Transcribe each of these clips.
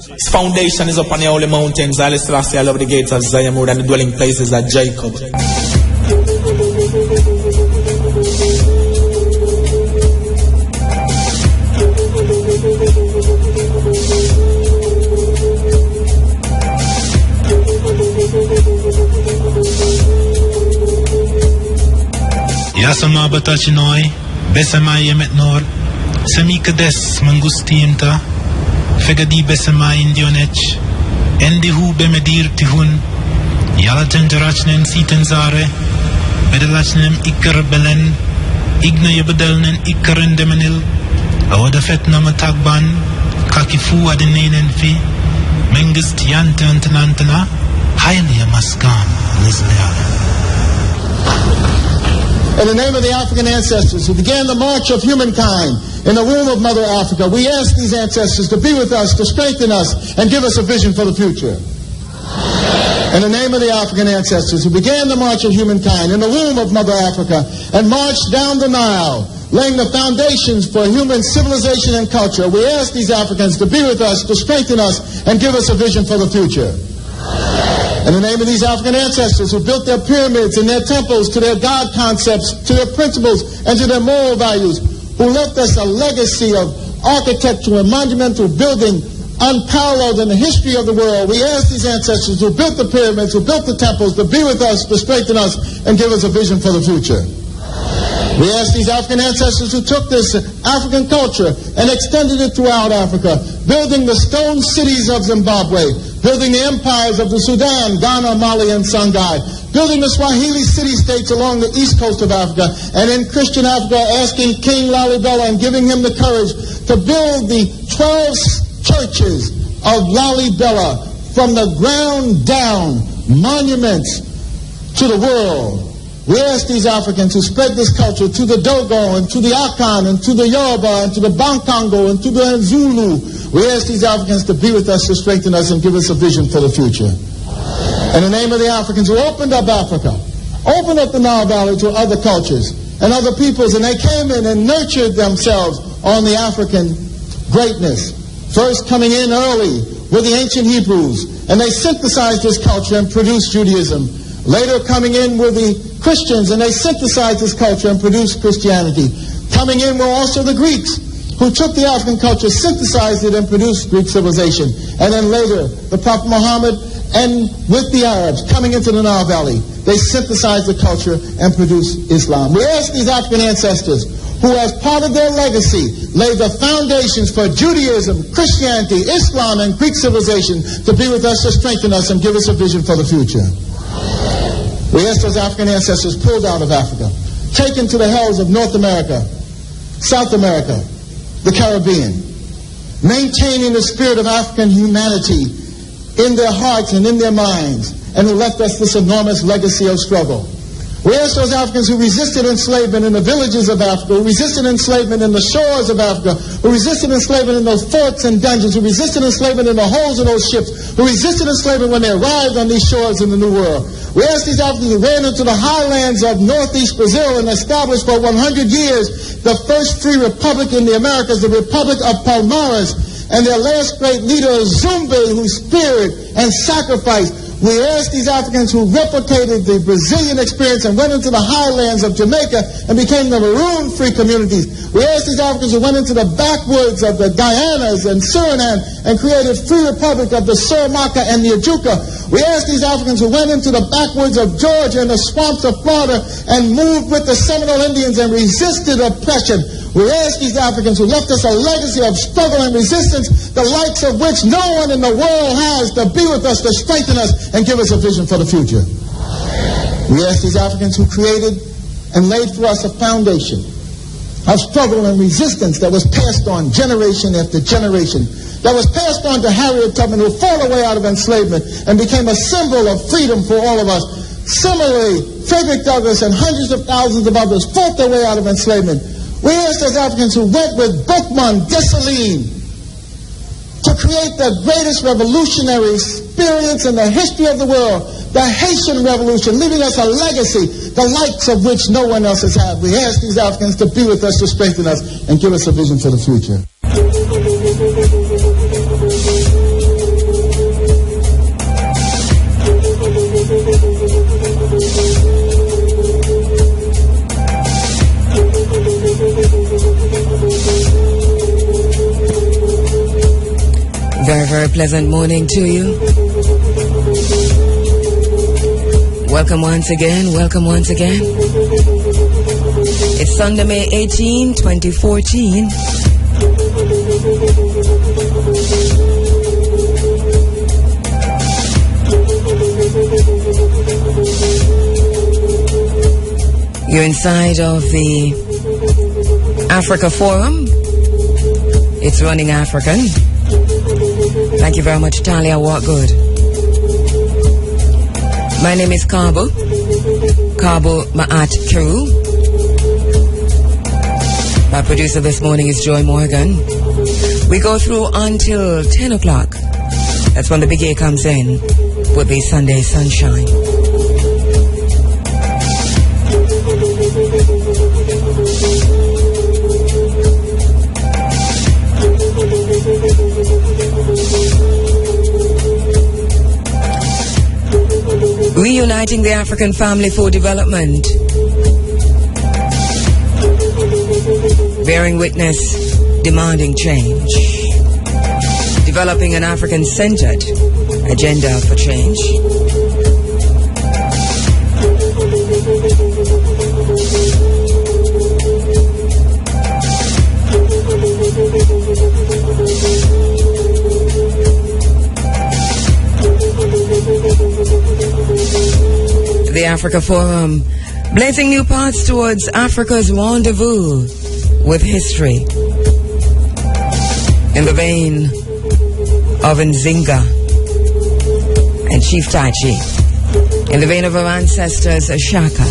Its foundation is upon the holy mountains. Haile Selassie, I love the gates of Zion more than the dwelling places of Jacob. Yasama batachinoi, besama yemet nor, semi kades mangustinta, fegadi besama indionech, endi hu bemedir tihun, yalaten jarachnen sitenzare, bedelachnen ikker belen, igna yebedelnen ikkeren demenil, awada fetna matagban, kakifu adenenen fi, mengist yantantanantana, highly amaskan, Lisleala. In the name of the African ancestors who began the march of humankind in the womb of Mother Africa, we ask these ancestors to be with us, to strengthen us, and give us a vision for the future. In the name of the African ancestors who began the march of humankind in the womb of Mother Africa and marched down the Nile, laying the foundations for human civilization and culture, we ask these Africans to be with us, to strengthen us, and give us a vision for the future. In the name of these African ancestors who built their pyramids and their temples to their God concepts, to their principles, and to their moral values, who left us a legacy of architecture and monumental building unparalleled in the history of the world, we ask these ancestors who built the pyramids, who built the temples, to be with us, to strengthen us, and give us a vision for the future. We ask these African ancestors who took this African culture and extended it throughout Africa, building the stone cities of Zimbabwe, building the empires of the Sudan, Ghana, Mali, and Songhai, building the Swahili city-states along the east coast of Africa, and in Christian Africa asking King Lalibela and giving him the courage to build the 12 churches of Lalibela from the ground down, monuments to the world. We ask these Africans to spread this culture to the Dogo and to the Akan and to the Yoruba and to the Bankongo and to the Zulu. We ask these Africans to be with us, to strengthen us, and give us a vision for the future. In the name of the Africans who opened up Africa, opened up the Nile Valley to other cultures and other peoples, and they came in and nurtured themselves on the African greatness. First coming in early with the ancient Hebrews, and they synthesized this culture and produced Judaism. Later coming in were the Christians, and they synthesized this culture and produced Christianity. Coming in were also the Greeks, who took the African culture, synthesized it, and produced Greek civilization. And then later, the Prophet Muhammad, and with the Arabs coming into the Nile Valley, they synthesized the culture and produced Islam. We ask these African ancestors, who as part of their legacy laid the foundations for Judaism, Christianity, Islam, and Greek civilization, to be with us, to strengthen us, and give us a vision for the future. We ask those African ancestors pulled out of Africa, taken to the hells of North America, South America, the Caribbean, maintaining the spirit of African humanity in their hearts and in their minds, and who left us this enormous legacy of struggle. We ask those Africans who resisted enslavement in the villages of Africa, who resisted enslavement in the shores of Africa, who resisted enslavement in those forts and dungeons, who resisted enslavement in the holes of those ships, who resisted enslavement when they arrived on these shores in the New World. We ask these Africans who ran into the highlands of northeast Brazil and established for 100 years the first free republic in the Americas, the Republic of Palmares, and their last great leader, Zumbi, who spared and sacrificed. We asked these Africans who replicated the Brazilian experience and went into the highlands of Jamaica and became the maroon-free communities. We asked these Africans who went into the backwoods of the Guyanas and Suriname and created free republic of the Suramaka and the Ajuka. We asked these Africans who went into the backwoods of Georgia and the swamps of Florida and moved with the Seminole Indians and resisted oppression. We ask these Africans who left us a legacy of struggle and resistance, the likes of which no one in the world has, to be with us, to strengthen us, and give us a vision for the future. We ask these Africans who created and laid for us a foundation of struggle and resistance that was passed on generation after generation, that was passed on to Harriet Tubman, who fought her way out of enslavement and became a symbol of freedom for all of us. Similarly, Frederick Douglass and hundreds of thousands of others fought their way out of enslavement. We asked those Africans who went with Boukman Dessalines to create the greatest revolutionary experience in the history of the world, the Haitian Revolution, leaving us a legacy, the likes of which no one else has had. We asked these Africans to be with us, to strengthen us, and give us a vision for the future. Very, very pleasant morning to you. Welcome once again. Welcome once again. It's Sunday, May 18, 2014. You're inside of the Africa Forum. It's running African. Thank you very much, Talia Walkgood. My name is Kabo Ma'at Kheru. My producer this morning is Joy Morgan. We go through until 10 o'clock. That's when the big A comes in with the Sunday sunshine. Reuniting the African family for development. Bearing witness, demanding change. Developing an African-centered agenda for change. The Africa Forum, blazing new paths towards Africa's rendezvous with history. In the vein of Nzinga and Chief Tachi. In the vein of our ancestors, Ashaka.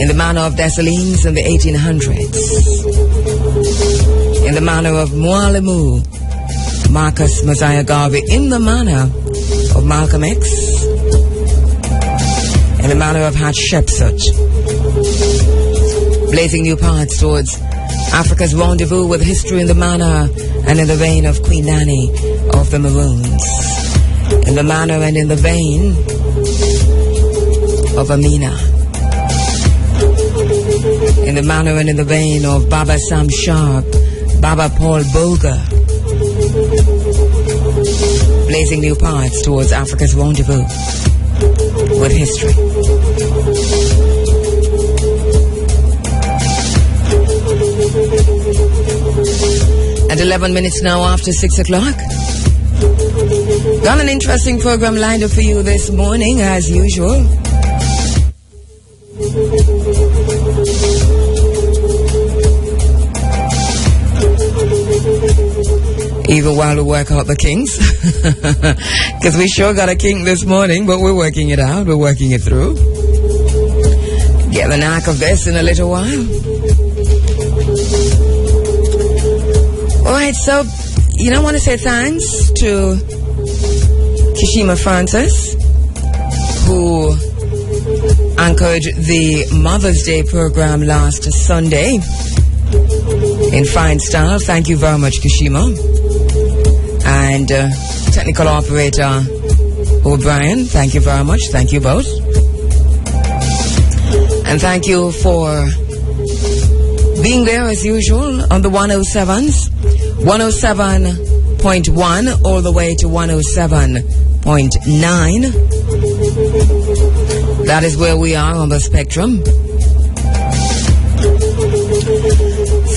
In the manner of Dessalines in the 1800s. In the manner of Mwalimu, Marcus Mosiah Garvey. In the manner of Malcolm X. In the manner of Hatshepsut. Blazing new paths towards Africa's rendezvous with history in the manner and in the vein of Queen Nanny of the Maroons. In the manner and in the vein of Amina. In the manner and in the vein of Baba Sam Sharp, Baba Paul Boga. Blazing new paths towards Africa's rendezvous with history. At 11 minutes now after 6 o'clock. Got an interesting program lined up for you this morning as usual. Even while we work out the kinks. Because we sure got a kink this morning, but we're working it out. We're working it through. Get the knack of this in a little while. Alright, so, I want to say thanks to Kishima Francis, who anchored the Mother's Day program last Sunday in fine style. Thank you very much, Kishima. And technical operator O'Brien, thank you very much. Thank you both. And thank you for being there as usual on the 107s, 107.1 all the way to 107.9. That is where we are on the spectrum.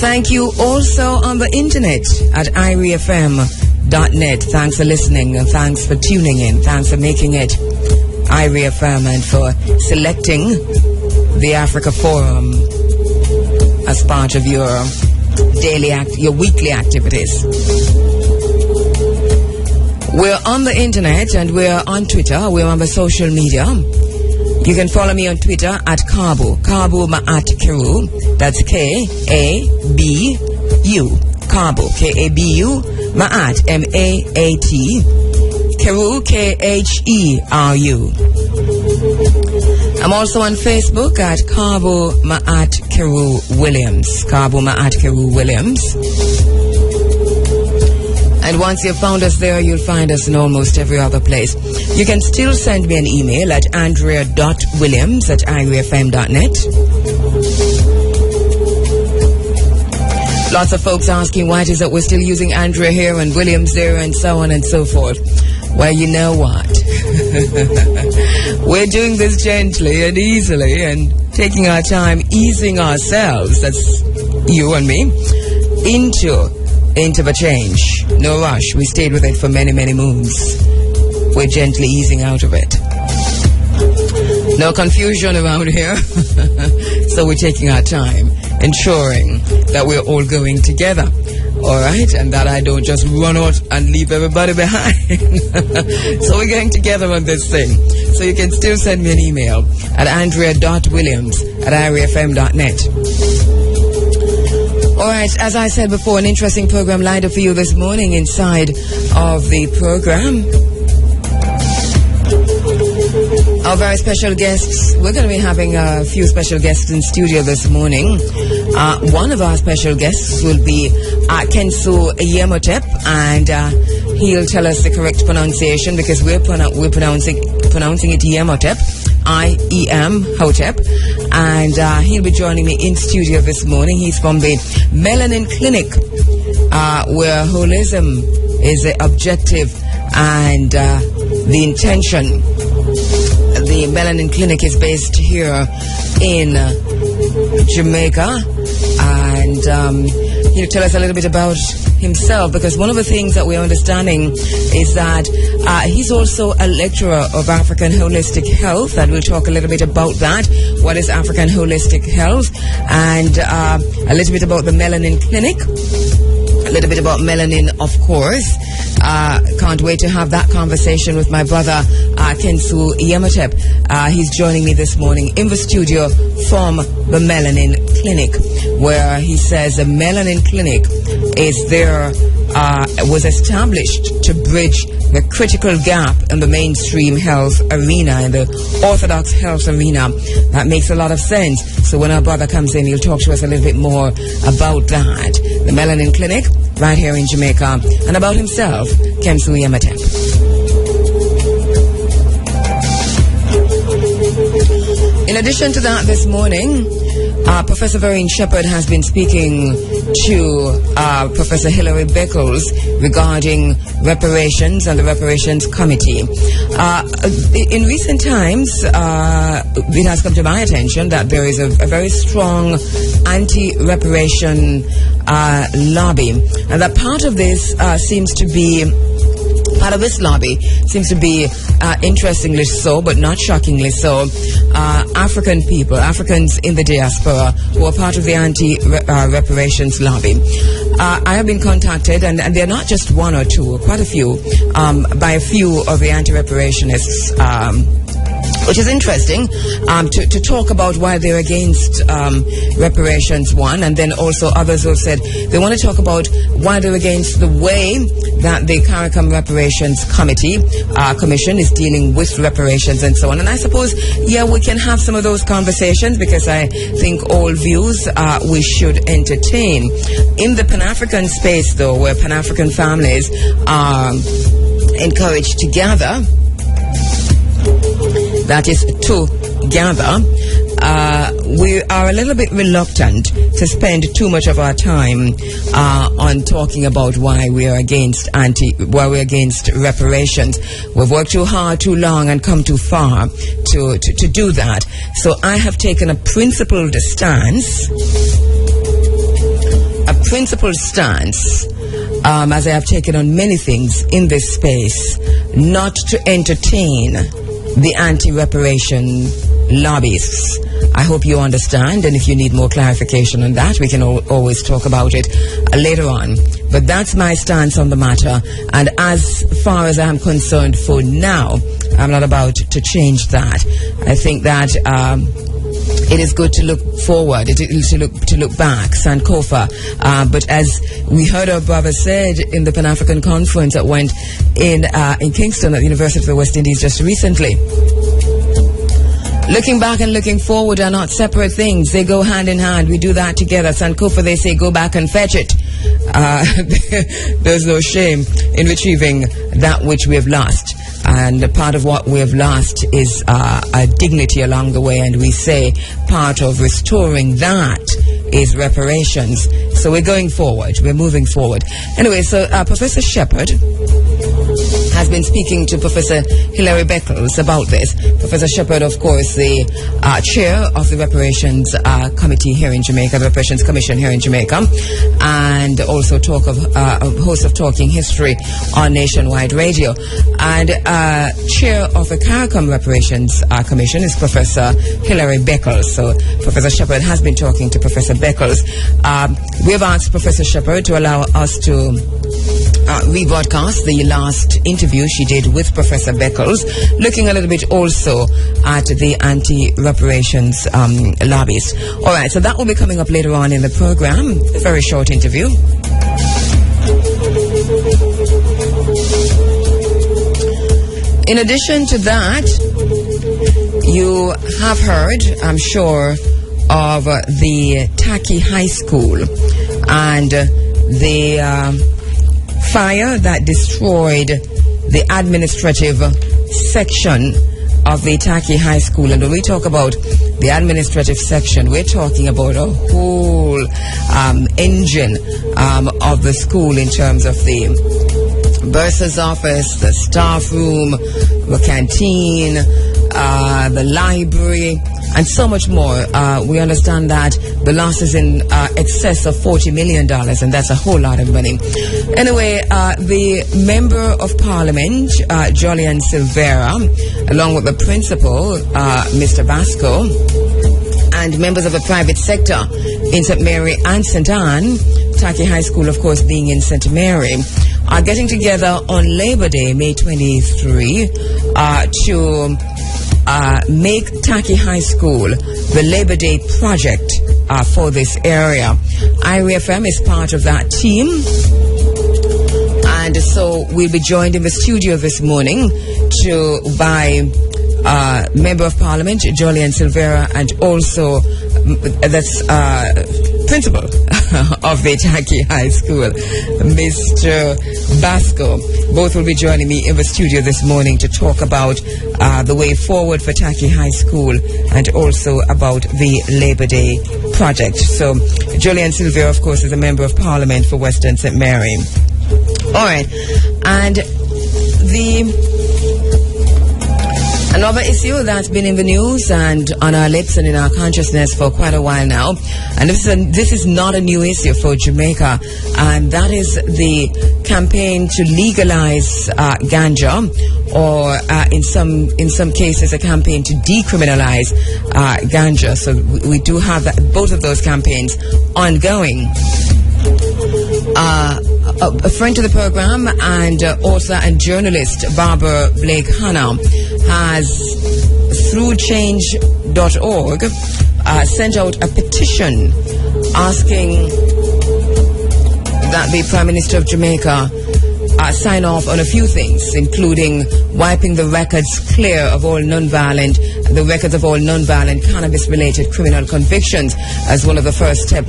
Thank you also on the internet at IRIFM.net. Thanks for listening and thanks for tuning in. Thanks for making it IRIFM and for selecting the Africa Forum as part of your your weekly activities. We're on the internet and we're on Twitter. We're on the social media. You can follow me on Twitter at Kabo Ma'at Kheru. That's K-A-B-U. Kabo, K-A-B-U. Ma'at, M-A-A-T. Kheru, K-H-E-R-U. I'm also on Facebook at Kabo Ma'at Kheru Williams. Kabo Ma'at Kheru Williams. And once you've found us there, you'll find us in almost every other place. You can still send me an email at andrea.williams@irifm.net. Lots of folks asking why it is that we're still using Andrea here and Williams there and so on and so forth. Well, you know what? We're doing this gently and easily and taking our time, easing ourselves, that's you and me, into the change. No rush. We stayed with it for many, many moons. We're gently easing out of it. No confusion around here. So we're taking our time, ensuring that we're all going together. All right? And that I don't just run out and leave everybody behind. So we're going together on this thing. So you can still send me an email at andrea.williams@irefm.net. All right, as I said before, an interesting program lined up for you this morning inside of the program. Our very special guests, we're going to be having a few special guests in studio this morning. One of our special guests will be Kensu Yemotep, and he'll tell us the correct pronunciation because we're pronouncing it Yemotep. I-E-M, Hotep, and he'll be joining me in studio this morning. He's from the Melanin Clinic, where holism is the objective and the intention. The Melanin Clinic is based here in Jamaica, and he'll tell us a little bit about himself, because one of the things that we're understanding is that he's also a lecturer of African Holistic Health, and we'll talk a little bit about that. What is African Holistic Health? And a little bit about the Melanin Clinic, a little bit about melanin, of course. Can't wait to have that conversation with my brother Kensu Yemotep. He's joining me this morning in the studio from the Melanin Clinic, where he says the Melanin Clinic was established to bridge the critical gap in the mainstream health arena, in the orthodox health arena. That makes a lot of sense. So when our brother comes in, he'll talk to us a little bit more about that. The Melanin Clinic, right here in Jamaica, and about himself, Kensu Yemotep. In addition to that, this morning, Professor Vereen Shepherd has been speaking to Professor Hilary Beckles regarding reparations and the Reparations Committee. In recent times, it has come to my attention that there is a very strong anti-reparation lobby, and that part of this lobby seems to be, interestingly so, but not shockingly so, African people, Africans in the diaspora, who are part of the anti-reparations lobby. I have been contacted, and they're not just one or two, quite a few, by a few of the anti-reparationists, which is interesting, to talk about why they're against reparations, one, and then also others who have said they want to talk about why they're against the way that the CARICOM Reparations Commission is dealing with reparations and so on. And I suppose, we can have some of those conversations, because I think all views we should entertain. In the Pan-African space, though, where Pan-African families are encouraged to gather, that is to gather, we are a little bit reluctant to spend too much of our time on talking about why we are against reparations. We've worked too hard, too long, and come too far to do that. So I have taken a principled stance, as I have taken on many things in this space, not to entertain the anti-reparation lobbyists. I hope you understand, and if you need more clarification on that, we can always talk about it later on. But that's my stance on the matter, and as far as I'm concerned for now, I'm not about to change that. I think that it is good to look forward, to look back, Sankofa. But as we heard our brother said in the Pan-African conference that went in Kingston at the University of the West Indies just recently, looking back and looking forward are not separate things. They go hand in hand. We do that together. Sankofa, they say, go back and fetch it. There's no shame in retrieving that which we have lost. And part of what we have lost is a dignity along the way. And we say part of restoring that is reparations. So we're going forward. We're moving forward. Anyway, so Professor Shepherd has been speaking to Professor Hilary Beckles about this. Professor Shepherd, of course, the chair of the Reparations Committee here in Jamaica, the Reparations Commission here in Jamaica, and also host of Talking History on Nationwide Radio. And chair of the CARICOM Reparations Commission is Professor Hilary Beckles. So Professor Shepherd has been talking to Professor Beckles. We have asked Professor Shepherd to allow us to rebroadcast the last interview she did with Professor Beckles, looking a little bit also at the anti-reparations lobbies. All right, so that will be coming up later on in the program. A very short interview. In addition to that, you have heard, I'm sure, of the Taki High School and the fire that destroyed the administrative section of the Taki High School. And when we talk about the administrative section, we're talking about a whole engine of the school in terms of the bursar's office, the staff room, the canteen, the library, and so much more. We understand that the loss is in excess of $40 million, and that's a whole lot of money. Anyway, the Member of Parliament, Julian Silvera, along with the principal, Mr. Vasco, and members of the private sector in St. Mary and St. Anne, Taki High School, of course, being in St. Mary, are getting together on Labor Day, May 23, to make Taki High School the Labor Day project for this area. IRFM is part of that team, and so we'll be joined in the studio this morning by Member of Parliament Julian Silvera, and also that's principal of the Taki High School, Mr. Basco. Both will be joining me in the studio this morning to talk about the way forward for Taki High School and also about the Labor Day project. So Julian Silvera, of course, is a Member of Parliament for Western St. Mary. All right, and another issue that's been in the news and on our lips and in our consciousness for quite a while now, and this is not a new issue for Jamaica, and that is the campaign to legalize Ganja, or in some cases a campaign to decriminalize Ganja. So we do have both of those campaigns ongoing. A friend to the program and author and journalist Barbara Blake Hanna has, through change.org, sent out a petition asking that the Prime Minister of Jamaica sign off on a few things, including wiping the records clear of all non-violent cannabis-related criminal convictions as one of the first step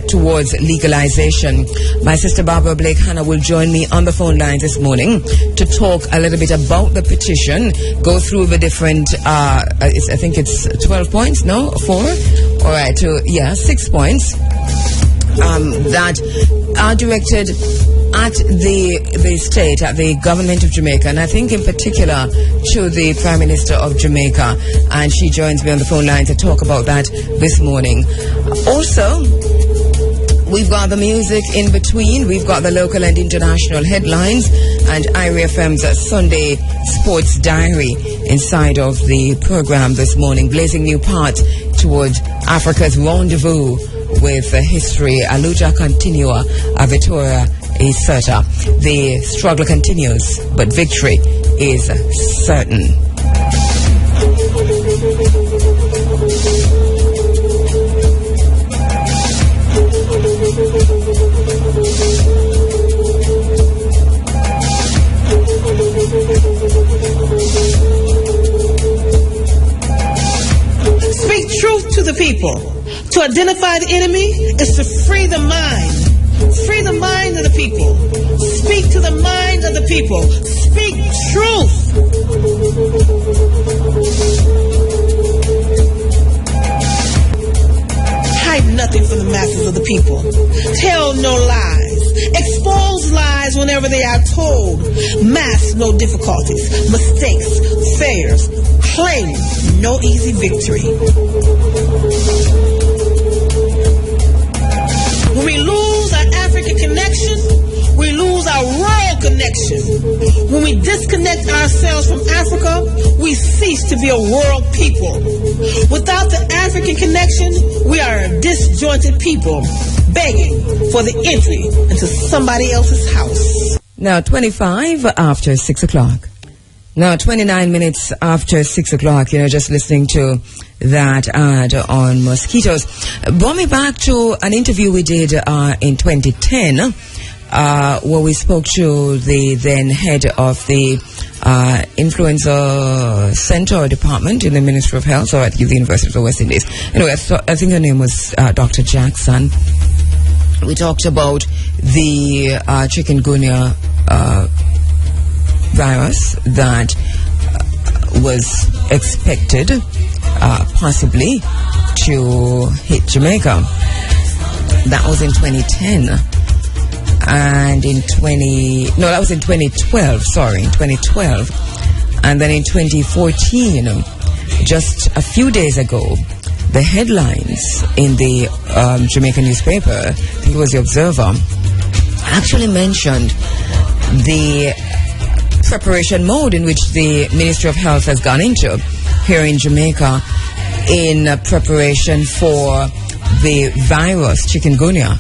towards legalization. My sister Barbara Blake Hanna will join me on the phone lines this morning to talk a little bit about the petition, go through the different, I think it's 12 points, no? 4? All right, 6 points that are directed at the state, at the government of Jamaica, and I think in particular to the Prime Minister of Jamaica, and she joins me on the phone line to talk about that this morning. Also, we've got the music in between, we've got the local and international headlines, and IRFM's Sunday Sports Diary inside of the program this morning, blazing new paths towards Africa's rendezvous with history. A lucha continua, a vittoria is certa. The struggle continues, but victory is certain. Speak truth to the people. To identify the enemy is to free the mind. Free the mind of the people. Speak to the mind of the people. Speak truth. Hide nothing from masses of the people. Tell no lies. Expose lies whenever they are told. Mask no difficulties, mistakes, failures. Claim no easy victory. When we lose our African connection, we lose our world connection. When we disconnect ourselves from Africa, we cease to be a world people. Without the African connection, we are a disjointed people, begging for the entry into somebody else's house. Now 25 after 6 o'clock. Now 29 minutes after 6 o'clock, just listening to that ad on mosquitoes. Brought me back to an interview we did in 2010, where we spoke to the then head of the Influenza Center department in the Ministry of Health, or at the University of the West Indies. Anyway, I think her name was Dr. Jackson. We talked about the chikungunya virus that was expected possibly to hit Jamaica. That was in 2010. And that was in 2012, sorry, in 2012. And then in 2014, just a few days ago, the headlines in the Jamaican newspaper, I think it was The Observer, actually mentioned the preparation mode in which the Ministry of Health has gone into here in Jamaica in preparation for the virus, chikungunya,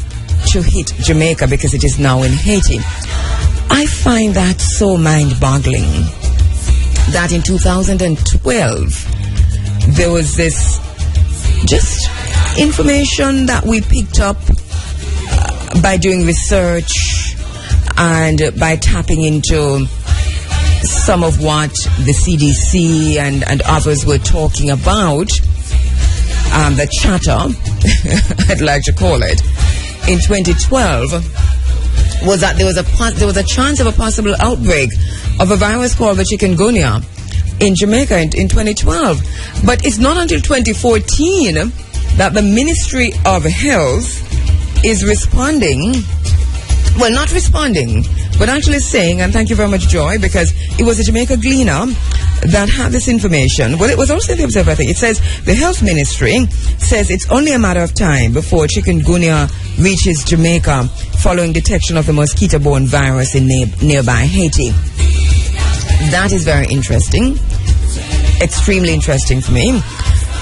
to hit Jamaica because it is now in Haiti. I find that so mind-boggling that in 2012 there was this just information that we picked up by doing research and by tapping into some of what the CDC and others were talking about, the chatter, I'd like to call it, in 2012, was that there was a chance of a possible outbreak of a virus called the chikungunya in Jamaica in 2012. But it's not until 2014 that the Ministry of Health is responding. Well, not responding, but actually saying, and thank you very much, Joy, because it was a Jamaica Gleaner that had this information. Well, it was also the Observer, I think. It says the Health Ministry says it's only a matter of time before chikungunya reaches Jamaica following detection of the mosquito-borne virus in nearby Haiti. That is very interesting. Extremely interesting for me.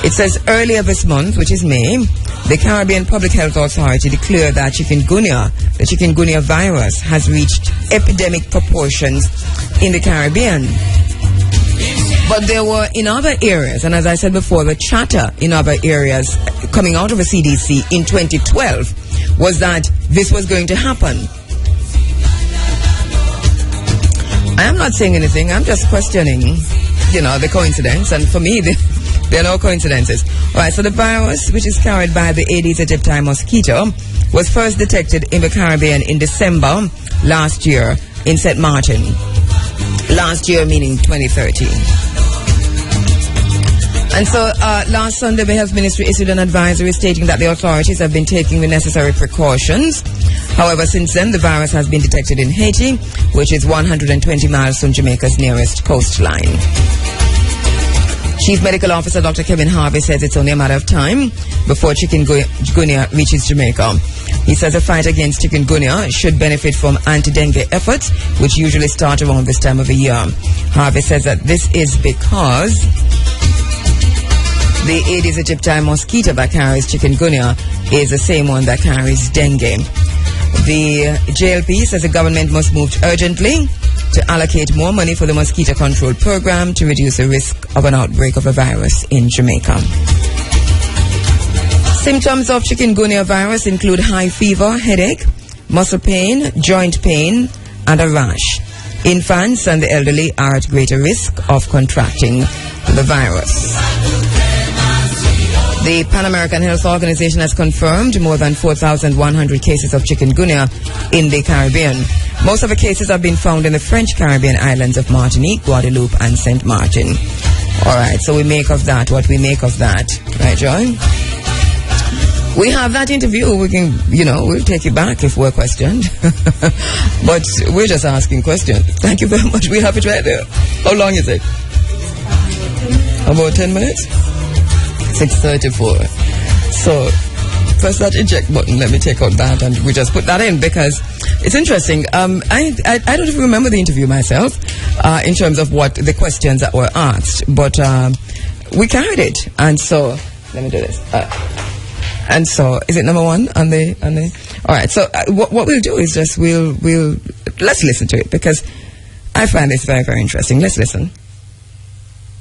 It says earlier this month, which is May, the Caribbean Public Health Authority declared that the chikungunya virus has reached epidemic proportions in the Caribbean. But there were in other areas, and as I said before, the chatter in other areas coming out of the CDC in 2012 was that this was going to happen. I am not saying anything, I'm just questioning, the coincidence, and for me, there are no coincidences. Alright, so the virus, which is carried by the Aedes aegypti mosquito, was first detected in the Caribbean in December last year in St. Martin. Last year meaning 2013. And so last Sunday, the Health Ministry issued an advisory stating that the authorities have been taking the necessary precautions. However, since then, the virus has been detected in Haiti, which is 120 miles from Jamaica's nearest coastline. Chief Medical Officer Dr. Kevin Harvey says it's only a matter of time before chikungunya reaches Jamaica. He says the fight against chikungunya should benefit from anti-dengue efforts, which usually start around this time of the year. Harvey says that this is because the Aedes aegypti mosquito that carries chikungunya is the same one that carries dengue. The JLP says the government must move urgently to allocate more money for the mosquito control program to reduce the risk of an outbreak of a virus in Jamaica. Symptoms of chikungunya virus include high fever, headache, muscle pain, joint pain, and a rash. Infants and the elderly are at greater risk of contracting the virus. The Pan American Health Organization has confirmed more than 4,100 cases of chikungunya in the Caribbean. Most of the cases have been found in the French Caribbean islands of Martinique, Guadeloupe, and St. Martin. All right, so we make of that what we make of that. Right, Joy? We have that interview. We can, we'll take it back if we're questioned. But we're just asking questions. Thank you very much. We have it right there. How long is it? About 10 minutes? 6:34. So, press that eject button. Let me take out that, and we just put that in because it's interesting. I don't even remember the interview myself in terms of what the questions that were asked, but we carried it. And so, let me do this. And so, is it number one on the? All right. So, what we'll do is just we'll let's listen to it because I find this very, very interesting. Let's listen.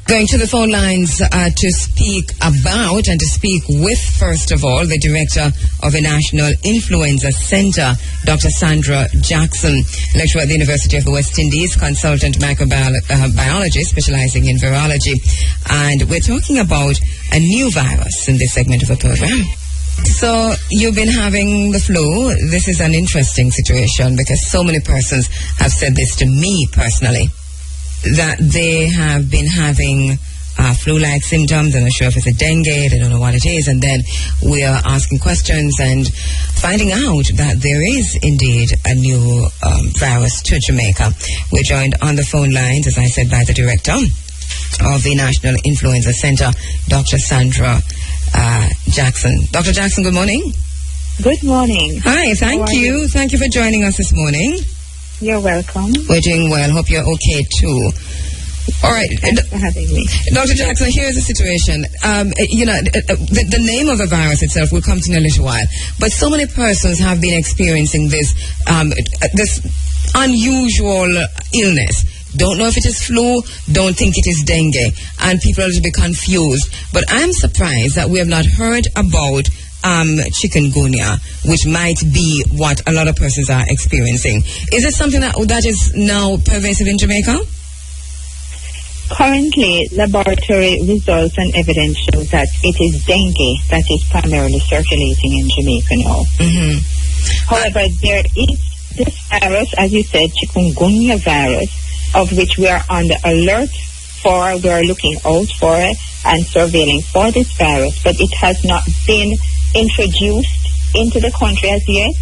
Going to the phone lines to speak about and to speak with, first of all, the director of the National Influenza Center, Dr. Sandra Jackson, lecturer at the University of the West Indies, consultant microbiologist specializing in virology. And we're talking about a new virus in this segment of the program. So you've been having the flu. This is an interesting situation because so many persons have said this to me personally, that they have been having flu-like symptoms. They're not sure if it's a dengue, they don't know what it is, and then we are asking questions and finding out that there is indeed a new virus to Jamaica. We're joined on the phone lines, as I said, by the director of the National Influenza Center, Dr. Sandra Jackson. Dr. Jackson, good morning. Good morning. Hi, thank you. Thank you for joining us this morning. You're welcome. We're doing well. Hope you're okay too. All right. Thanks for having me. Dr. Jackson, here's the situation. The name of the virus itself will come to in a little while, but so many persons have been experiencing this unusual illness. Don't know if it is flu, don't think it is dengue, and people are a little bit confused. But I'm surprised that we have not heard about chikungunya, which might be what a lot of persons are experiencing. Is it something that is now pervasive in Jamaica? Currently, laboratory results and evidence show that it is dengue that is primarily circulating in Jamaica now. Mm-hmm. However, there is this virus, as you said, chikungunya virus, of which we are on the alert for, we are looking out for and surveilling for this virus, but it has not been introduced into the country as yet.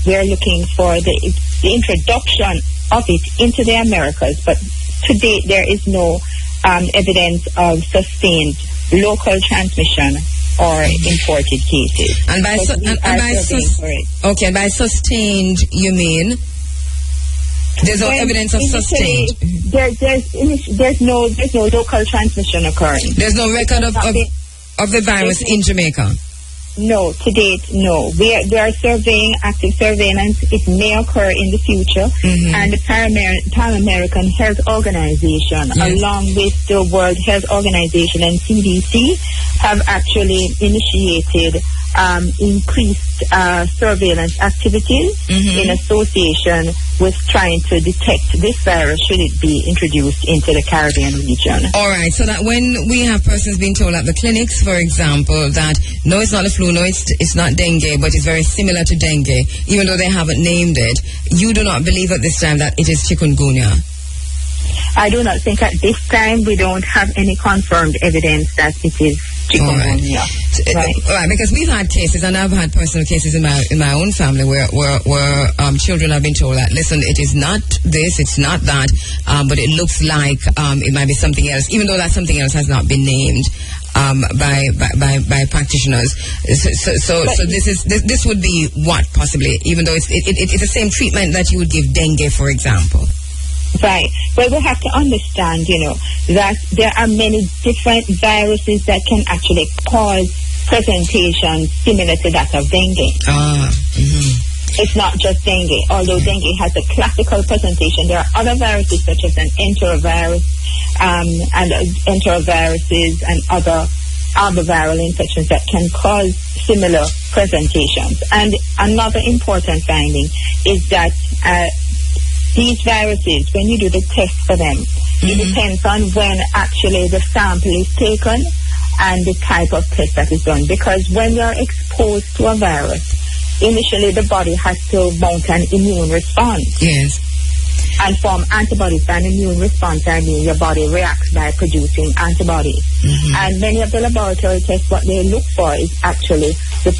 We are looking for the introduction of it into the Americas, but to date there is no evidence of sustained local transmission or imported cases. And by sustained, you mean there's no evidence of sustained? There's no local transmission occurring. There's no record of the virus in Jamaica? No, to date, no. We are surveying, active surveillance. It may occur in the future. Mm-hmm. And the Pan-American Health Organization, along with the World Health Organization and CDC, have actually initiated increased surveillance activities in association with trying to detect this virus should it be introduced into the Caribbean region. All right, so that when we have persons being told at the clinics, for example, that no, it's not a flu, no, it's not dengue, but it's very similar to dengue, even though they haven't named it, you do not believe at this time that it is chikungunya? I do not think at this time we don't have any confirmed evidence that it is chikungunya. Right, because we've had cases, and I've had personal cases in my own family where children have been told that, listen, it is not this, it's not that, but it looks like it might be something else, even though that something else has not been named by practitioners. So this would be what possibly, even though it's the same treatment that you would give dengue, for example. Right. Well, we have to understand, that there are many different viruses that can actually cause presentations similar to that of dengue. It's not just dengue. Although dengue has a classical presentation, there are other viruses such as an enterovirus and enteroviruses and other viral infections that can cause similar presentations. And another important finding is that these viruses, when you do the test for them, it depends on when actually the sample is taken and the type of test that is done. Because when you're exposed to a virus, initially the body has to mount an immune response. Yes. and form antibodies by an immune response. I mean, your body reacts by producing antibodies. And many of the laboratory tests, what they look for is actually the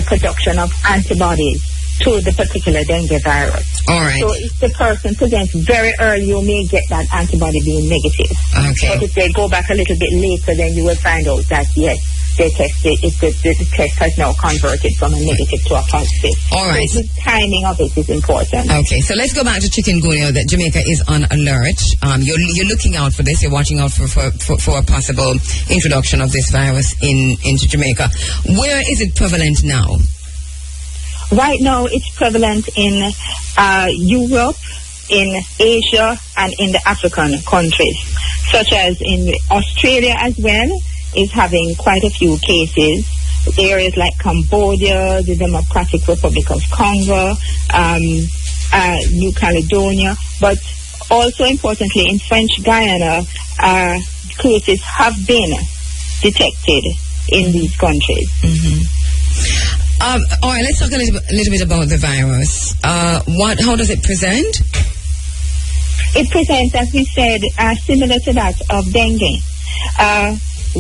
production of antibodies to the particular dengue virus. All right. So if the person presents very early, you may get that antibody being negative. Okay. But if they go back a little bit later, then you will find out that, yes, they tested, the test has now converted from a negative to a positive. All right. So the timing of it is important. Okay, so let's go back to chikungunya. That Jamaica is on alert. You're looking out for this. You're watching out for a possible introduction of this virus into Jamaica. Where is it prevalent now? Right now, it's prevalent in Europe, in Asia, and in the African countries, such as in Australia as well, is having quite a few cases. Areas like Cambodia, the Democratic Republic of Congo, New Caledonia, but also importantly in French Guiana, cases have been detected in these countries. All right, let's talk a little bit about the virus. How does it present? It presents, as we said, similar to that of dengue.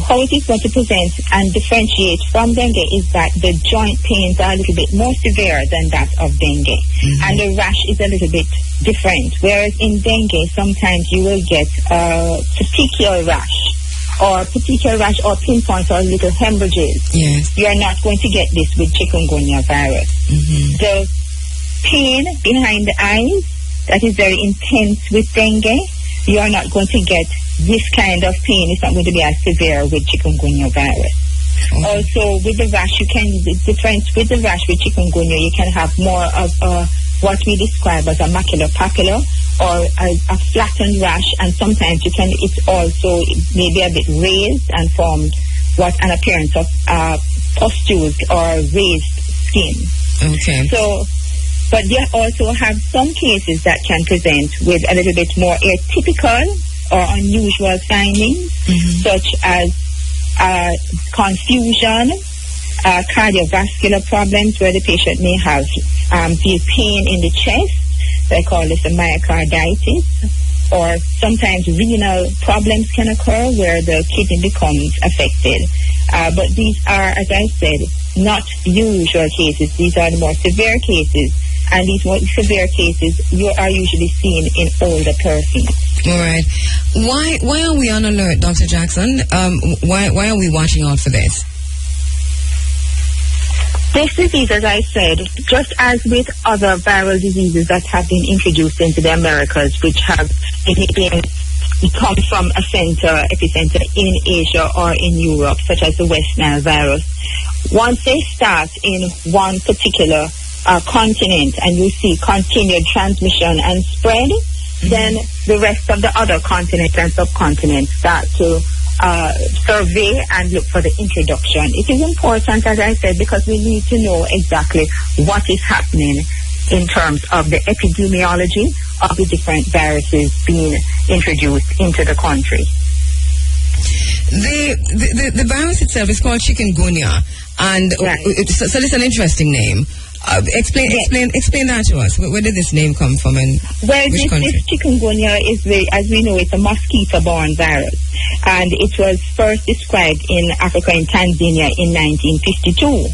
How it is going to present and differentiate from dengue is that the joint pains are a little bit more severe than that of dengue. And the rash is a little bit different. Whereas in dengue, sometimes you will get petechial rash or pinpoints or little hemorrhages. Yes. You are not going to get this with chikungunya virus. The pain behind the eyes, that is very intense with dengue. You are not going to get this kind of pain. It's not going to be as severe with chikungunya virus. Also, with the rash, the difference with the rash with chikungunya, you can have more of what we describe as a maculopapular or a flattened rash, and sometimes it's also maybe a bit raised and formed an appearance of pustules or raised skin. Okay. So, but you also have some cases that can present with a little bit more atypical or unusual findings, such as confusion, cardiovascular problems where the patient may have feel pain in the chest. They call this a myocarditis. Or sometimes renal problems can occur where the kidney becomes affected. But these are, as I said, not usual cases. These are the more severe cases. And these more severe cases are usually seen in older persons. All right. Why are we on alert, Dr. Jackson? Why are we watching out for this? This disease, as I said, just as with other viral diseases that have been introduced into the Americas, which have come from a epicenter in Asia or in Europe, such as the West Nile virus, once they start in one particular continent and you see continued transmission and spread, then the rest of the other continents and subcontinents start to survey and look for the introduction. It is important, as I said, because we need to know exactly what is happening in terms of the epidemiology of the different viruses being introduced into the country. The virus itself is called chikungunya, and right. So it's an interesting name. Explain that to us. Where did this name come from, and which country? This chikungunya is, as we know, it's a mosquito-borne virus, and it was first described in Africa, in Tanzania, in 1952.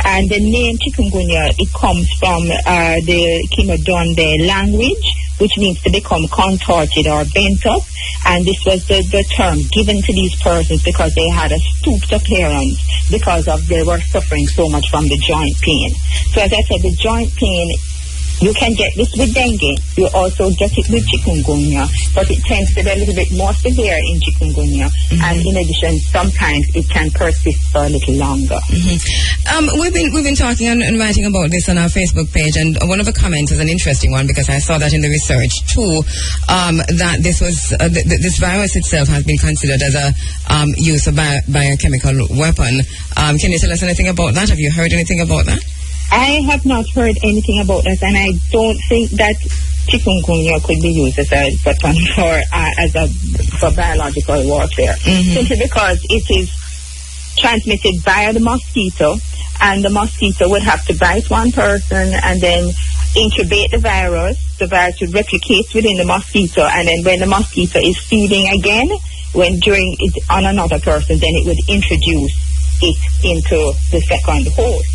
And the name chikungunya, it comes from the Kimodonde language, which means to become contorted or bent up. And this was the term given to these persons because they had a stooped appearance because they were suffering so much from the joint pain. So as I said, the joint pain, you can get this with dengue. You also get it with chikungunya, but it tends to be a little bit more severe in chikungunya. And in addition, sometimes it can persist for a little longer. We've been talking and writing about this on our Facebook page, and one of the comments is an interesting one because I saw that in the research too, that this was this virus itself has been considered as a use of biochemical weapon. Can you tell us anything about that? Have you heard anything about that? I have not heard anything about that, and I don't think that chikungunya could be used as a weapon for biological warfare. Simply because it is transmitted via the mosquito, and the mosquito would have to bite one person, and then incubate the virus will replicate within the mosquito, and then when the mosquito is feeding again, when during it on another person, then it would introduce it into the second host.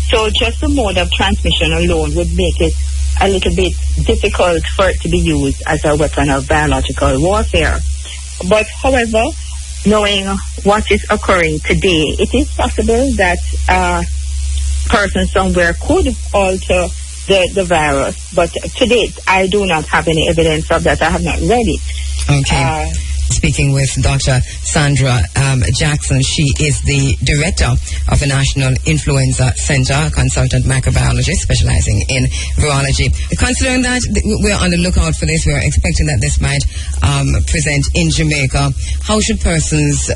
So just the mode of transmission alone would make it a little bit difficult for it to be used as a weapon of biological warfare. But however, knowing what is occurring today, it is possible that a person somewhere could alter the virus, but to date I do not have any evidence of that. I have not read it. Okay. Speaking with Dr. Sandra Jackson. She is the director of the National Influenza Center, a consultant microbiologist specializing in virology. Considering that we're on the lookout for this, we're expecting that this might present in Jamaica. How should persons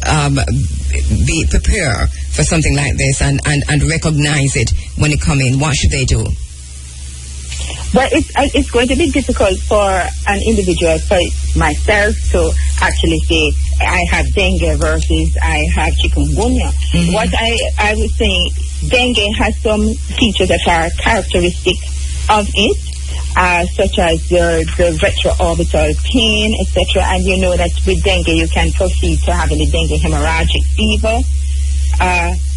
be prepared for something like this and recognize it when it comes in? What should they do? Well, it's going to be difficult for an individual, for myself, to actually say I have dengue versus I have chikungunya. Mm-hmm. What I would say, dengue has some features that are characteristic of it, such as the retroorbital pain, etc. And you know that with dengue you can proceed to having the dengue hemorrhagic fever.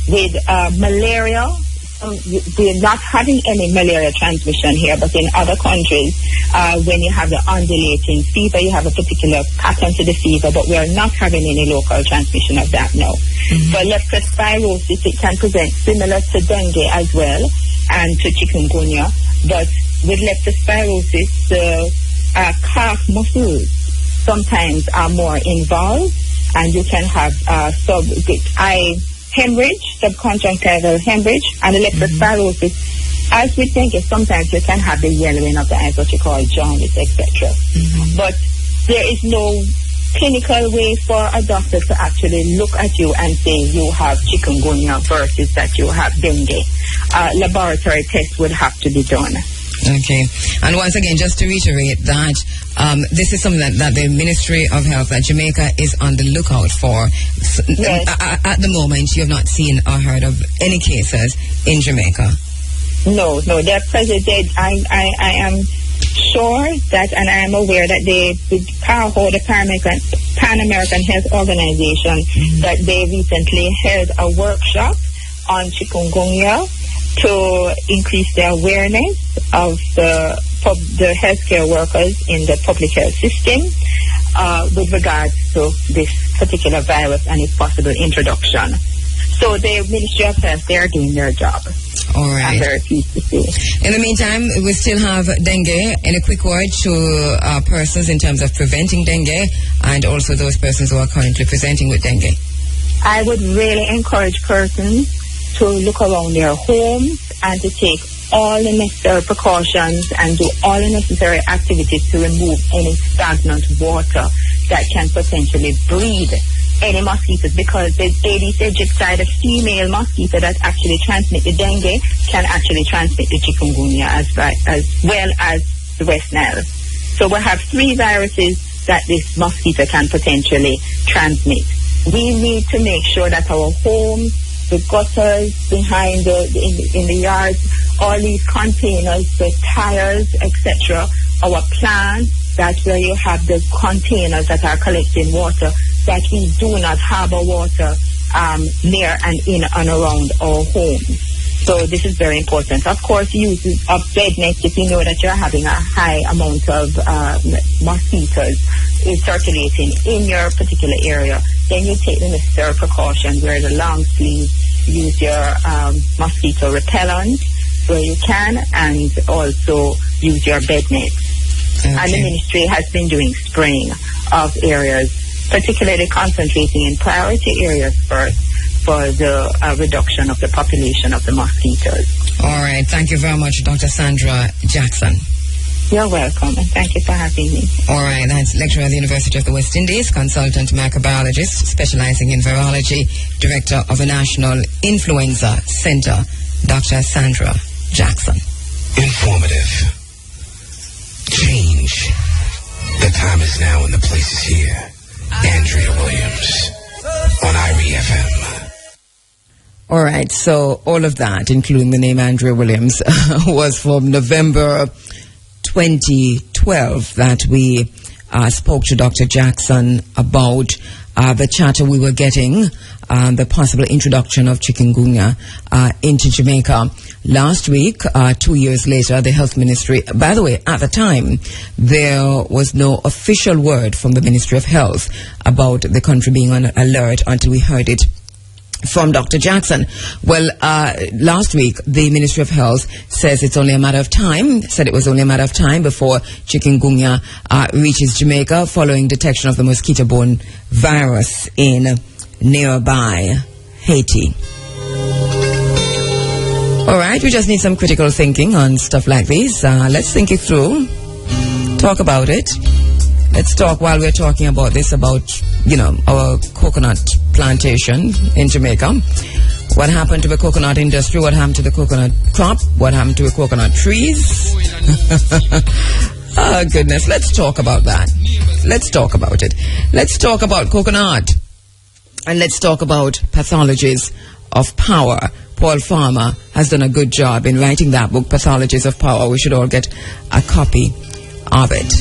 With malaria, we're not having any malaria transmission here, but in other countries, when you have the undulating fever, you have a particular pattern to the fever, but we are not having any local transmission of that now. Mm-hmm. For leptospirosis, it can present similar to dengue as well, and to chikungunya, but with leptospirosis, the calf muscles sometimes are more involved, and you can have hemorrhage, subconjunctival hemorrhage, and the leptospirosis. As with dengue, sometimes you can have the yellowing of the eyes, what you call jaundice, etc. Mm-hmm. But there is no clinical way for a doctor to actually look at you and say you have chikungunya versus that you have dengue. Laboratory tests would have to be done. Okay. And once again, just to reiterate that this is something that the Ministry of Health at Jamaica is on the lookout for. Yes. At the moment, you have not seen or heard of any cases in Jamaica? No, they're present. I am sure that, and I am aware that the Pan American Health Organization, mm-hmm. that they recently held a workshop on chikungunya to increase the awareness of the healthcare workers in the public health system with regards to this particular virus and its possible introduction. So the Ministry of Health, they are doing their job. All right. I'm very pleased to see. In the meantime, we still have dengue. In a quick word to persons in terms of preventing dengue and also those persons who are currently presenting with dengue. I would really encourage persons to look around their homes and to take all the necessary precautions and do all the necessary activities to remove any stagnant water that can potentially breed any mosquitoes, because the Aedes aegypti, the female mosquito that actually transmit the dengue, can actually transmit the chikungunya as well as the West Nile. So we have 3 viruses that this mosquito can potentially transmit. We need to make sure that our homes, the gutters behind in the yards, all these containers, the tires, etc., our plants, that where you have the containers that are collecting water, that we do not harbor water near and in and around our homes. So this is very important. Of course, use of bed nets if you know that you're having a high amount of mosquitoes circulating in your particular area. Then you take the necessary precautions, wear the long sleeves, use your mosquito repellent where you can, and also use your bed nets. Okay. And the ministry has been doing spraying of areas, particularly concentrating in priority areas first for the reduction of the population of the mosquitoes. All right. Thank you very much, Dr. Sandra Jackson. You're welcome, and thank you for having me. All right, that's lecturer at the University of the West Indies, consultant microbiologist specializing in virology, director of the National Influenza Center, Dr. Sandra Jackson. Informative. Change. The time is now and the place is here. Andrea Williams on IRE FM. All right, so all of that, including the name Andrea Williams, was from November 2012 that we spoke to Dr. Jackson about the chatter we were getting, the possible introduction of chikungunya into Jamaica. Last week, 2 years later, the Health Ministry, by the way, at the time, there was no official word from the Ministry of Health about the country being on alert until we heard it from Dr. Jackson. Well, last week, the Ministry of Health says it's only a matter of time, said it was only a matter of time before chikungunya reaches Jamaica following detection of the mosquito-borne virus in nearby Haiti. All right, we just need some critical thinking on stuff like this. Let's think it through, talk about it. Let's talk while we're talking about this, about, our coconut plantation in Jamaica. What happened to the coconut industry? What happened to the coconut crop? What happened to the coconut trees? Oh, goodness. Let's talk about that. Let's talk about it. Let's talk about coconut. And let's talk about pathologies of power. Paul Farmer has done a good job in writing that book, Pathologies of Power. We should all get a copy of it.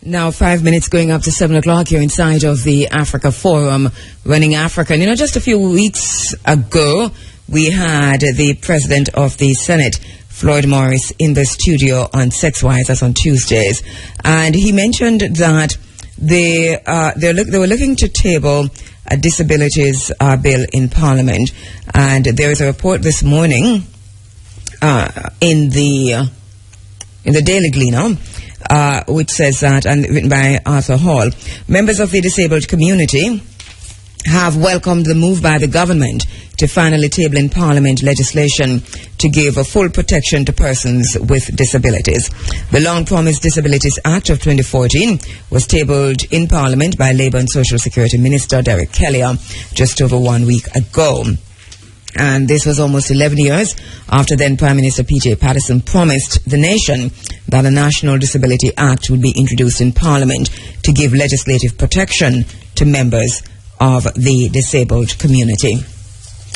Now 5 minutes going up to 7 o'clock here inside of the Africa Forum, Running Africa. And just a few weeks ago, we had the President of the Senate, Floyd Morris, in the studio on Sexwise, that's on Tuesdays. And he mentioned that they were looking to table a disabilities bill in Parliament. And there is a report this morning in the Daily Gleaner, which says that, and written by Arthur Hall, members of the disabled community have welcomed the move by the government to finally table in Parliament legislation to give a full protection to persons with disabilities. The long-promised Disabilities Act of 2014 was tabled in Parliament by Labour and Social Security Minister Derek Kelly just over 1 week ago. And this was almost 11 years after then Prime Minister P.J. Patterson promised the nation that a National Disability Act would be introduced in Parliament to give legislative protection to members of the disabled community.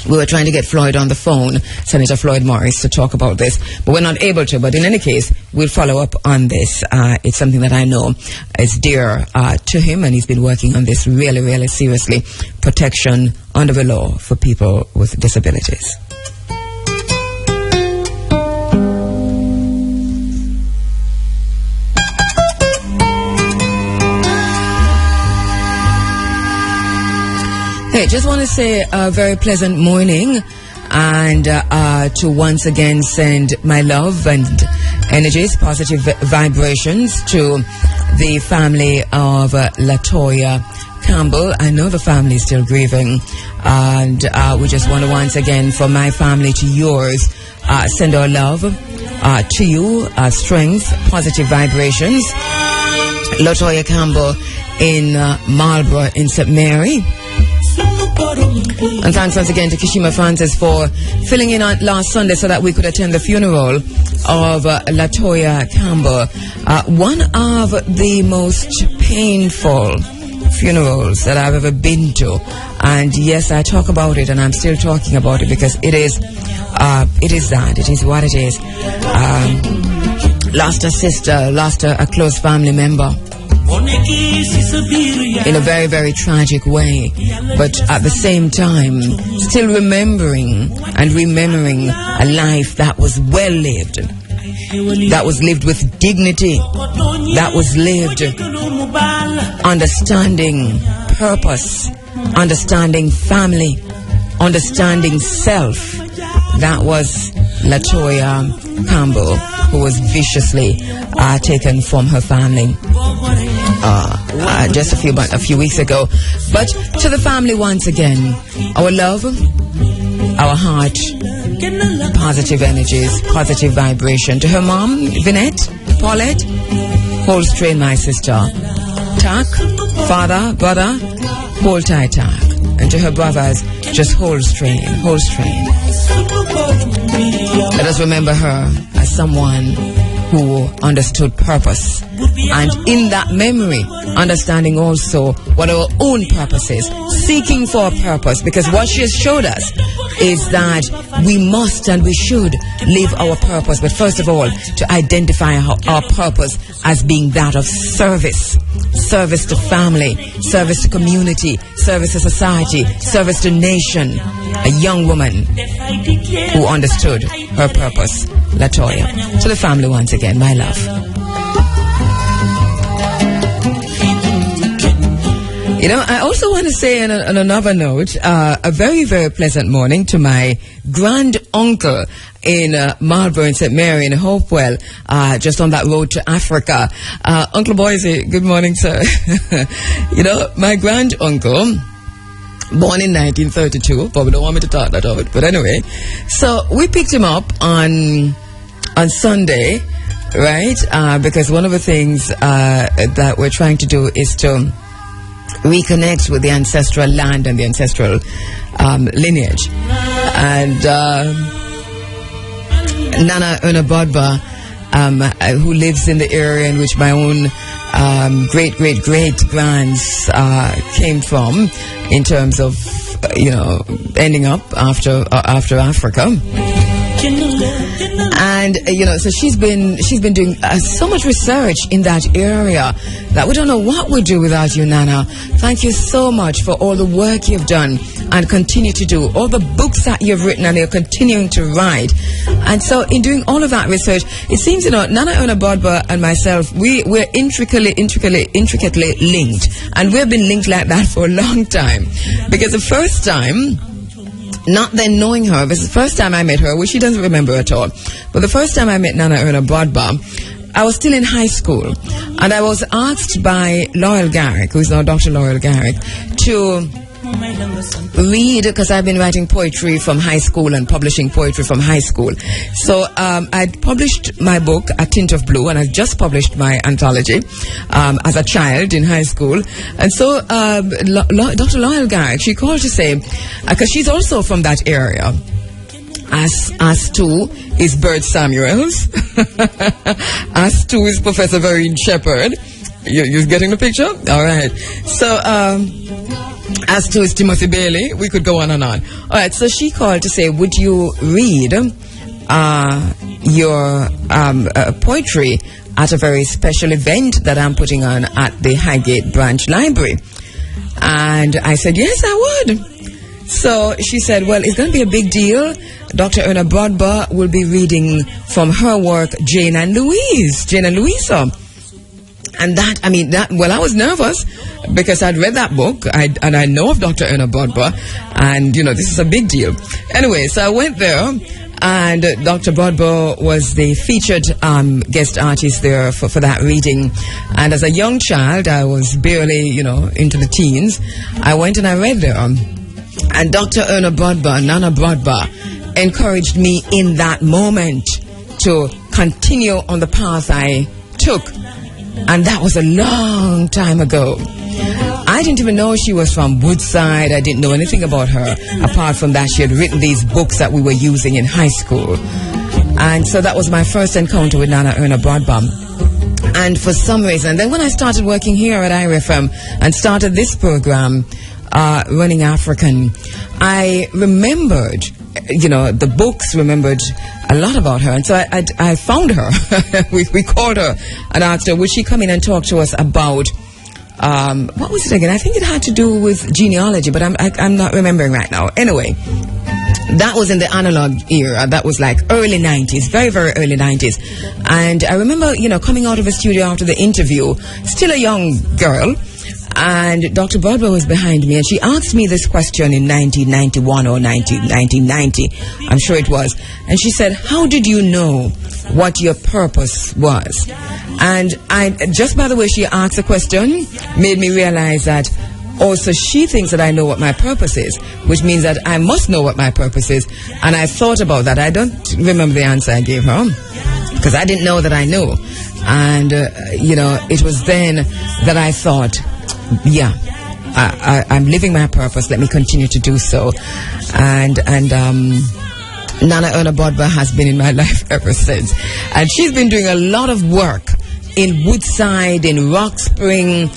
We were trying to get Floyd on the phone, Senator Floyd Morris, to talk about this, but we're not able to. But in any case, we'll follow up on this. It's something that I know is dear to him, and he's been working on this really, really seriously. Protection under the law for people with disabilities. Hey, just want to say a very pleasant morning, and to once again send my love and energies, positive vibrations to the family of Latoya Campbell. I know the family is still grieving, and we just want to once again, from my family to yours, send our love to you, strength, positive vibrations. Latoya Campbell in Marlborough in St. Mary. And thanks once again to Kishima Francis for filling in on last Sunday so that we could attend the funeral of Latoya Campbell. One of the most painful funerals that I've ever been to. And yes, I talk about it, and I'm still talking about it because it is that. It is what it is. Lost a sister, lost a close family member in a very, very tragic way, but at the same time still remembering a life that was well lived, that was lived with dignity, that was lived understanding purpose, understanding family, understanding self. That was Latoya Campbell, who was viciously taken from her family just a few weeks ago. But to the family once again, our love, our heart, positive energies, positive vibration. To her mom, Vinette, Paulette, hold straight, my sister. Tak, father, brother, hold tight, Tak. And to her brothers, just hold strain, hold strain. Let us remember her as someone who understood purpose. And in that memory, understanding also what our own purpose is, seeking for a purpose, because what she has showed us is that we must and we should live our purpose, but first of all, to identify our purpose as being that of service. Service to family, service to community, service to society, service to nation. A young woman who understood her purpose. Latoya. To the family once again, my love. You know, I also want to say on another note, a very, very pleasant morning to my grand uncle in Marlborough in St. Mary in Hopewell, just on that road to Africa. Uncle Boise, good morning, sir. You know, my grand uncle, born in 1932, probably don't want me to talk that out, but anyway. So we picked him up on Sunday, right? Because one of the things that we're trying to do is to reconnect with the ancestral land and the ancestral lineage. And Nana Unabodba, who lives in the area in which my own great-great-great-grands came from, in terms of, you know, ending up after Africa. And you know, so she's been doing so much research in that area that we don't know what we'd do without you, Nana. Thank you so much for all the work you've done and continue to do, all the books that you've written and you're continuing to write. And so in doing all of that research, it seems, you know, Nana Unabodba and myself, we're intricately linked, and we've been linked like that for a long time. Because the first time, not then knowing her, this is the first time I met her, which she doesn't remember at all, but the first time I met Nana Unabodba, I was still in high school, and I was asked by Laurel Garrick, who is now Dr. Laurel Garrick, to read, because I've been writing poetry from high school and publishing poetry from high school. So I'd published my book, A Tint of Blue, and I just published my anthology as a child in high school. And so Dr. Laurel Garrick, she called to say, because she's also from that area, as too is Bert Samuels, as too is Professor Vereen Shepherd. You're getting the picture? All right. So, as to is Timothy Bailey, we could go on and on. All right, so she called to say, would you read your poetry at a very special event that I'm putting on at the Highgate Branch Library? And I said, yes, I would. So she said, well, it's going to be a big deal. Dr. Unabodba will be reading from her work, Jane and Louisa. And that, I mean, well, I was nervous because I'd read that book, and I know of Dr. Unabodba, and, you know, this is a big deal. Anyway, so I went there, and Dr. Bodbo was the featured guest artist there for that reading. And as a young child, I was barely, you know, into the teens, I went and I read there. And Dr. Unabodba, Nana Bodba, encouraged me in that moment to continue on the path I took. And that was a long time ago. I didn't even know she was from Woodside. I didn't know anything about her. Apart from that, she had written these books that we were using in high school. And so that was my first encounter with Nana Unabodba. And for some reason, then when I started working here at IRFM and started this program, Running African, I remembered, you know, the books, remembered a lot about her. And so I found her. we called her and asked her, would she come in and talk to us about, what was it again? I think it had to do with genealogy, but I'm not remembering right now. Anyway, that was in the analog era. That was like early 90s, very, very early 90s. And I remember, you know, coming out of the studio after the interview, still a young girl, and Dr. Bodba was behind me, and she asked me this question in 1991 or 1990, I'm sure it was. And she said, how did you know what your purpose was? And just by the way she asked the question, made me realize that also she thinks that I know what my purpose is, which means that I must know what my purpose is. And I thought about that. I don't remember the answer I gave her, because I didn't know that I knew. And, it was then that I thought, yeah, I'm living my purpose. Let me continue to do so. And Nana Erna Bodba has been in my life ever since. And she's been doing a lot of work in Woodside, in Rock Spring,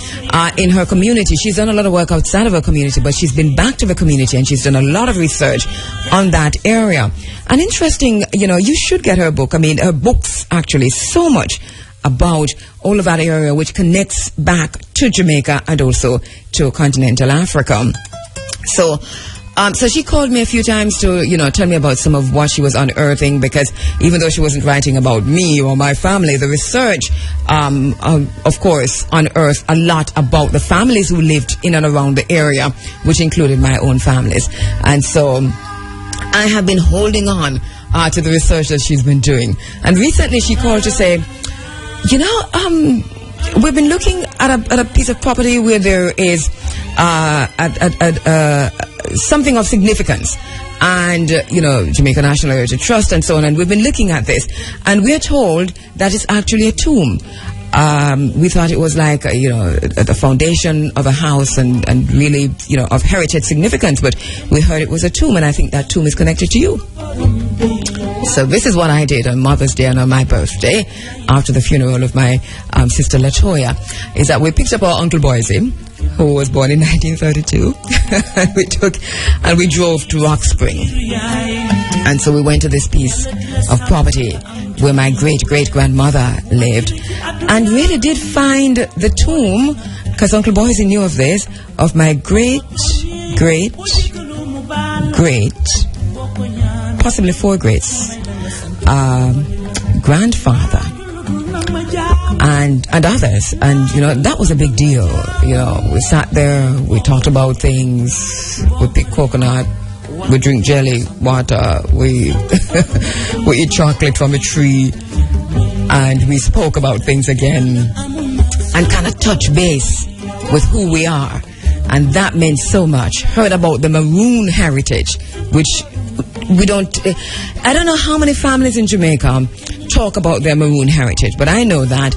in her community. She's done a lot of work outside of her community, but she's been back to the community and she's done a lot of research on that area. And interesting, you should get her book. I mean, her books actually so much about all of that area, which connects back to Jamaica and also to continental Africa. So she called me a few times to, tell me about some of what she was unearthing, because even though she wasn't writing about me or my family, the research, of course, unearthed a lot about the families who lived in and around the area, which included my own families. And so I have been holding on to the research that she's been doing. And recently she called to say, we've been looking at a piece of property where there is something of significance, and Jamaica National Heritage Trust and so on, and we've been looking at this, and we're told that it's actually a tomb. We thought it was like the foundation of a house and really of heritage significance, but we heard it was a tomb, and I think that tomb is connected to you. So this is what I did on Mother's Day and on my birthday, after the funeral of my sister Latoya, is that we picked up our Uncle Boise, who was born in 1932, and we drove to Rock Spring. And so we went to this piece of property where my great-great-grandmother lived, and really did find the tomb, because Uncle Boise knew of this, of my great-great-great, possibly 4 greats, grandfather, and others. And that was a big deal. We sat there, we talked about things, we picked coconut, we drink jelly water, we we eat chocolate from a tree, and we spoke about things again and kind of touch base with who we are. And that meant so much. Heard about the maroon heritage, which I don't know how many families in Jamaica talk about their maroon heritage, but I know that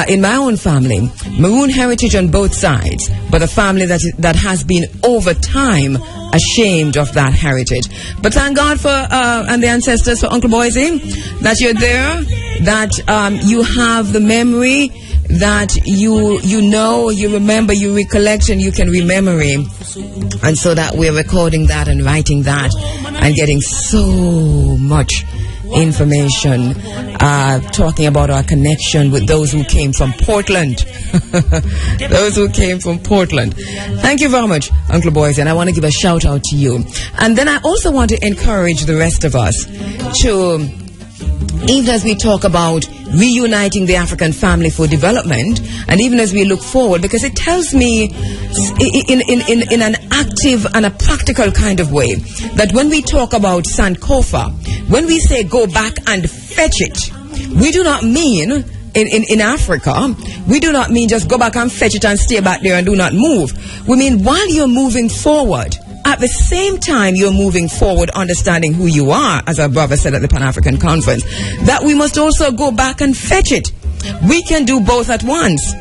in my own family, maroon heritage on both sides, but a family that has been over time ashamed of that heritage. But thank God for and the ancestors, for Uncle Boise, that you're there, that you have the memory, that you remember, you recollect, and you can remember him. And so that we're recording that and writing that and getting so much information, talking about our connection with those who came from Portland. Those who came from Portland. Thank you very much, Uncle Boise, and I want to give a shout out to you. And then I also want to encourage the rest of us to, even as we talk about reuniting the African family for development, and even as we look forward, because it tells me in an active and a practical kind of way that when we talk about Sankofa, when we say go back and fetch it, we do not mean in Africa, we do not mean just go back and fetch it and stay back there and do not move. We mean while you're moving forward, at the same time you're moving forward, understanding who you are, as our brother said at the Pan-African Conference, that we must also go back and fetch it. We can do both at once,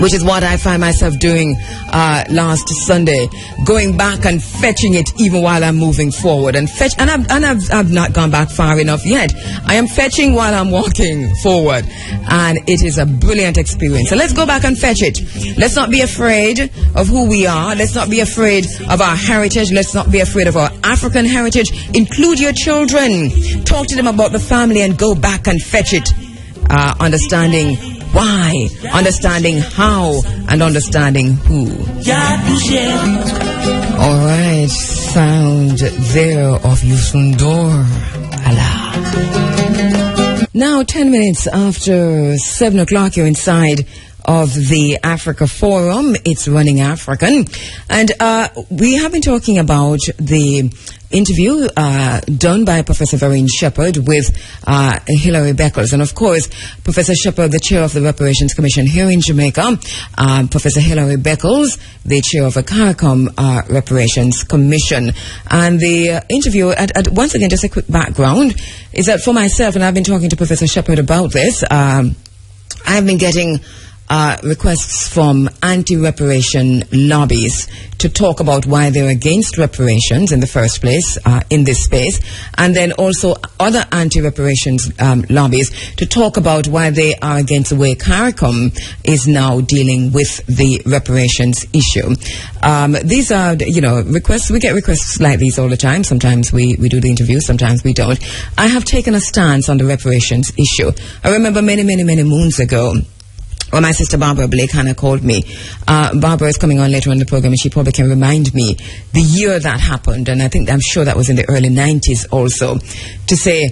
which is what I find myself doing last Sunday, going back and fetching it even while I'm moving forward. And I've not gone back far enough yet. I am fetching while I'm walking forward, and it is a brilliant experience. So let's go back and fetch it. Let's not be afraid of who we are. Let's not be afraid of our heritage. Let's not be afraid of our African heritage. Include your children. Talk to them about the family and go back and fetch it. Understanding why, understanding how, and understanding who. All right, sound there of Yusundor. Allah. Now 10 minutes after 7 o'clock, you're inside of the Africa Forum. It's Running African, and we have been talking about the interview done by Professor Vereen Shepherd with Hilary Beckles. And of course, Professor Shepherd, the chair of the Reparations Commission here in Jamaica, Professor Hilary Beckles, the chair of the CARICOM Reparations Commission. And the interview, once again, just a quick background, is that for myself, and I've been talking to Professor Shepherd about this, I have been getting requests from anti-reparation lobbies to talk about why they're against reparations in the first place in this space, and then also other anti-reparations lobbies to talk about why they are against the way CARICOM is now dealing with the reparations issue. These are, requests. We get requests like these all the time. Sometimes we do the interview, sometimes we don't. I have taken a stance on the reparations issue. I remember many moons ago, well, my sister Barbara Blake Hannah called me. Barbara is coming on later on in the program, and she probably can remind me the year that happened, and I'm sure that was in the early 90s also, to say,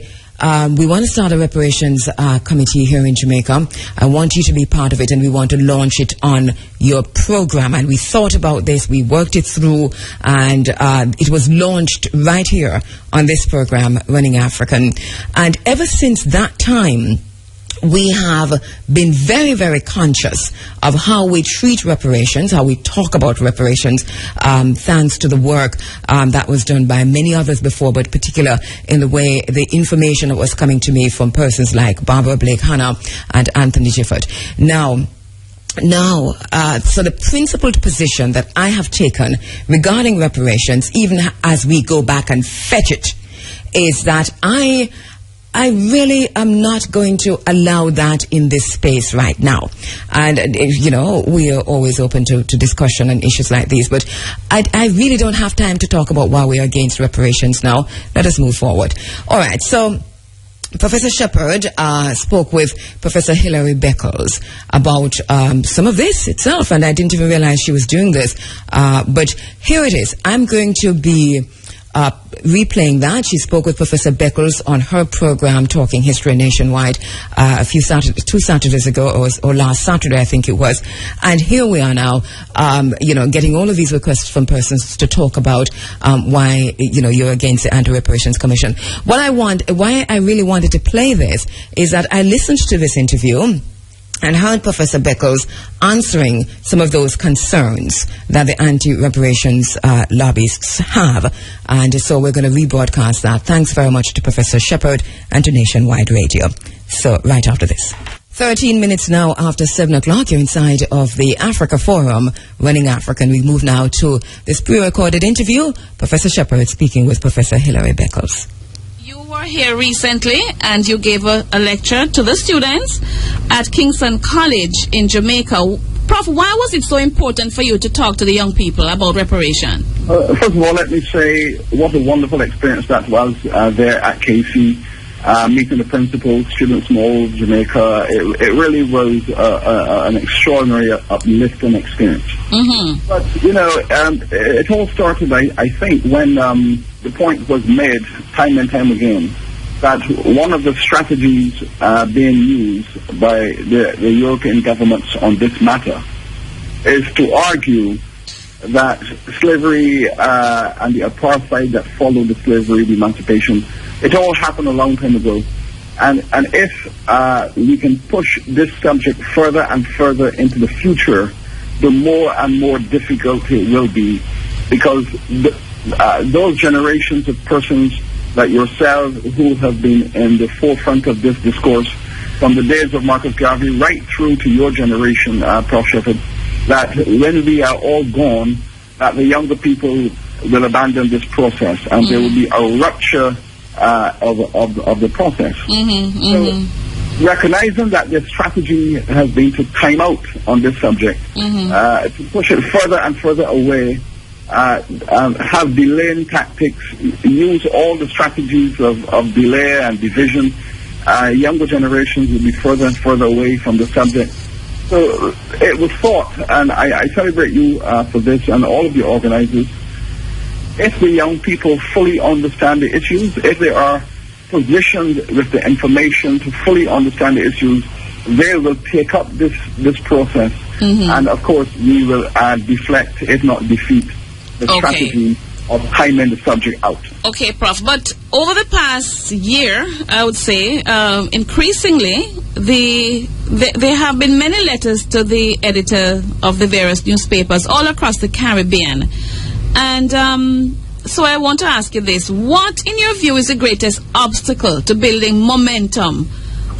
we want to start a reparations committee here in Jamaica. I want you to be part of it, and we want to launch it on your program. And we thought about this, we worked it through, and it was launched right here on this program, Running African. And ever since that time, we have been very conscious of how we treat reparations, how we talk about reparations, thanks to the work that was done by many others before, but particular in the way the information that was coming to me from persons like Barbara Blake Hannah and Anthony Gifford. Now, so the principled position that I have taken regarding reparations, even as we go back and fetch it, is that I really am not going to allow that in this space right now. And, we are always open to discussion on issues like these, but I really don't have time to talk about why we are against reparations now. Let us move forward. All right, so Professor Shepherd spoke with Professor Hilary Beckles about some of this itself, and I didn't even realize she was doing this. But here it is. I'm going to be replaying that. She spoke with Professor Beckles on her program Talking History Nationwide two Saturdays ago, or last Saturday I think it was. And here we are now, getting all of these requests from persons to talk about why you're against the Anti-Reparations Commission. Why I really wanted to play this is that I listened to this interview and heard Professor Beckles answering some of those concerns that the anti-reparations lobbyists have. And so we're going to rebroadcast that. Thanks very much to Professor Shepherd and to Nationwide Radio. So right after this. 13 minutes now after 7 o'clock, you're inside of the Africa Forum, Running African. We move now to this pre-recorded interview. Professor Shepherd speaking with Professor Hilary Beckles. You were here recently and you gave a lecture to the students at Kingston College in Jamaica. Prof, why was it so important for you to talk to the young people about reparation? First of all, let me say what a wonderful experience that was there at KC, meeting the principals, students from all Jamaica. It really was an extraordinary, uplifting experience. Mm-hmm. But, it all started, I think, when the point was made time and time again that one of the strategies being used by the European governments on this matter is to argue that slavery and the apartheid that followed the slavery, the emancipation, it all happened a long time ago. And if we can push this subject further and further into the future, the more and more difficult it will be, because those generations of persons like yourselves who have been in the forefront of this discourse from the days of Marcus Garvey right through to your generation, Prof. Shepherd, that when we are all gone, that the younger people will abandon this process and there will be a rupture of the process. So, recognizing that the strategy has been to time out on this subject, to push it further and further away, have delaying tactics, use all the strategies of delay and division, younger generations will be further and further away from the subject. So it was thought, and I celebrate you for this and all of your organizers, if the young people fully understand the issues, if they are positioned with the information to fully understand the issues, they will take up this process. And of course we will deflect, if not defeat, the strategy of timing the subject out. Okay, Prof. But over the past year, I would say, increasingly, there have been many letters to the editor of the various newspapers all across the Caribbean. And so I want to ask you this. What, in your view, is the greatest obstacle to building momentum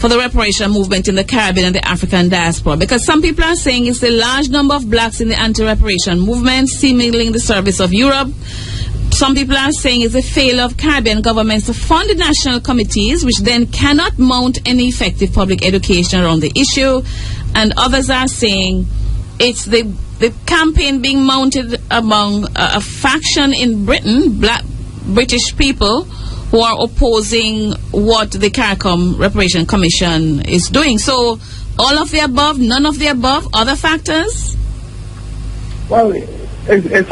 for the reparation movement in the Caribbean and the African diaspora? Because some people are saying it's the large number of blacks in the anti-reparation movement, seemingly in the service of Europe. Some people are saying it's a failure of Caribbean governments to fund the national committees, which then cannot mount any effective public education around the issue. And others are saying it's the campaign being mounted among a faction in Britain, black British people, who are opposing what the CARICOM Reparation Commission is doing. So, all of the above, none of the above, other factors? Well, it's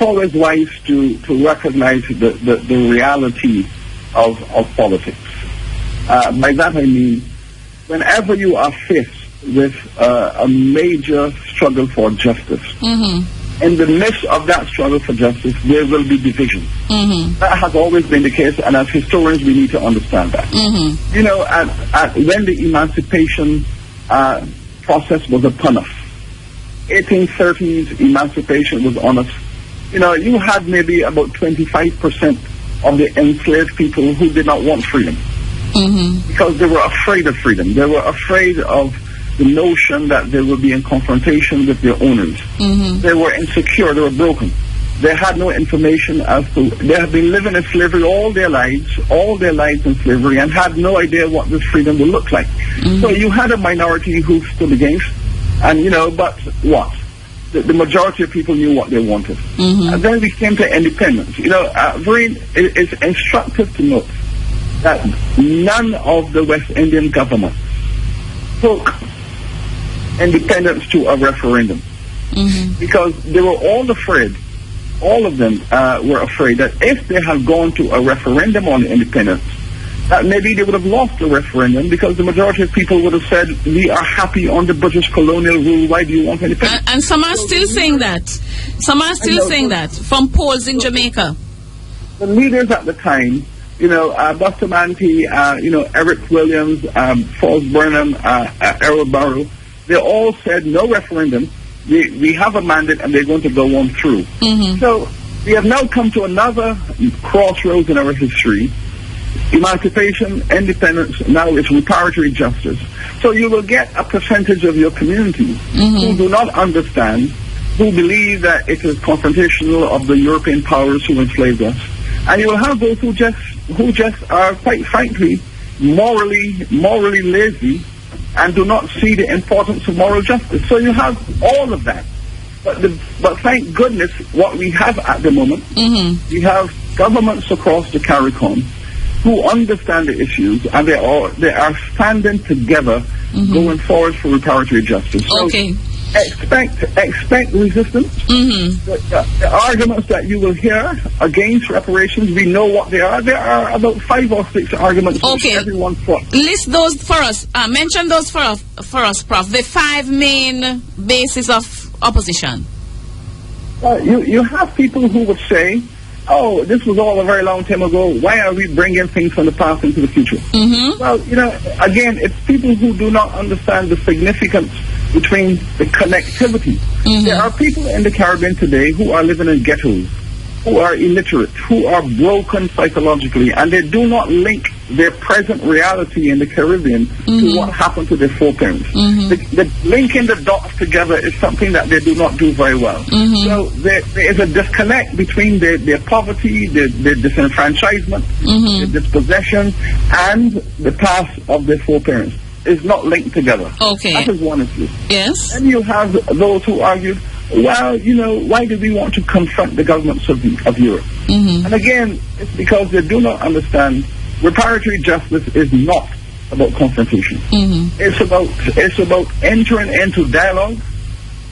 always wise to recognize the reality of politics. By that I mean, whenever you are faced with a major struggle for justice, in the midst of that struggle for justice, there will be division. That has always been the case, and as historians, we need to understand that. You know, when the emancipation process was upon us, 1830s emancipation was on us. You know, you had maybe about 25% of the enslaved people who did not want freedom, because they were afraid of freedom. They were afraid of the notion that they would be in confrontation with their owners. They were insecure, they were broken. They had no information as to, they had been living in slavery all their lives in slavery, and had no idea what this freedom would look like. So you had a minority who stood against, and you know, but what? The majority of people knew what they wanted. And then we came to independence. You know, it's instructive to note that none of the West Indian governments took independence to a referendum, because they were all afraid, all of them were afraid that if they had gone to a referendum on independence, that maybe they would have lost the referendum, because the majority of people would have said, we are happy under British colonial rule, why do you want independence? And some are still saying that. Some are still saying that from polls in Jamaica. The leaders at the time, you know, Bustamante, you know, Eric Williams, Falls Burnham, Errol Barrow, they all said no referendum. We have a mandate and they're going to go on through. So we have now come to another crossroads in our history. Emancipation, independence, now it's reparatory justice. So you will get a percentage of your community who do not understand, who believe that it is confrontational of the European powers who enslaved us. And you will have those who just are, quite frankly, morally lazy, and do not see the importance of moral justice. So you have all of that. But thank goodness, what we have at the moment, we have governments across the CARICOM who understand the issues, and they are standing together, going forward for reparatory justice. So expect resistance. The arguments that you will hear against reparations, we know what they are. There are about 5 or 6 arguments which everyone fought. List those for us. Mention those for us, Prof. The 5 main bases of opposition. You have people who would say, oh, this was all a very long time ago. Why are we bringing things from the past into the future? Well, you know, again, it's people who do not understand the significance between the connectivity. There are people in the Caribbean today who are living in ghettos, who are illiterate, who are broken psychologically, and they do not link their present reality in the Caribbean to what happened to their foreparents. The linking the dots together is something that they do not do very well. So there is a disconnect between their poverty, their disenfranchisement, their dispossession, and the past of their foreparents. Is not linked together. That is one issue. Yes. And you have those who argued, well, you know, why do we want to confront the governments of Europe? And again, it's because they do not understand reparatory justice is not about confrontation. It's about entering into dialogue,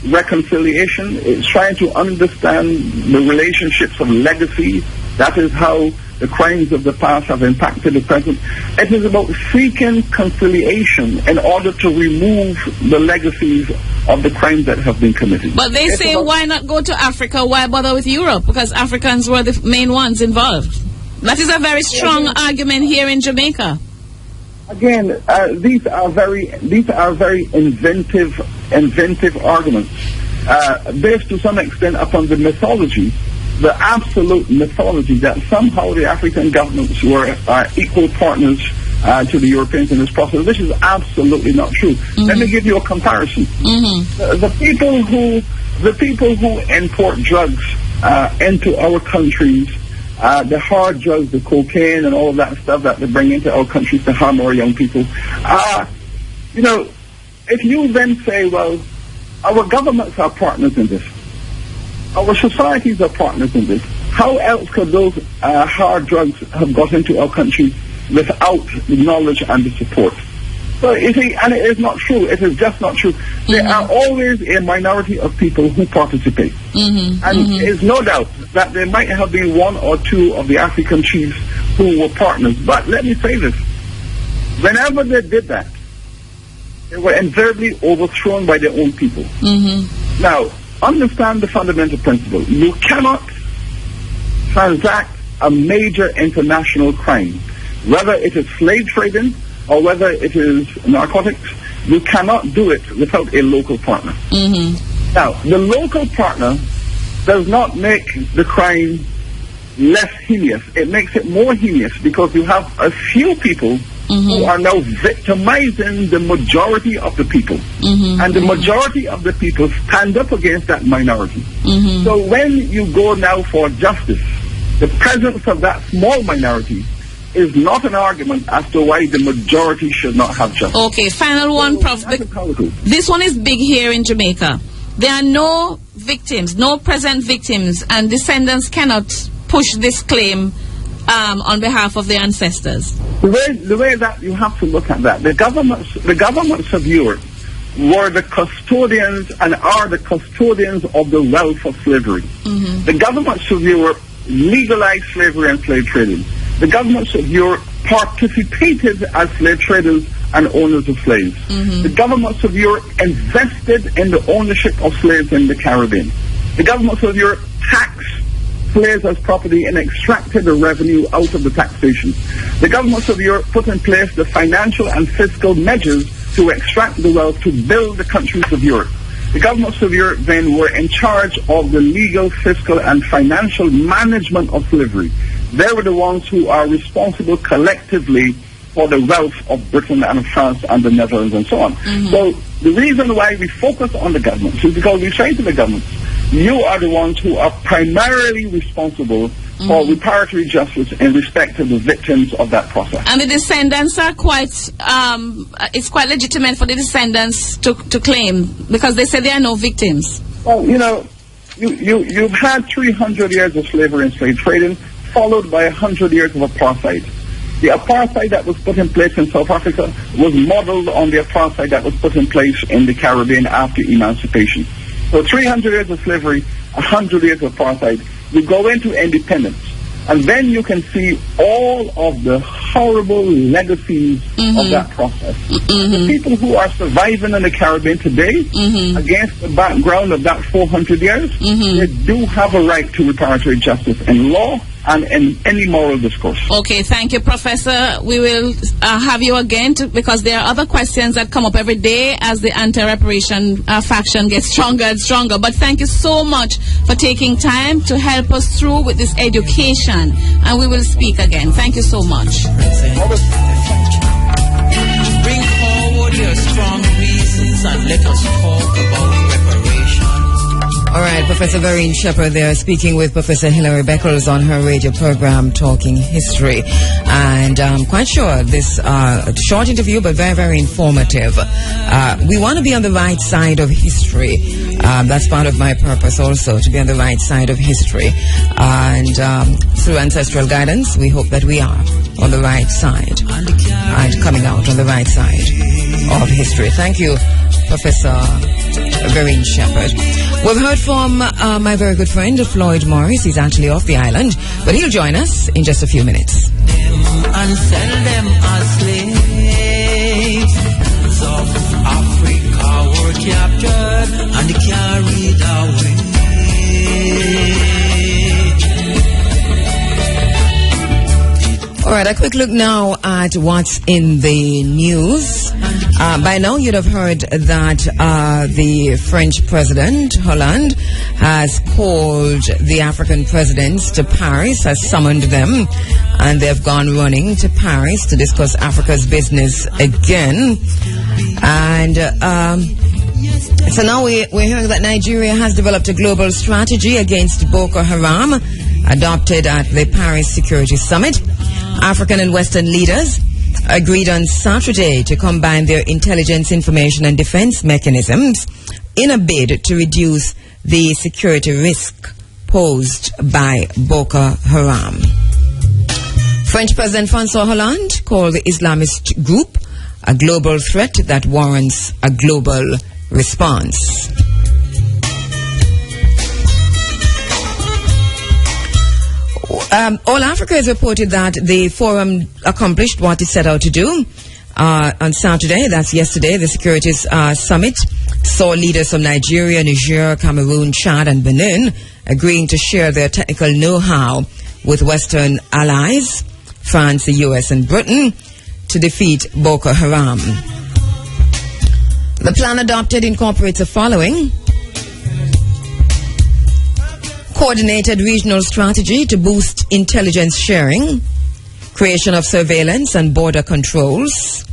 reconciliation. It's trying to understand the relationships of legacy. That is how the crimes of the past have impacted the present. It is about seeking conciliation in order to remove the legacies of the crimes that have been committed. But they say, why not go to Africa? Why bother with Europe? Because Africans were the main ones involved. That is a very strong argument here in Jamaica. Again, these are very inventive arguments, based to some extent upon the mythology, the absolute mythology that somehow the African governments were equal partners to the Europeans in this process. This is absolutely not true. Let me give you a comparison. The people who import drugs into our countries, the hard drugs, the cocaine and all of that stuff that they bring into our countries to harm our young people, if you then say, well, our governments are partners in this, our societies are partners in this, how else could those hard drugs have got into our country without the knowledge and the support? So you see, and it is not true. It is just not true. There are always a minority of people who participate. And there's no doubt that there might have been one or two of the African chiefs who were partners. But let me say this. Whenever they did that, they were invariably overthrown by their own people. Now, understand the fundamental principle. You cannot transact a major international crime, whether it is slave trading or whether it is narcotics. You cannot do it without a local partner. Now, the local partner does not make the crime less heinous. It makes it more heinous because you have a few people who are now victimizing the majority of the people. And the majority of the people stand up against that minority. So when you go now for justice, the presence of that small minority is not an argument as to why the majority should not have justice. Okay, final one, Prof. This one is big here in Jamaica. There are no victims, no present victims, and descendants cannot push this claim on behalf of their ancestors. The way that you have to look at that, the governments of Europe were the custodians and are the custodians of the wealth of slavery. The governments of Europe legalized slavery and slave trading. The governments of Europe participated as slave traders and owners of slaves. The governments of Europe invested in the ownership of slaves in the Caribbean. The governments of Europe taxed slaves as property and extracted the revenue out of the taxation. The governments of Europe put in place the financial and fiscal measures to extract the wealth to build the countries of Europe. The governments of Europe then were in charge of the legal, fiscal, and financial management of slavery. They were the ones who are responsible collectively for the wealth of Britain and France and the Netherlands and so on. So the reason why we focus on the governments is because we say to the governments, you are the ones who are primarily responsible for reparatory justice in respect to the victims of that process. And the descendants are quite, it's quite legitimate for the descendants to claim, because they say there are no victims. Well, you've had 300 years of slavery and slave trading, followed by 100 years of apartheid. The apartheid that was put in place in South Africa was modeled on the apartheid that was put in place in the Caribbean after emancipation. So 300 years of slavery, 100 years of apartheid. You go into independence, and then you can see all of the horrible legacies of that process. The people who are surviving in the Caribbean today, against the background of that 400 years, they do have a right to reparatory justice in law and in any moral discourse. Okay, thank you, Professor. We will have you again because there are other questions that come up every day as the anti-reparation faction gets stronger and stronger. But thank you so much for taking time to help us through with this education, and we will speak again. Thank you so much. Bring forward your strong reasons and let us talk about reparation. All right, Professor Vereen Shepherd there speaking with Professor Hilary Beckles on her radio program Talking History. And I'm quite sure this short interview, but very, very informative. We want to be on the right side of history. That's part of my purpose also, to be on the right side of history. And through ancestral guidance, we hope that we are on the right side and coming out on the right side of history. Thank you, Professor Vereen Shepherd. We've heard from my very good friend Floyd Morris. He's actually off the island, but he'll join us in just a few minutes. And sell them as slaves. Of Africa were captured and carried away. All right, Well, a quick look now at what's in the news. By now you'd have heard that the French president, Hollande, has called the African presidents to Paris, has summoned them, and they've gone running to Paris to discuss Africa's business again. And so now we're hearing that Nigeria has developed a global strategy against Boko Haram, adopted at the Paris Security Summit. African and Western leaders agreed on Saturday to combine their intelligence, information and defense mechanisms in a bid to reduce the security risk posed by Boko Haram. French President François Hollande called the Islamist group a global threat that warrants a global response. All Africa has reported that the forum accomplished what it set out to do. On Saturday, that's yesterday, the Securities Summit saw leaders from Nigeria, Niger, Cameroon, Chad and Benin agreeing to share their technical know-how with Western allies, France, the US and Britain, to defeat Boko Haram. The plan adopted incorporates the following: coordinated regional strategy to boost intelligence sharing, creation of surveillance and border controls,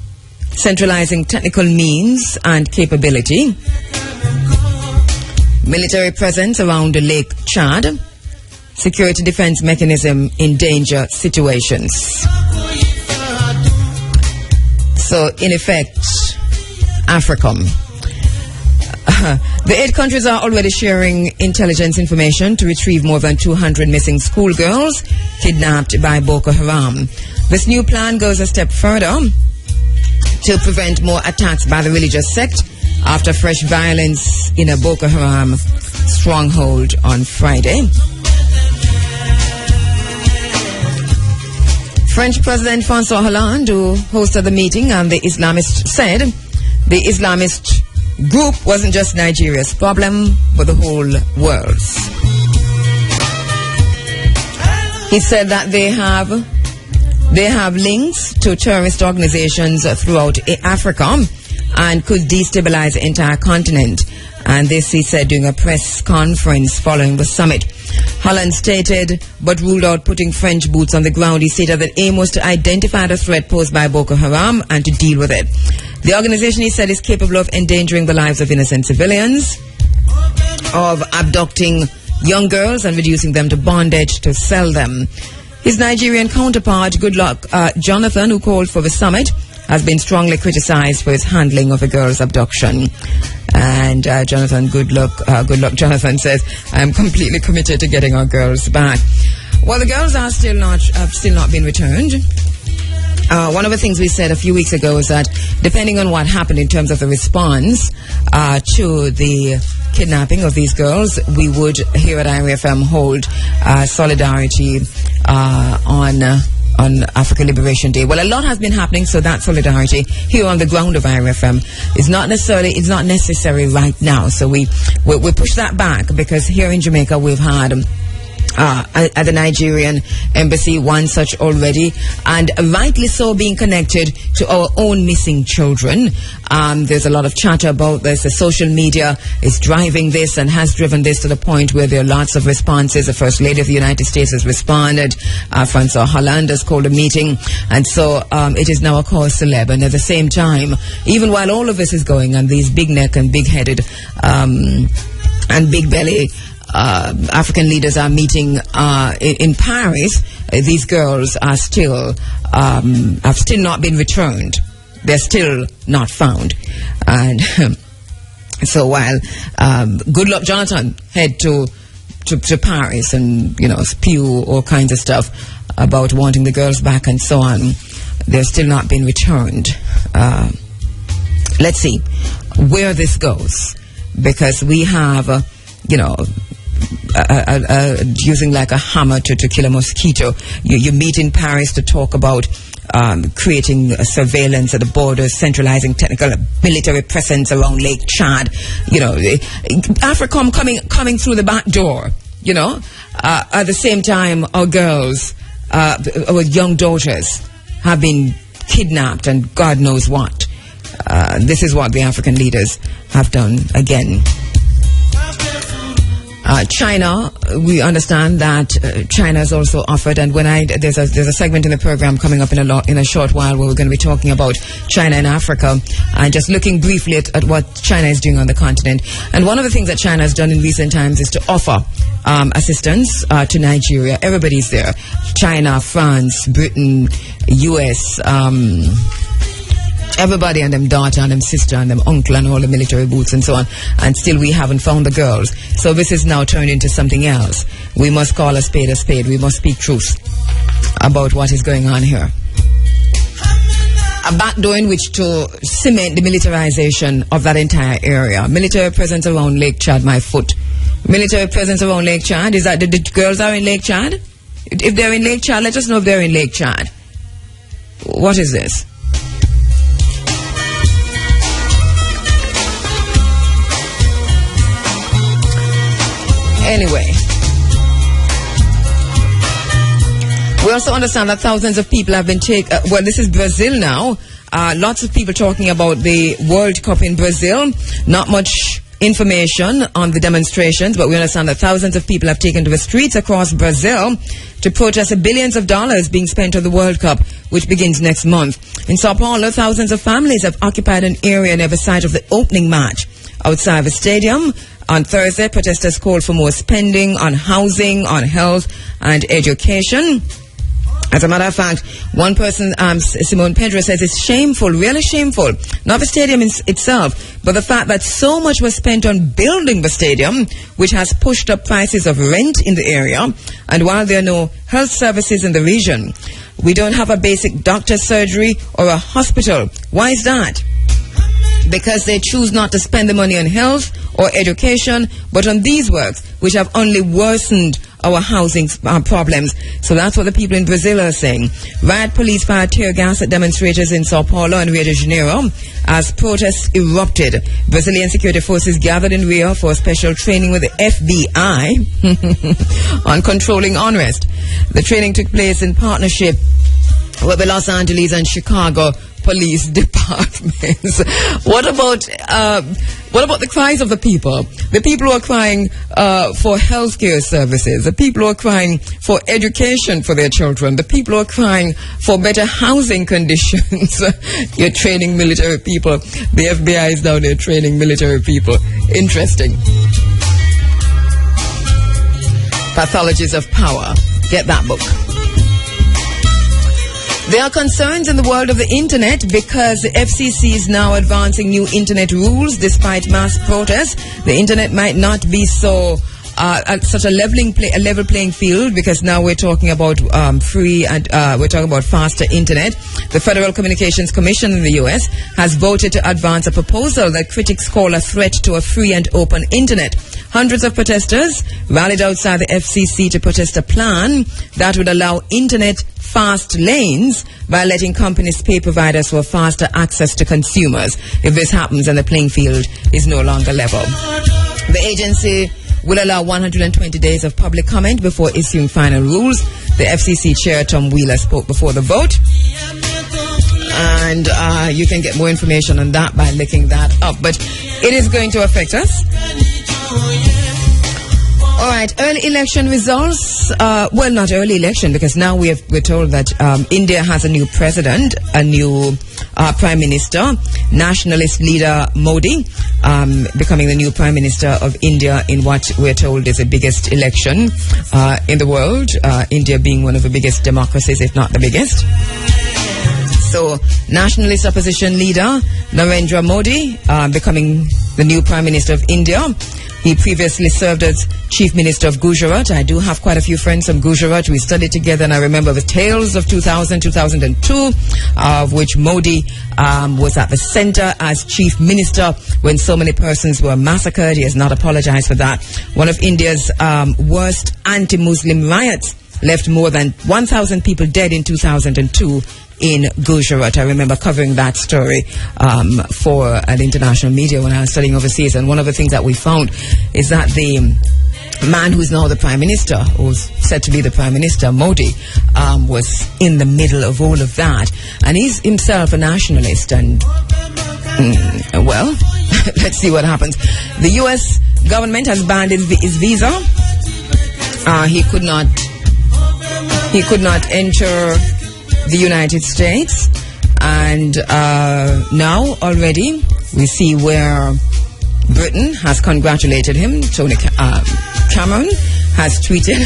centralizing technical means and capability, military presence around the Lake Chad, security defense mechanism in danger situations. So, in effect, AFRICOM. The 8 countries are already sharing intelligence information to retrieve more than 200 missing schoolgirls kidnapped by Boko Haram. This new plan goes a step further to prevent more attacks by the religious sect after fresh violence in a Boko Haram stronghold on Friday. French President François Hollande, who hosted the meeting, and the Islamist said the Islamist group wasn't just Nigeria's problem, but the whole world's. He said that they have links to terrorist organizations throughout Africa and could destabilize the entire continent. And this he said during a press conference following the summit. Hollande stated, but ruled out putting French boots on the ground. He stated that aim was to identify the threat posed by Boko Haram and to deal with it. The organization, he said, is capable of endangering the lives of innocent civilians, of abducting young girls and reducing them to bondage to sell them. His Nigerian counterpart, Goodluck Jonathan, who called for the summit, has been strongly criticized for his handling of a girl's abduction. And Jonathan Goodluck Jonathan says, I am completely committed to getting our girls back. Well, the girls have still not been returned. One of the things we said a few weeks ago is that depending on what happened in terms of the response to the kidnapping of these girls, we would here at IRFM hold solidarity on African Liberation Day. Well, a lot has been happening, so that solidarity here on the ground of IRFM is not necessary right now. So we push that back, because here in Jamaica we've had at the Nigerian embassy one such already, and rightly so, being connected to our own missing children. There's a lot of chatter about this. The social media is driving this and has driven this to the point where there are lots of responses. The First Lady of the United States has responded. François Hollande has called a meeting, and so it is now a cause celeb. And at the same time, even while all of this is going on, these big neck and big headed and big belly African leaders are meeting in Paris. These girls are still have still not been returned. They're still not found. And so while Goodluck Jonathan head to Paris and, you know, spew all kinds of stuff about wanting the girls back and so on, they're still not been returned. Let's see where this goes, because we have using like a hammer to kill a mosquito. You meet in Paris to talk about creating surveillance at the borders, centralizing technical military presence around Lake Chad. You know, AFRICOM coming through the back door. You know, at the same time, our girls our young daughters have been kidnapped and God knows what. This is what the African leaders have done again. China, we understand that China has also offered, and there's a segment in the program coming up in a short while where we're going to be talking about China and Africa, and just looking briefly at what China is doing on the continent. And one of the things that China has done in recent times is to offer assistance to Nigeria. Everybody's there: China, France, Britain, US. Everybody and them daughter and them sister and them uncle and all the military boots and so on, and still we haven't found the girls. So this is now turned into something else. We must call a spade a spade. We must speak truth about what is going on here. A backdoor in which to cement the militarization of that entire area. Military presence around Lake Chad, my foot. Military presence around Lake Chad. Is that the girls are in Lake Chad? If they're in Lake Chad, let us know if they're in Lake Chad. What is this? Anyway, we also understand that thousands of people have been taken. Well, this is Brazil now. Lots of people talking about the World Cup in Brazil. Not much information on the demonstrations, but we understand that thousands of people have taken to the streets across Brazil to protest the billions of dollars being spent on the World Cup, which begins next month. In Sao Paulo, thousands of families have occupied an area near the site of the opening match outside the stadium. On Thursday, protesters called for more spending on housing, on health, and education. As a matter of fact, one person, Simone Pedro, says it's shameful, really shameful. Not the stadium itself, but the fact that so much was spent on building the stadium, which has pushed up prices of rent in the area. And while there are no health services in the region, we don't have a basic doctor's surgery or a hospital. Why is that? Because they choose not to spend the money on health or education, but on these works, which have only worsened our housing problems. So that's what the people in Brazil are saying. Riot police fired tear gas at demonstrators in Sao Paulo and Rio de Janeiro as protests erupted. Brazilian security forces gathered in Rio for a special training with the FBI on controlling unrest. The training took place in partnership with the Los Angeles and Chicago police departments. What about the cries of the people? The people who are crying for healthcare services. The people who are crying for education for their children. The people who are crying for better housing conditions. You're training military people. The FBI is down there training military people. Interesting. Pathologies of Power. Get that book. There are concerns in the world of the internet because the FCC is now advancing new internet rules despite mass protests. The internet might not be so at such a level playing field, because now we're talking about free and we're talking about faster internet. The Federal Communications Commission in the U.S. has voted to advance a proposal that critics call a threat to a free and open internet. Hundreds of protesters rallied outside the FCC to protest a plan that would allow internet fast lanes by letting companies pay providers for faster access to consumers. If this happens, then the playing field is no longer level. The agency will allow 120 days of public comment before issuing final rules. The FCC chair, Tom Wheeler, spoke before the vote. And you can get more information on that by looking that up. But it is going to affect us. All right, early election results. Well, not early election, because now we're told that India has a new president, a new prime minister, nationalist leader Modi, becoming the new prime minister of India in what we're told is the biggest election in the world, India being one of the biggest democracies, if not the biggest. So, nationalist opposition leader Narendra Modi becoming the new prime minister of India. He previously served as chief minister of Gujarat. I do have quite a few friends from Gujarat. We studied together, and I remember the tales of 2000, 2002, of which Modi was at the center as chief minister when so many persons were massacred. He has not apologized for that. One of India's worst anti-Muslim riots left more than 1,000 people dead in 2002 in Gujarat. I remember covering that story for an international media when I was studying overseas, and one of the things that we found is that the man who's now the Prime Minister, who's said to be the Prime Minister, Modi, was in the middle of all of that. And he's himself a nationalist. And, well, let's see what happens. The U.S. government has banned his visa. He could not enter the United States. And now already we see where Britain has congratulated him. Cameron has tweeted,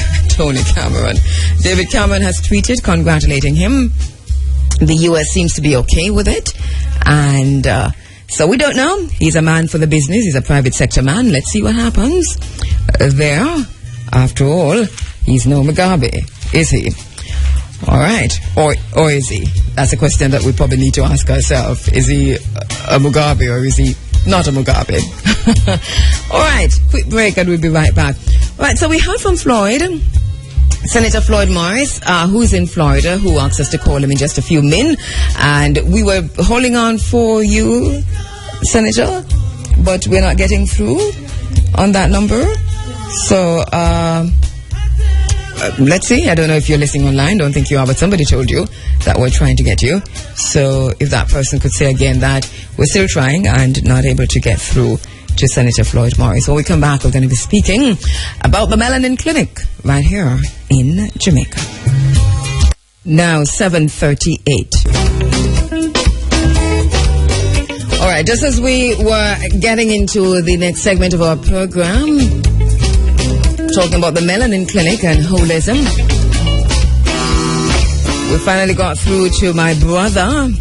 David Cameron has tweeted congratulating him. The US seems to be okay with it. And so we don't know. He's a man for the business. He's a private sector man. Let's see what happens there. After all, he's no Mugabe, is he? All right. Or is he? That's a question that we probably need to ask ourselves. Is he a Mugabe or is he not a Mugabe? All right. Quick break and we'll be right back. All right. So we heard from Floyd, Senator Floyd Morris, who's in Florida, who asked us to call him in just a few minutes. And we were holding on for you, Senator, but we're not getting through on that number. So, let's see. I don't know if you're listening online. Don't think you are, but somebody told you that we're trying to get you. So if that person could say again that we're still trying and not able to get through to Senator Floyd Morris. When we come back, we're going to be speaking about the Melanin Clinic right here in Jamaica. Now 7:38. All right, just as we were getting into the next segment of our program, talking about the Melanin Clinic and holism, we finally got through to my brother,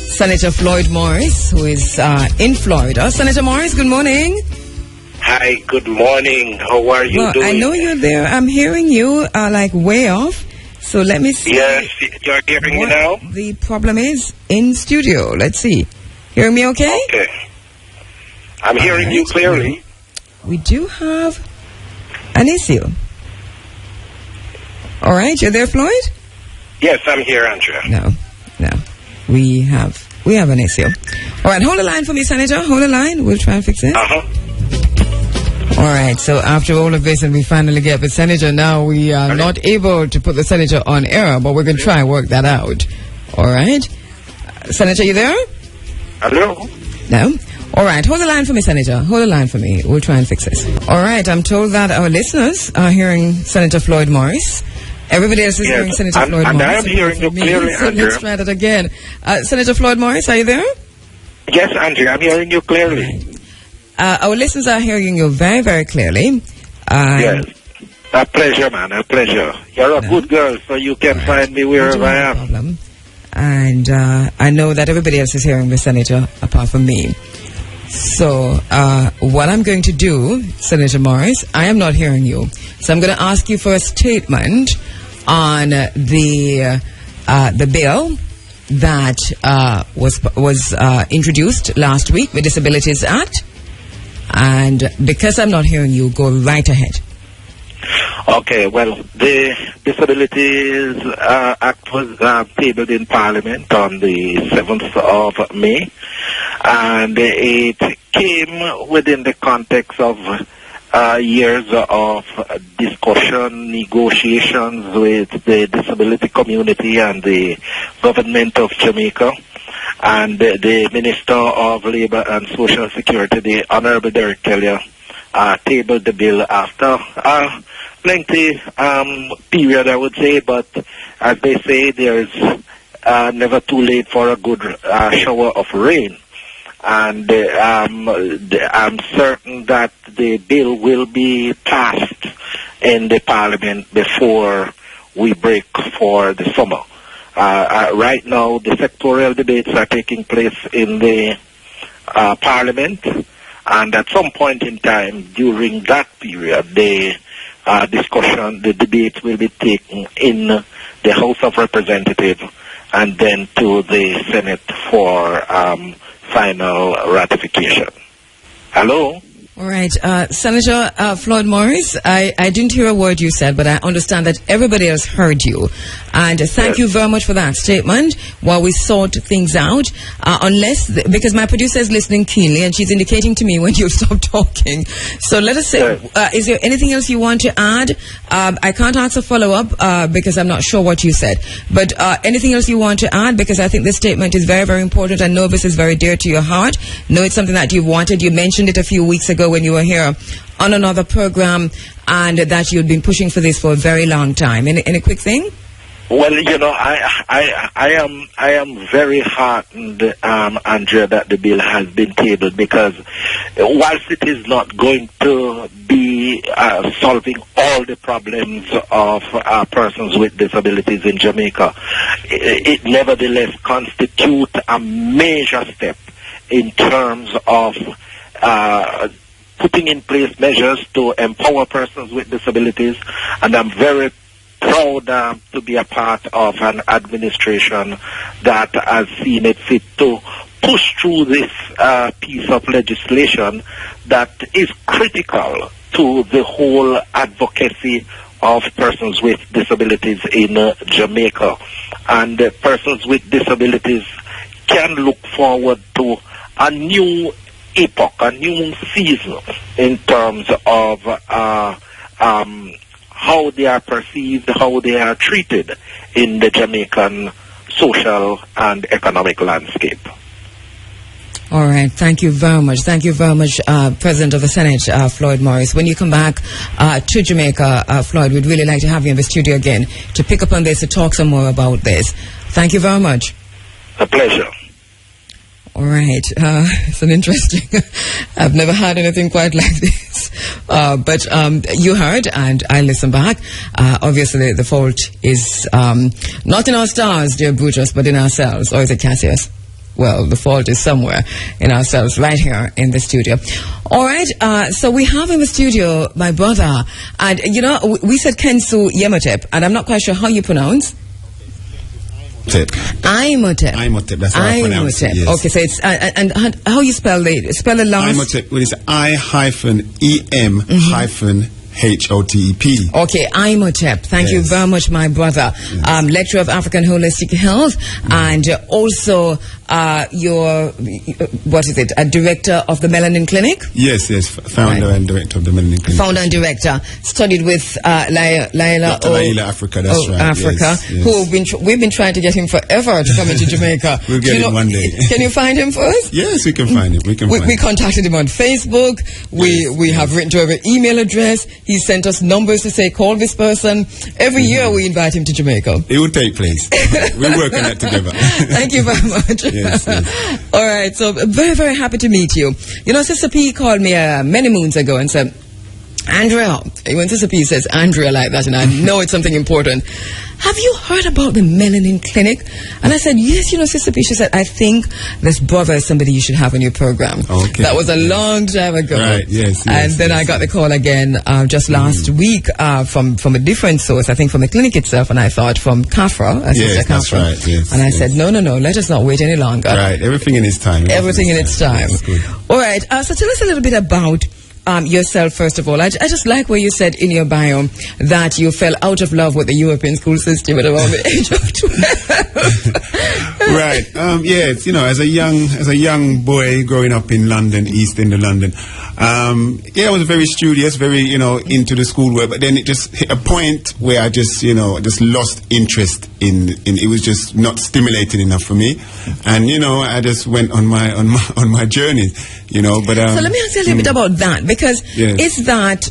Senator Floyd Morris, who is in Florida. Senator Morris, good morning. Hi, good morning. How are you doing? I know you're there. I'm hearing you like way off. So let me see. Yes, you're hearing me now? The problem is in studio. Let's see. Hearing me okay? Okay. I'm hearing you clearly. We do have an issue. All right, you're there, Floyd? Yes, I'm here, Andrea. No. We have an issue. All right, hold the line for me, Senator. Hold the line. We'll try and fix it. All right, so after all of this and we finally get the Senator, now we are not able to put the Senator on air, but we're going to try and work that out. All right? Senator, you there? Hello? No? All right, hold the line for me, Senator. Hold the line for me. We'll try and fix this. All right, I'm told that our listeners are hearing Senator Floyd Morris. Everybody else is hearing Senator Floyd Morris. And I am hearing you clearly, so Andrea. let's try that again. Senator Floyd Morris, are you there? Yes, Andrea, I'm hearing you clearly. Right. Our listeners are hearing you very, very clearly. Yes. A pleasure, man, a pleasure. You're a good girl, so you can find me wherever I am. Problem. And I know that everybody else is hearing the Senator apart from me. So what I'm going to do, Senator Morris, I am not hearing you. So I'm going to ask you for a statement on the bill that was introduced last week, the Disabilities Act. And because I'm not hearing you, go right ahead. Okay, well, the Disabilities Act was tabled in Parliament on the 7th of May, and it came within the context of years of discussion, negotiations with the disability community and the government of Jamaica. And the Minister of Labour and Social Security, the Honourable Derek Kelly, tabled the bill after lengthy period, I would say, but as they say, there's never too late for a good shower of rain. And I'm certain that the bill will be passed in the Parliament before we break for the summer. Right now, the sectorial debates are taking place in the Parliament, and at some point in time during that period, the debate will be taken in the House of Representatives and then to the Senate for final ratification. Hello? All right. Senator Floyd Morris, I didn't hear a word you said, but I understand that everybody else heard you. And thank you very much for that statement while we sort things out. Because my producer is listening keenly and she's indicating to me when you'll stop talking. So let us say, is there anything else you want to add? I can't ask a follow-up because I'm not sure what you said. But anything else you want to add? Because I think this statement is very, very important. I know this is very dear to your heart. No, it's something that you've wanted. You mentioned it a few weeks ago when you were here on another program, and that you'd been pushing for this for a very long time. Any quick thing? Well, I am very heartened, Andrea, that the bill has been tabled, because whilst it is not going to be solving all the problems of persons with disabilities in Jamaica, it nevertheless constitutes a major step in terms of putting in place measures to empower persons with disabilities, and I'm very proud to be a part of an administration that has seen it fit to push through this piece of legislation that is critical to the whole advocacy of persons with disabilities in Jamaica. And persons with disabilities can look forward to a new epoch, a new season in terms of how they are perceived, how they are treated in the Jamaican social and economic landscape. All right. Thank you very much. Thank you very much, President of the Senate, Floyd Morris. When you come back to Jamaica, Floyd, we'd really like to have you in the studio again to pick up on this, to talk some more about this. Thank you very much. A pleasure. All right. It's an interesting... I've never had anything quite like this. But you heard, and I listened back. Obviously, the fault is not in our stars, dear Brutus, but in ourselves. Or is it Cassius? Well, the fault is somewhere in ourselves, right here in the studio. All right. So we have in the studio my brother. And, we said Kensu Yemotep, and I'm not quite sure how you pronounce. Imhotep. That's how I pronounce it. Yes. Okay, so it's and how you spell the last? Imhotep. Well, it's I-EM-HOTEP. Okay, Imhotep. Thank you very much, my brother. Yes. Lecturer of African Holistic Health, and also your a director of the Melanin Clinic? Yes, founder and director of the Melanin Clinic. Founder and director. Studied with Laila Africa, that's right. Africa, yes. Who we've been trying to get him forever to come into Jamaica. We'll get him one day. Can you find him for us? Yes, we can find him. We contacted him on Facebook. We have written to every email address. He sent us numbers to say, call this person. Every year we invite him to Jamaica. It will take place. We'll work on that together. Thank you very much. Yes. All right, so very, very happy to meet you. Sister P called me many moons ago and said, Andrea, when Sister P says Andrea like that, and I know it's something important, have you heard about the Melanin Clinic? And I said, yes, Sister P. She said, I think this brother is somebody you should have on your program. Okay. That was a long time ago. Right, yes. And then I got the call again just last week from a different source, I think from the clinic itself, and I thought from CAFRA. Yes, that's right. Yes, and I said, no, let us not wait any longer. Right, everything in its time. Everything in its time. All right, so tell us a little bit about yourself, first of all. I just like where you said in your bio that you fell out of love with the European school system at around the age of 12. Right. Yes, as a young boy growing up in London, East End of London, I was very studious, very, into the schoolwork, but then it just hit a point where I just lost interest in it was just not stimulating enough for me. And, I just went on my journey, but... So let me ask you a little bit about that, because is that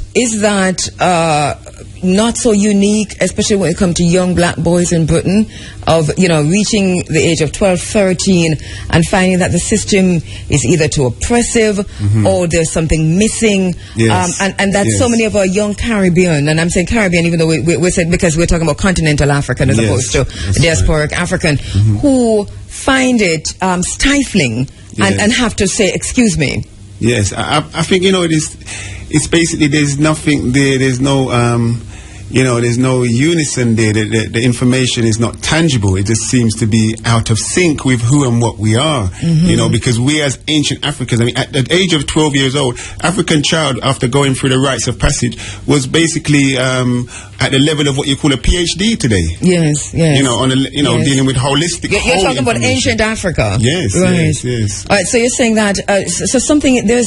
not so unique, especially when it comes to young black boys in Britain, of, reaching the age of 12, 13, and finding that the system is either too oppressive or there's something missing. Yes. And that's so many of our young Caribbean, and I'm saying Caribbean even though we said, because we're talking about continental African as opposed to diasporic African, who find it stifling and have to say, excuse me. Yes, I think, it's basically, there's nothing there, there's no, there's no unison there. The information is not tangible. It just seems to be out of sync with who and what we are. Because we as ancient Africans, I mean, at the age of 12 years old, African child, after going through the rites of passage, was basically at the level of what you call a PhD today. Yes. Dealing with holistic. You're talking about ancient Africa. Yes. All right. So you're saying that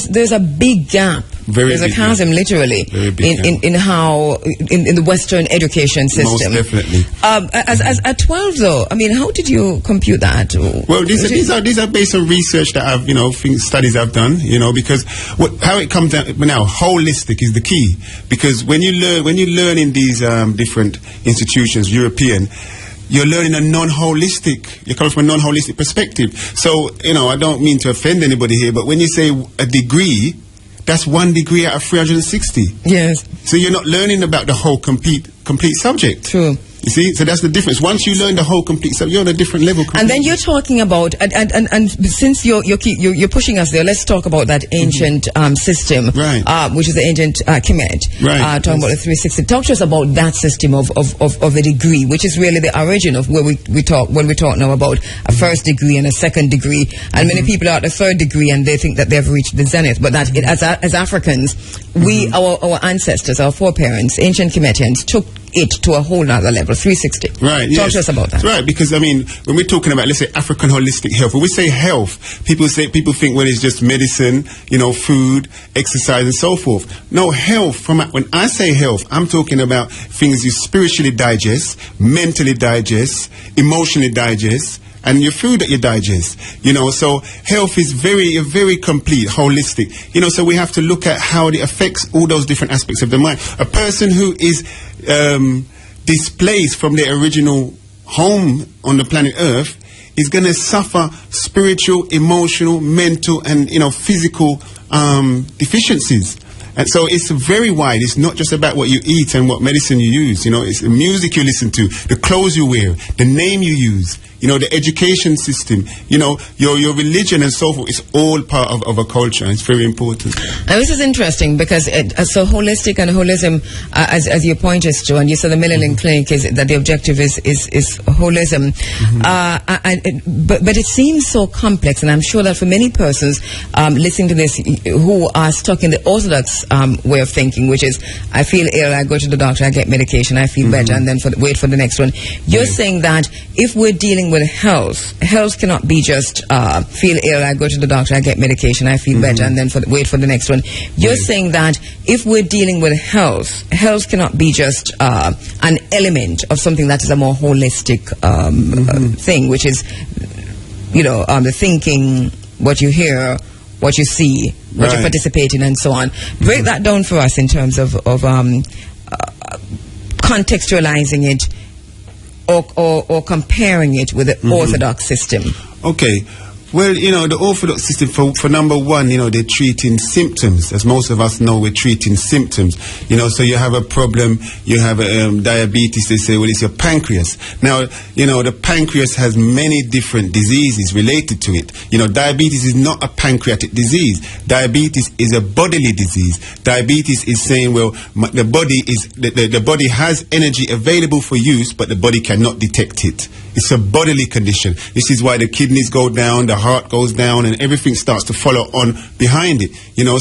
there's a big gap. There's a chasm, literally, in how in the Western education system. Most definitely. As at 12, though, I mean, how did you compute that? Well, these are based on research that I've studies I've done. Because how it comes down now, holistic is the key. Because when you learn in these different institutions, European, you're learning a non-holistic. You're coming from a non-holistic perspective. So I don't mean to offend anybody here, but when you say a degree, that's 1 degree out of 360. Yes. So you're not learning about the whole complete subject. True. You see, so that's the difference. Once you learn the whole complete subject, you're on a different level. Completely. And then you're talking about, and since you're pushing us there, let's talk about that ancient system, right? Which is the ancient Kemet. Right. Talking about the 360. Talk to us about that system of a degree, which is really the origin of where we talk when we talk now about a first degree and a second degree. And many people are at the third degree and they think that they've reached the zenith, but that as Africans, we our ancestors, our foreparents, ancient Kemetians, took it to a whole other level, 360. Right. Talk to us about that. Right, because I mean, when we're talking about, let's say, African holistic health, when we say health, people think, well, it's just medicine, food, exercise, and so forth. No, health. When I say health, I'm talking about things you spiritually digest, mentally digest, emotionally digest, and your food that you digest, so health is very complete, holistic, so we have to look at how it affects all those different aspects of the mind. A person who is displaced from their original home on the planet Earth is going to suffer spiritual, emotional, mental, and physical deficiencies. And so it's very wide. It's not just about what you eat and what medicine you use. It's the music you listen to, the clothes you wear, the name you use, the education system, your religion and so forth. It's all part of a culture. And it's very important. And this is interesting because so holistic and holism, as you pointed to, and you said the Melanin Clinic is that the objective is holism. But it seems so complex, and I'm sure that for many persons listening to this who are stuck in the orthodox way of thinking, which is I feel ill, I go to the doctor, I get medication, I feel better, and then wait for the next one. You're saying that if we're dealing with health cannot be just feel ill, I go to the doctor, I get medication, I feel better, and then wait for the next one. You're saying that if we're dealing with health cannot be just an element of something that is a more holistic thing, which is the thinking, what you hear, what you see, what you participate in, and so on. Break that down for us in terms of contextualizing it or comparing it with the orthodox system. Okay. Well, the orthodox system, for number one, they're treating symptoms. As most of us know, we're treating symptoms. So you have a problem, you have diabetes, they say, well, it's your pancreas. Now, the pancreas has many different diseases related to it. Diabetes is not a pancreatic disease. Diabetes is a bodily disease. Diabetes is saying, well, the body has energy available for use, but the body cannot detect it. It's a bodily condition. This is why the kidneys go down, the heart goes down, and everything starts to follow on behind it.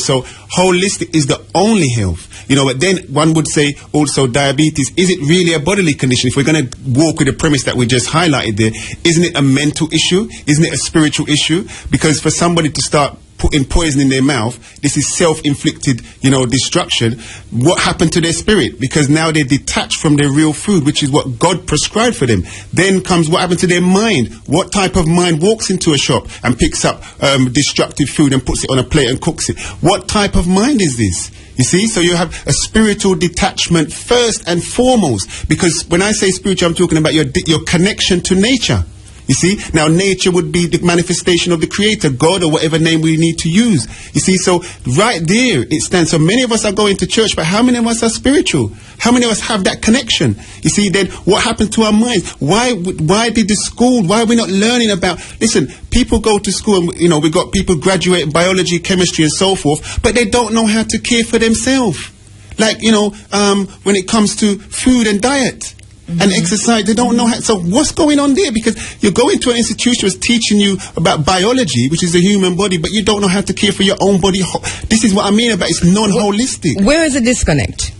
So holistic is the only health. But then one would say also diabetes, is it really a bodily condition? If we're going to walk with the premise that we just highlighted there, isn't it a mental issue? Isn't it a spiritual issue? Because for somebody to start putting poison in their mouth, this is self-inflicted, destruction. What happened to their spirit? Because now they're detached from their real food, which is what God prescribed for them. Then comes what happened to their mind. What type of mind walks into a shop and picks up destructive food and puts it on a plate and cooks it? What type of mind is this? You see, so you have a spiritual detachment first and foremost. Because when I say spiritual, I'm talking about your connection to nature. You see, now nature would be the manifestation of the Creator, God, or whatever name we need to use. You see, so right there it stands. So many of us are going to church, but how many of us are spiritual? How many of us have that connection? You see, then what happened to our minds? Why did the school, why are we not learning about, listen, people go to school and, we got people graduating biology, chemistry and so forth, but they don't know how to care for themselves. Like, when it comes to food and diet. And exercise, they don't know how. So what's going on there? Because you're going to an institution that's teaching you about biology, which is the human body, but you don't know how to care for your own body. This is what I mean about it's non-holistic. Where is the disconnect?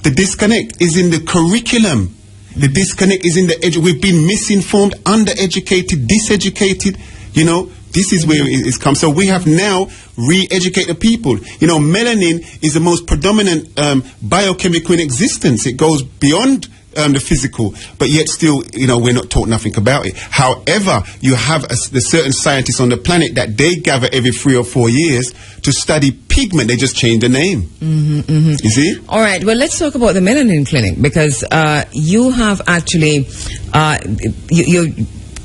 The disconnect is in the curriculum. The disconnect is in the we've been misinformed, undereducated, diseducated. This is where it's come. So we have now re-educated people. Melanin is the most predominant biochemical in existence. It goes beyond the physical, but yet still, we're not taught nothing about it. However, you have the certain scientists on the planet that they gather every 3 or 4 years to study pigment. They just change the name. You see? All right. Well, let's talk about the Melanin Clinic, because you have actually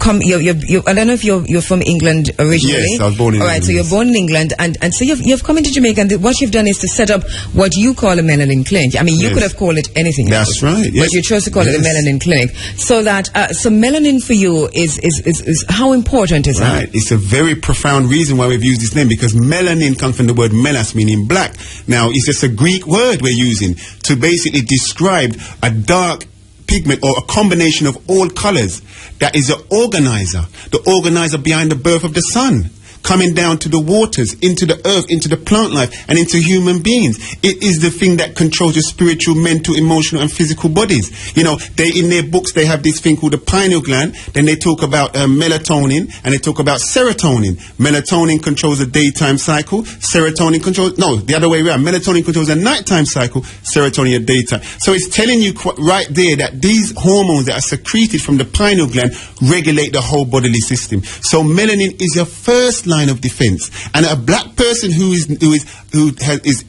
I don't know if you're from England originally. Yes, I was born in England. All right, so you're born in England, and so you've come into Jamaica, and what you've done is to set up what you call a Melanin Clinic. I mean, you could have called it anything else. That's right. Yes. But you chose to call it a Melanin Clinic. So that so melanin for you is how important is that? Right. It's a very profound reason why we've used this name, because melanin comes from the word melas, meaning black. Now, it's just a Greek word we're using to basically describe a dark pigment or a combination of all colors that is an organizer, the organizer behind the birth of the sun, coming down to the waters, into the earth, into the plant life, and into human beings. It is the thing that controls your spiritual, mental, emotional, and physical bodies. They in their books, they have this thing called the pineal gland. Then they talk about melatonin, and they talk about serotonin. Melatonin controls the daytime cycle. Serotonin controls, the other way around. Melatonin controls the nighttime cycle. Serotonin the daytime. So it's telling you right there that these hormones that are secreted from the pineal gland regulate the whole bodily system. So melanin is your first line of defense, and a black person who is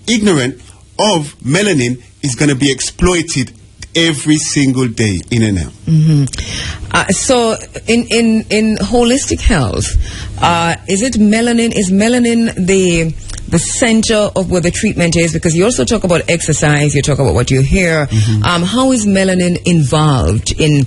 ignorant of melanin is going to be exploited every single day, in and out. So in holistic health, is melanin the center of where the treatment is? Because you also talk about exercise, you talk about what you hear. How is melanin involved in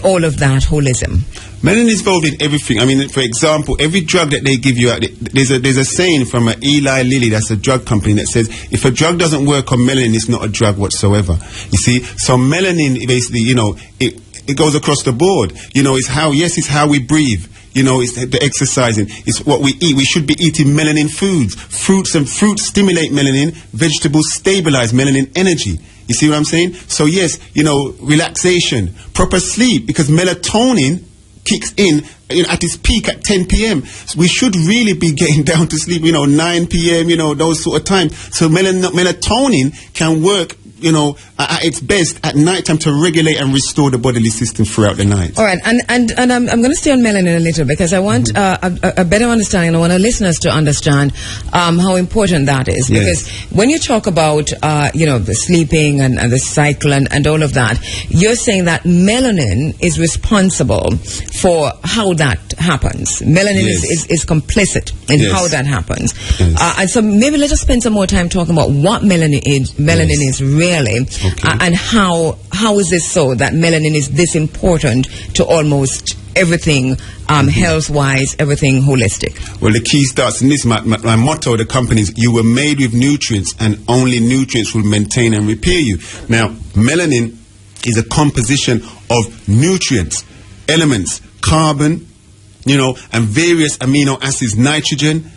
all of that holism? Melanin is involved in everything. I mean, for example, every drug that they give you out, there's a saying from Eli Lilly, that's a drug company, that says if a drug doesn't work on melanin, it's not a drug whatsoever. You see, so melanin basically, it goes across the board. It's how we breathe. It's the exercising. It's what we eat. We should be eating melanin foods. Fruits stimulate melanin. Vegetables stabilize melanin energy. You see what I'm saying? So yes, relaxation, proper sleep, because melatonin kicks in at its peak at 10 p.m. So we should really be getting down to sleep, 9 p.m., those sort of times. So melatonin can work, at its best at night time to regulate and restore the bodily system throughout the night. All right, and I'm going to stay on melanin a little, because I want a better understanding. I want our listeners to understand how important that is. Yes. Because when you talk about, the sleeping and the cycle and all of that, you're saying that melanin is responsible for how that happens. Melanin is complicit in how that happens. Yes. And so maybe let us spend some more time talking about what melanin is really, and how is this so that melanin is this important to almost everything, health-wise, everything holistic? Well, the key starts in this. My motto of the company is, you were made with nutrients, and only nutrients will maintain and repair you. Now, melanin is a composition of nutrients, elements, carbon, and various amino acids, nitrogen,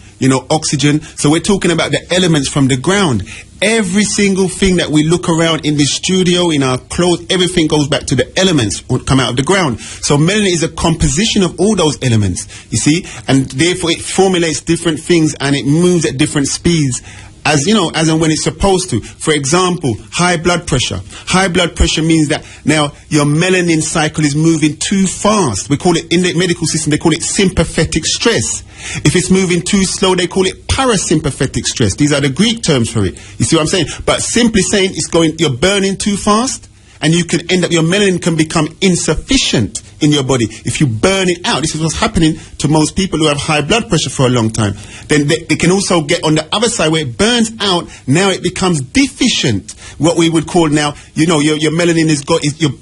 oxygen. So we're talking about the elements from the ground. Every single thing that we look around in this studio, in our clothes, everything goes back to the elements that come out of the ground. So melanin is a composition of all those elements, you see, and therefore it formulates different things, and it moves at different speeds, as and when it's supposed to. For example, high blood pressure. High blood pressure means that now your melanin cycle is moving too fast. We call it, in the medical system, they call it sympathetic stress. If it's moving too slow, they call it parasympathetic stress. These are the Greek terms for it. You see what I'm saying? But simply saying you're burning too fast, and you can end up, your melanin can become insufficient in your body. If you burn it out, this is what's happening to most people who have high blood pressure for a long time. Then they can also get on the other side where it burns out. Now it becomes deficient. What we would call now, your melanin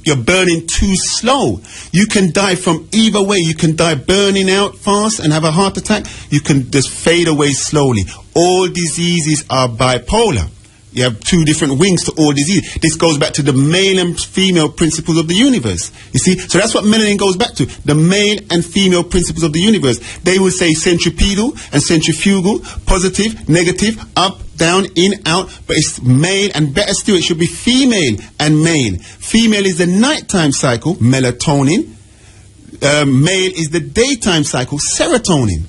you're burning too slow. You can die from either way. You can die burning out fast and have a heart attack. You can just fade away slowly. All diseases are bipolar. You have two different wings to all disease. This goes back to the male and female principles of the universe. You see? So that's what melanin goes back to. The male and female principles of the universe. They will say centripetal and centrifugal, positive, negative, up, down, in, out, but it's male, and better still, it should be female and male. Female is the nighttime cycle, melatonin. Male is the daytime cycle, serotonin.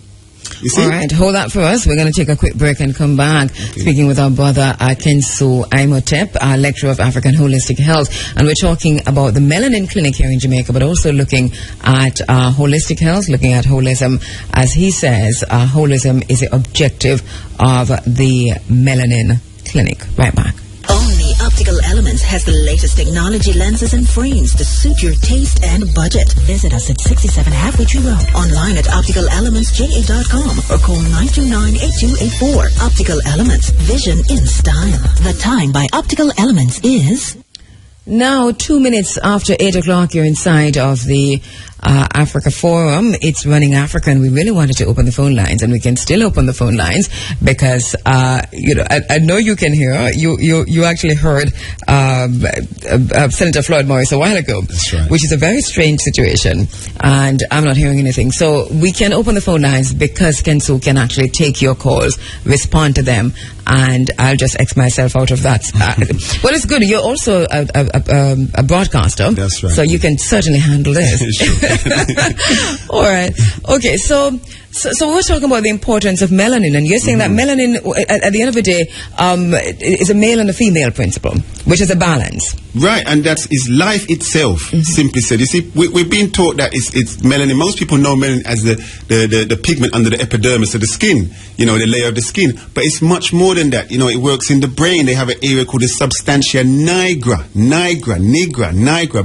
You see? All right, hold that for us. We're going to take a quick break and come back. Okay. Speaking with our brother Kensu Imhotep, our lecturer of African Holistic Health, and we're talking about the Melanin Clinic here in Jamaica, but also looking at holistic health, looking at holism. As he says, holism is the objective of the Melanin Clinic. Right back. Only Optical Elements has the latest technology lenses and frames to suit your taste and budget. Visit us at 67 Halfway Tree Road. Online at opticalelementsja.com or call 929-8284. Optical Elements. Vision in style. The time by Optical Elements is... Now, 2 minutes after 8 o'clock, you're inside of the Africa Forum. It's Running Africa, and we really wanted to open the phone lines, and we can still open the phone lines because, I know you can hear. You actually heard Senator Floyd Morris a while ago. That's right. Which is a very strange situation, and I'm not hearing anything. So we can open the phone lines because Kensu can actually take your calls, respond to them, and I'll just X myself out of that. Well, it's good. You're also a broadcaster. That's right. So you can certainly handle this. All right. Okay. So we're talking about the importance of melanin, and you're saying that melanin, at the end of the day, is a male and a female principle, which is a balance. Right, and that is life itself, simply said. You see, we've been taught that it's melanin. Most people know melanin as the pigment under the epidermis of the skin, the layer of the skin. But it's much more than that. It works in the brain. They have an area called the substantia nigra,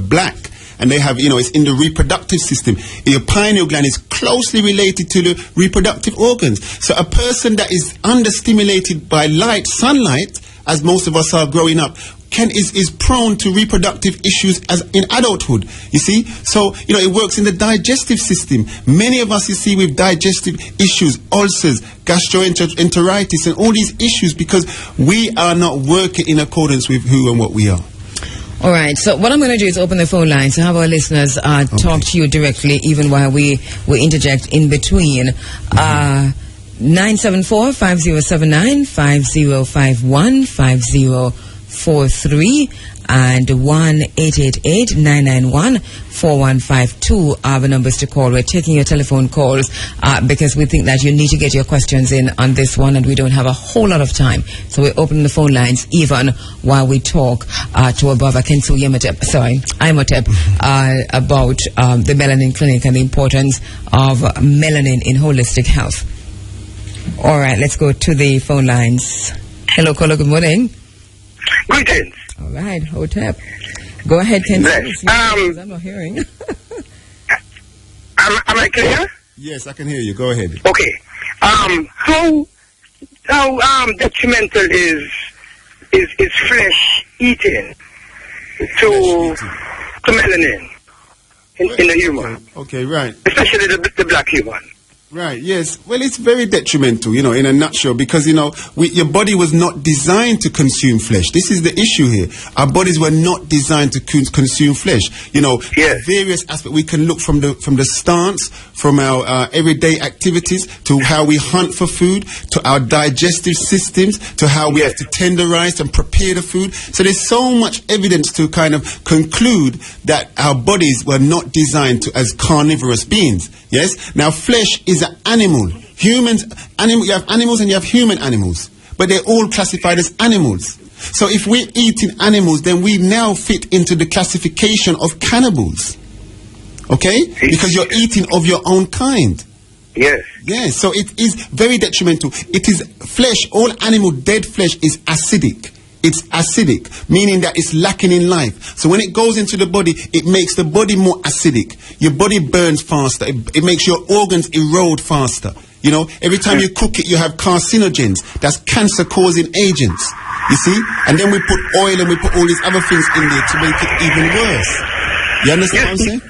black. And they have, it's in the reproductive system. Your pineal gland is closely related to the reproductive organs. So a person that is understimulated by sunlight, as most of us are growing up, is prone to reproductive issues as in adulthood, you see. So, it works in the digestive system. Many of us, you see, with digestive issues, ulcers, gastroenteritis, and all these issues because we are not working in accordance with who and what we are. All right, so what I'm going to do is open the phone lines to have our listeners talk to you directly, even while we interject in between. 974-5079, 5051, 5043, and 1-888-991-4152 are the numbers to call. We're taking your telephone calls because we think that you need to get your questions in on this one, and we don't have a whole lot of time. So we're opening the phone lines even while we talk to our brother Kensu Imhotep about the Melanin Clinic and the importance of melanin in holistic health. All right, let's go to the phone lines. Hello, caller, good morning. Greetings. All right, Hotep. Go ahead, Kensu. I'm not hearing. Am I clear? Yes, I can hear you. Go ahead. Okay. How detrimental is flesh eating to melanin in the human? Okay, right. Especially the black human. Right, yes. Well, it's very detrimental, in a nutshell, because, your body was not designed to consume flesh. This is the issue here. Our bodies were not designed to consume flesh. Various aspects. We can look from the stance, from our everyday activities, to how we hunt for food, to our digestive systems, to how we have to tenderize and prepare the food. So there's so much evidence to kind of conclude that our bodies were not designed as carnivorous beings. Yes? Now, flesh is an animal. You have animals and you have human animals. But they're all classified as animals. So if we're eating animals, then we now fit into the classification of cannibals. Okay? Because you're eating of your own kind. Yes. Yes, so it is very detrimental. It is flesh, all animal dead flesh is acidic. It's acidic, meaning that it's lacking in life. So when it goes into the body, it makes the body more acidic. Your body burns faster. It makes your organs erode faster. Every time you cook it, you have carcinogens. That's cancer-causing agents. You see? And then we put oil and we put all these other things in there to make it even worse. You understand what I'm saying?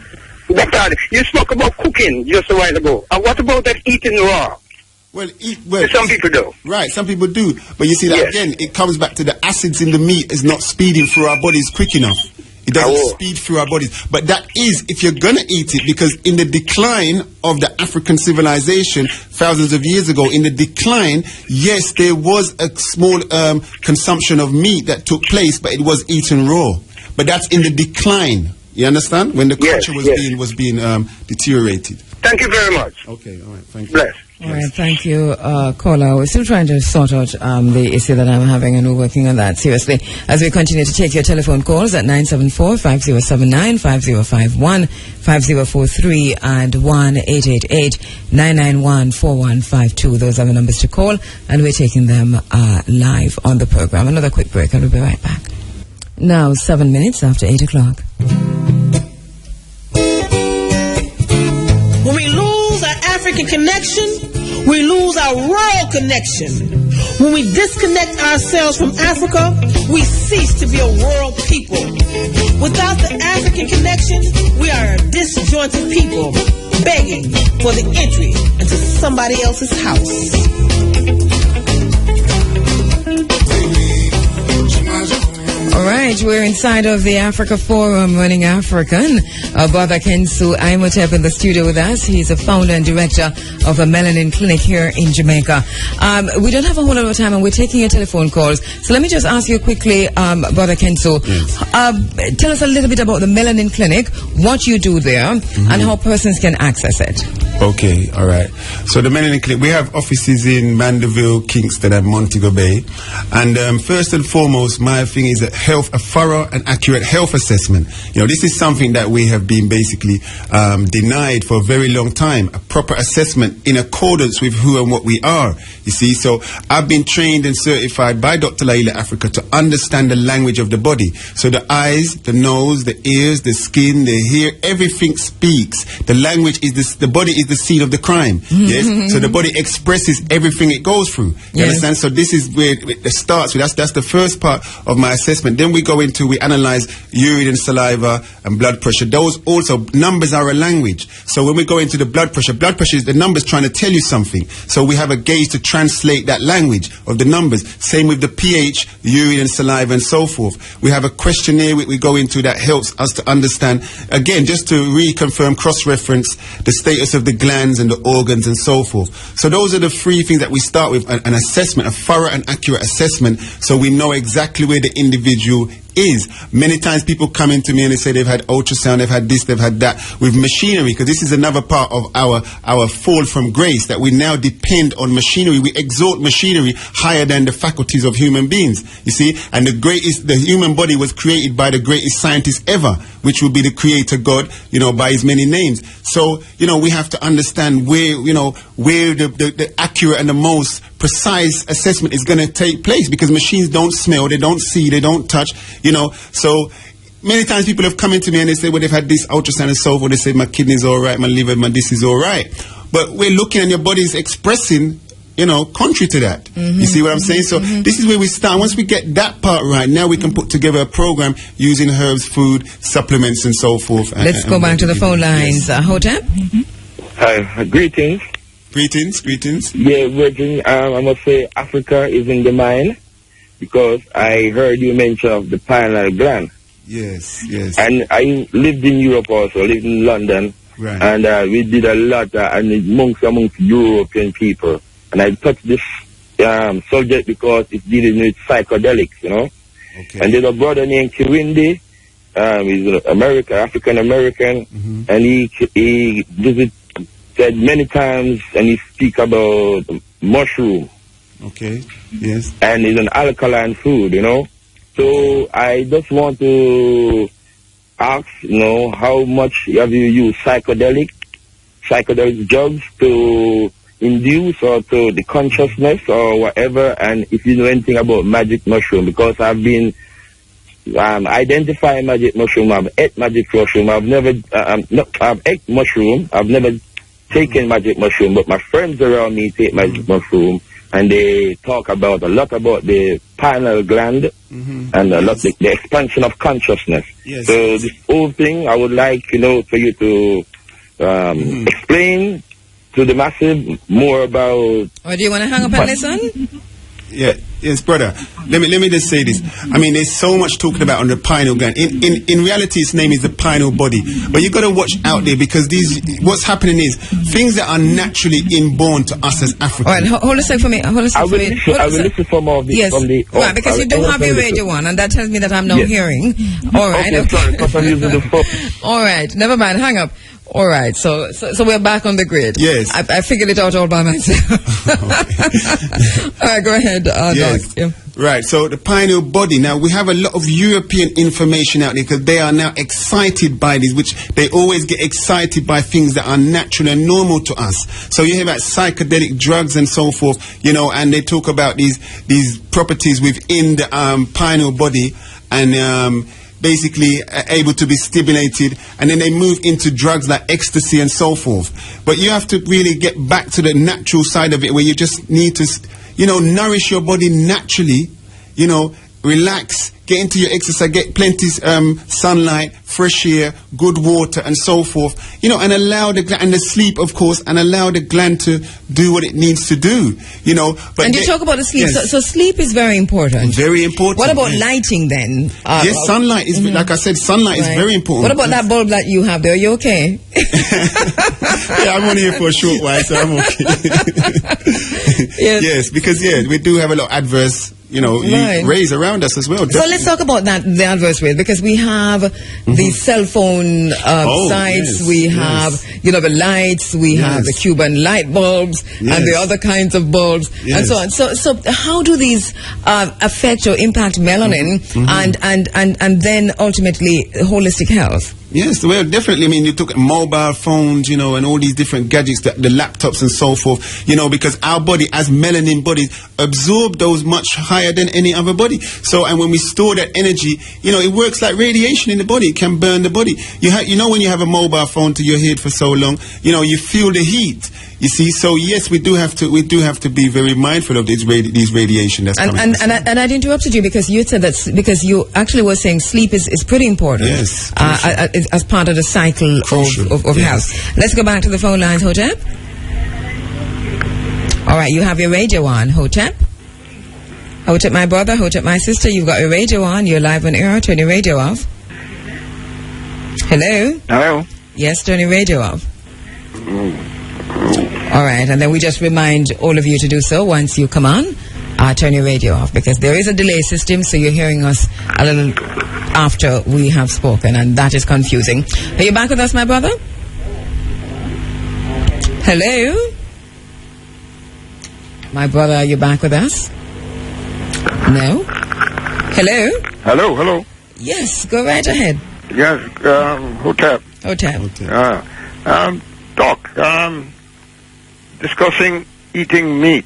Doctor, you spoke about cooking just a while ago. What about that eating raw? Well, some people do. Right, some people do. But you see that again, it comes back to the acids in the meat is not speeding through our bodies quick enough. It doesn't speed through our bodies. But that is, if you're going to eat it, because in the decline of the African civilization, thousands of years ago, in the decline, yes, there was a small consumption of meat that took place, but it was eaten raw. But that's in the decline. You understand? When the culture was being deteriorated. Thank you very much. Okay, all right, thank you. Bless. All right, thank you, caller. We're still trying to sort out the issue that I'm having, and we're working on that seriously as we continue to take your telephone calls at 974-5079, 5051, 5043, and 1-888-991-4152. Those are the numbers to call, and we're taking them live on the program. Another quick break, and we'll be right back. Now, 7 minutes after 8 o'clock. When we lose our African connection, we lose our world connection. When we disconnect ourselves from Africa, we cease to be a world people. Without the African connection, we are a disjointed people begging for the entry into somebody else's house. All right, we're inside of the Africa Forum, Running African. Brother Kensu Imhotep in the studio with us. He's a founder and director of a Melanin Clinic here in Jamaica. We don't have a whole lot of time, and we're taking your telephone calls. So let me just ask you quickly, Brother Kensu, tell us a little bit about the Melanin Clinic, what you do there, and how persons can access it. Okay, all right. So the Melanin Clinic, we have offices in Mandeville, Kingston, and Montego Bay. And first and foremost, my thing is a thorough and accurate health assessment. You know, this is something that we have been basically denied for a very long time. A proper assessment in accordance with who and what we are. You see, so I've been trained and certified by Dr. Laila Africa to understand the language of the body. So the eyes, the nose, the ears, the skin, the hair, everything speaks. The language is this, the body is the scene of the crime. Yes. So the body expresses everything it goes through. You understand? So this is where it starts with. That's the first part of my assessment. Then we go into, we analyze urine and saliva and blood pressure. Those also, numbers are a language. So when we go into the blood pressure is the numbers trying to tell you something. So we have a gauge to translate that language of the numbers. Same with the pH, urine and saliva and so forth. We have a questionnaire we go into that helps us to understand, again, just to reconfirm, cross-reference the status of the glands and the organs and so forth. So those are the three things that we start with, an assessment, a thorough and accurate assessment, so we know exactly where the individual is. Many times people come into me and they say they've had ultrasound, they've had this, they've had that, with machinery, because this is another part of our fall from grace, that we now depend on machinery. We exalt machinery higher than the faculties of human beings, you see. And the human body was created by the greatest scientist ever, which will be the Creator God, you know, by his many names. So, you know, we have to understand where the accurate and the most precise assessment is going to take place, because machines don't smell, they don't see, they don't touch, you know. So many times people have come into me and they say, well, they've had this ultrasound and so forth, they say my kidney's all right, my liver, my this is all right. But we're looking and your body's expressing, you know, contrary to that. You see what I'm saying? So this is where we start. Once we get that part right, now we can put together a program using herbs, food, supplements and so forth. Let's go back to the phone lines. Hotep? Hi, greetings. Greetings. Yeah, Virgin, I must say Africa is in the mind, because I heard you mention of the pineal gland. Yes. And I lived in Europe also, lived in London. Right. And we did a lot amongst European people. And I touched this subject because it's dealing with psychedelics, you know. Okay. And there's a brother named Kirindi, he's African American, and he said many times, and he speak about mushroom. Okay. Yes. And it's an alkaline food, you know. So I just want to ask, you know, how much have you used psychedelic drugs to induce or to the consciousness or whatever, and if you know anything about magic mushroom, because I've been identifying magic mushroom, I've ate magic mushroom, I've ate mushroom, I've never taken magic mushroom, but my friends around me take magic mushroom, and they talk a lot about the pineal gland and a lot the expansion of consciousness. Yes. So this whole thing, I would like, you know, for you to explain to the massive more about. Or do you want to hang up and listen? Yeah, yes, brother. Let me just say this. I mean, there's so much talking about on the pineal gland. In reality, its name is the pineal body. But you got to watch out there because what's happening is things that are naturally inborn to us as Africans. All right, hold a sec for me. I will listen for more of this. Yes, from the, right, because you do have your radio on, and that tells me that I'm not hearing. All right, okay. Sorry, because I'm using the phone. All right, never mind. Hang up. All right, so we're back on the grid. Yes. I figured it out all by myself. All right, go ahead, yes. Doc. Yeah. Right, so the pineal body. Now, we have a lot of European information out there because they are now excited by these, which they always get excited by things that are natural and normal to us. So you hear about psychedelic drugs and so forth, you know, and they talk about these properties within the pineal body and basically able to be stimulated, and then they move into drugs like ecstasy and so forth. But you have to really get back to the natural side of it where you just need to, you know, nourish your body naturally, you know, relax, get into your exercise, get plenty sunlight, fresh air, good water and so forth, you know, and allow the gland, and the sleep of course, and allow the gland to do what it needs to do, you know. But and you talk about the sleep, yes. so sleep is very important. Very important. What about lighting then? Yes, sunlight is, like I said, sunlight is very important. What about that bulb that you have there? Are you okay? Yeah, I'm only here for a short while, so I'm okay. Yes, because we do have a lot of adverse, you know, rays around us as well. So let's talk about that, the adverse rays, because we have the cell phone sites, we have, you know, the lights, we have the Cuban light bulbs and the other kinds of bulbs and so on. So how do these affect or impact melanin and then ultimately holistic health? Yes, well, definitely. I mean, you took mobile phones, you know, and all these different gadgets, the laptops and so forth, you know, because our body, as melanin bodies, absorb those much higher than any other body. So, and when we store that energy, you know, it works like radiation in the body. It can burn the body. You know, when you have a mobile phone to your head for so long, you know, you feel the heat. You see, so yes, we do have to be very mindful of these radiation that's coming. And I'd interrupted you because you said that because you actually were saying sleep is pretty important. Yes, as part of the cycle of health. Let's go back to the phone lines, Hotep. All right, you have your radio on, Hotep. Hotep, my brother, Hotep, my sister, you've got your radio on. You're live on air. Turn your radio off. Hello. Hello. Yes, turn your radio off. All right, and then we just remind all of you to do so once you come on. Turn your radio off because there is a delay system, so you're hearing us a little after we have spoken, and that is confusing. Are you back with us, my brother? Hello? My brother, are you back with us? No? Hello? Hello. Yes, go right ahead. Yes, Hotep. Doc, discussing eating meat.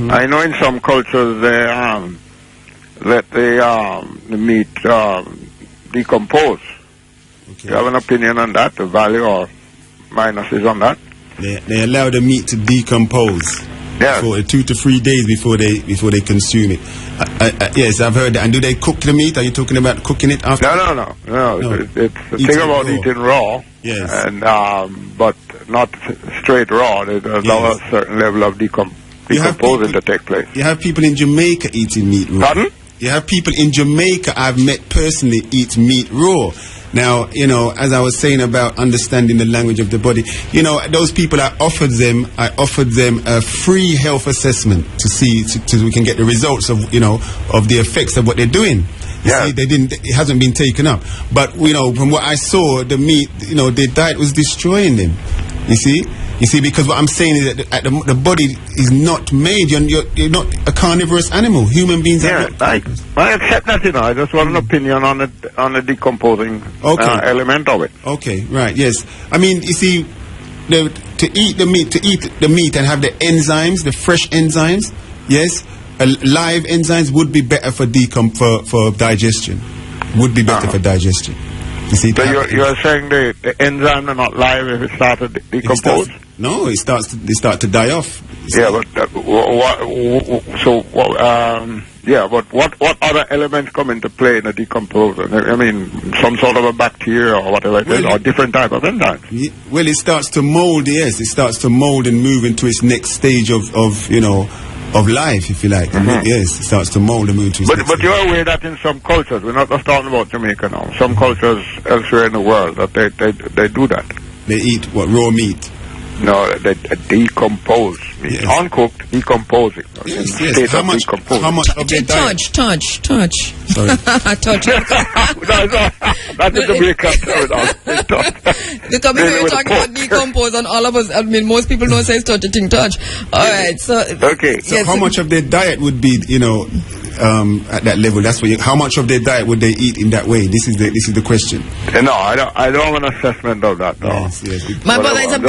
I know in some cultures they let the meat decompose. Do you have an opinion on that? The value or minuses on that? They allow the meat to decompose. Yeah. For 2 to 3 days before they consume it. Yes, I've heard that. And do they cook the meat? Are you talking about cooking it after? No. It's the thing about eating raw. Yes. And but not straight raw. There's a certain level of decomposing to take place. You have people in Jamaica eating meat raw. Pardon? You have people in Jamaica I've met personally eat meat raw. Now, you know, as I was saying about understanding the language of the body, you know, those people, I offered them a free health assessment to see, so we can get the results of, you know, of the effects of what they're doing. You see, it hasn't been taken up. But, you know, from what I saw, the meat, you know, their diet was destroying them. You see, because what I'm saying is that the body is not made. You're not a carnivorous animal. Human beings are not. I accept that. You know, I just want an opinion on the decomposing element of it. Okay, right. Yes, I mean, you see, to eat the meat and have the enzymes, the fresh enzymes. Yes, live enzymes would be better for digestion. Would be better for digestion. You see, so you're saying the enzymes are not live if it started to decompose? No, they start to die off. Yeah, but what other elements come into play in a decomposer? I mean, some sort of a bacteria or whatever it is, or different type of enzyme. Well, it starts to mold. Yes, it starts to mold and move into its next stage of life, if you like. Yes, it starts to mold and move to its next But you're aware that in some cultures, we're not just talking about Jamaica now, some cultures elsewhere in the world, that they do that. They eat what, raw meat? No, they decompose meat. Yes. Uncooked, decomposing. Yes. How much of their diet? Touch. Sorry. Touch. That's the Jamaican term. Because we were talking about decompose, and all of us, I mean, most people don't say touch. All right, so... Okay. So how much of their diet would be, at that level? That's what. How much of their diet would they eat in that way? This is the question. No, I don't have an assessment of that. No. Yes. My brother, it's a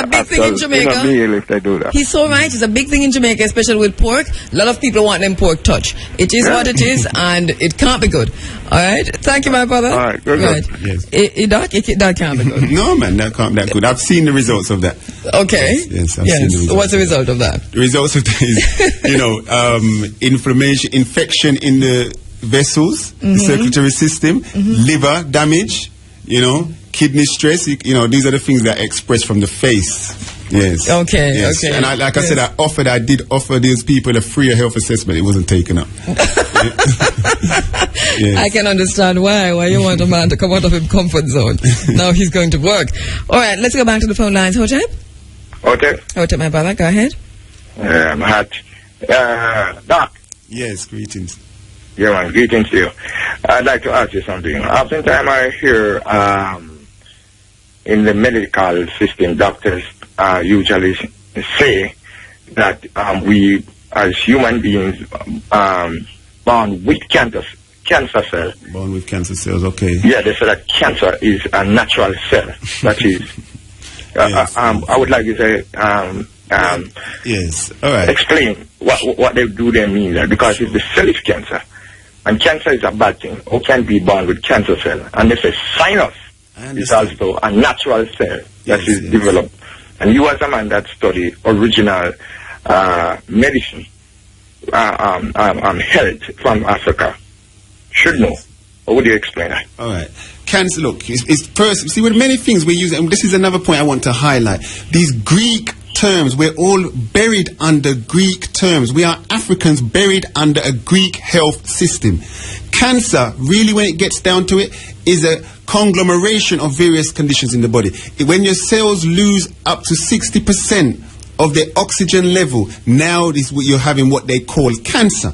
big thing in Jamaica. In a meal, if they do that. He's so right. It's a big thing in Jamaica, especially with pork. A lot of people want them pork touch. It is what it is, and it can't be good. All right. Thank you, my brother. All right. Good. Yes. That can't be good. No, man, that can't be that good. I've seen the results of that. Okay. Yes. I've seen the results. What's the result of that? The results of that is, inflammation, infection in the vessels, the circulatory system, liver damage, kidney stress, these are the things that are expressed from the face. Yes. Okay. Yes. Okay. And I did offer these people a free health assessment. It wasn't taken up. Yes. I can understand why you want a man to come out of his comfort zone. Now he's going to work. All right, let's go back to the phone lines. Hotep, my brother, go ahead. Doc. Yes, greetings. Yeah, man, greetings to you. I'd like to ask you something. Oftentimes I hear in the medical system, doctors usually say that we, as human beings, born with cancer cells. Born with cancer cells, okay. Yeah, they say that cancer is a natural cell. That is. Yes. I would like you to say, yes, all right. Explain what they mean there, because if the cell is cancer, and cancer is a bad thing, who can be born with cancer cell? And they say sinus is also a natural cell that is developed. And you as a man that study original medicine, health from Africa, should know. How would you explain that? All right. Cancer, look, it's first, see, with many things we use, and this is another point I want to highlight, these Greek terms, we're all buried under Greek terms. We are Africans buried under a Greek health system. Cancer, really, when it gets down to it, is a conglomeration of various conditions in the body. When your cells lose up to 60% of their oxygen level, now this you're having what they call cancer.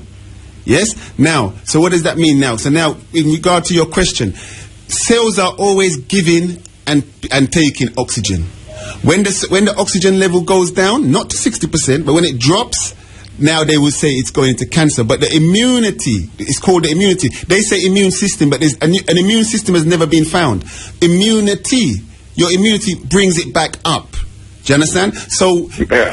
Yes? Now, so what does that mean now? So now, in regard to your question, cells are always giving and taking oxygen. When the oxygen level goes down, not to 60%, but when it drops, now they will say it's going into cancer. But the immunity, it's called the immunity. They say immune system, but there's an immune system has never been found. Immunity, your immunity brings it back up. Do you understand? So,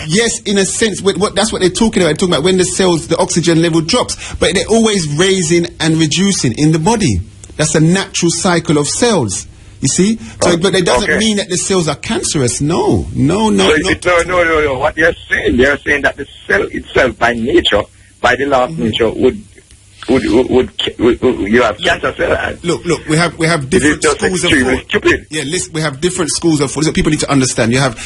yes, in a sense, that's what they're talking about. They're talking about when the oxygen level drops. But they're always raising and reducing in the body. That's a natural cycle of cells. You see? So, but it doesn't mean that the cells are cancerous. No. No. What they're saying that the cell itself, by nature, by the law of nature, would you have cancer cells. Look, we have different schools of thought. Yeah, we have different schools of thought. So people need to understand. You have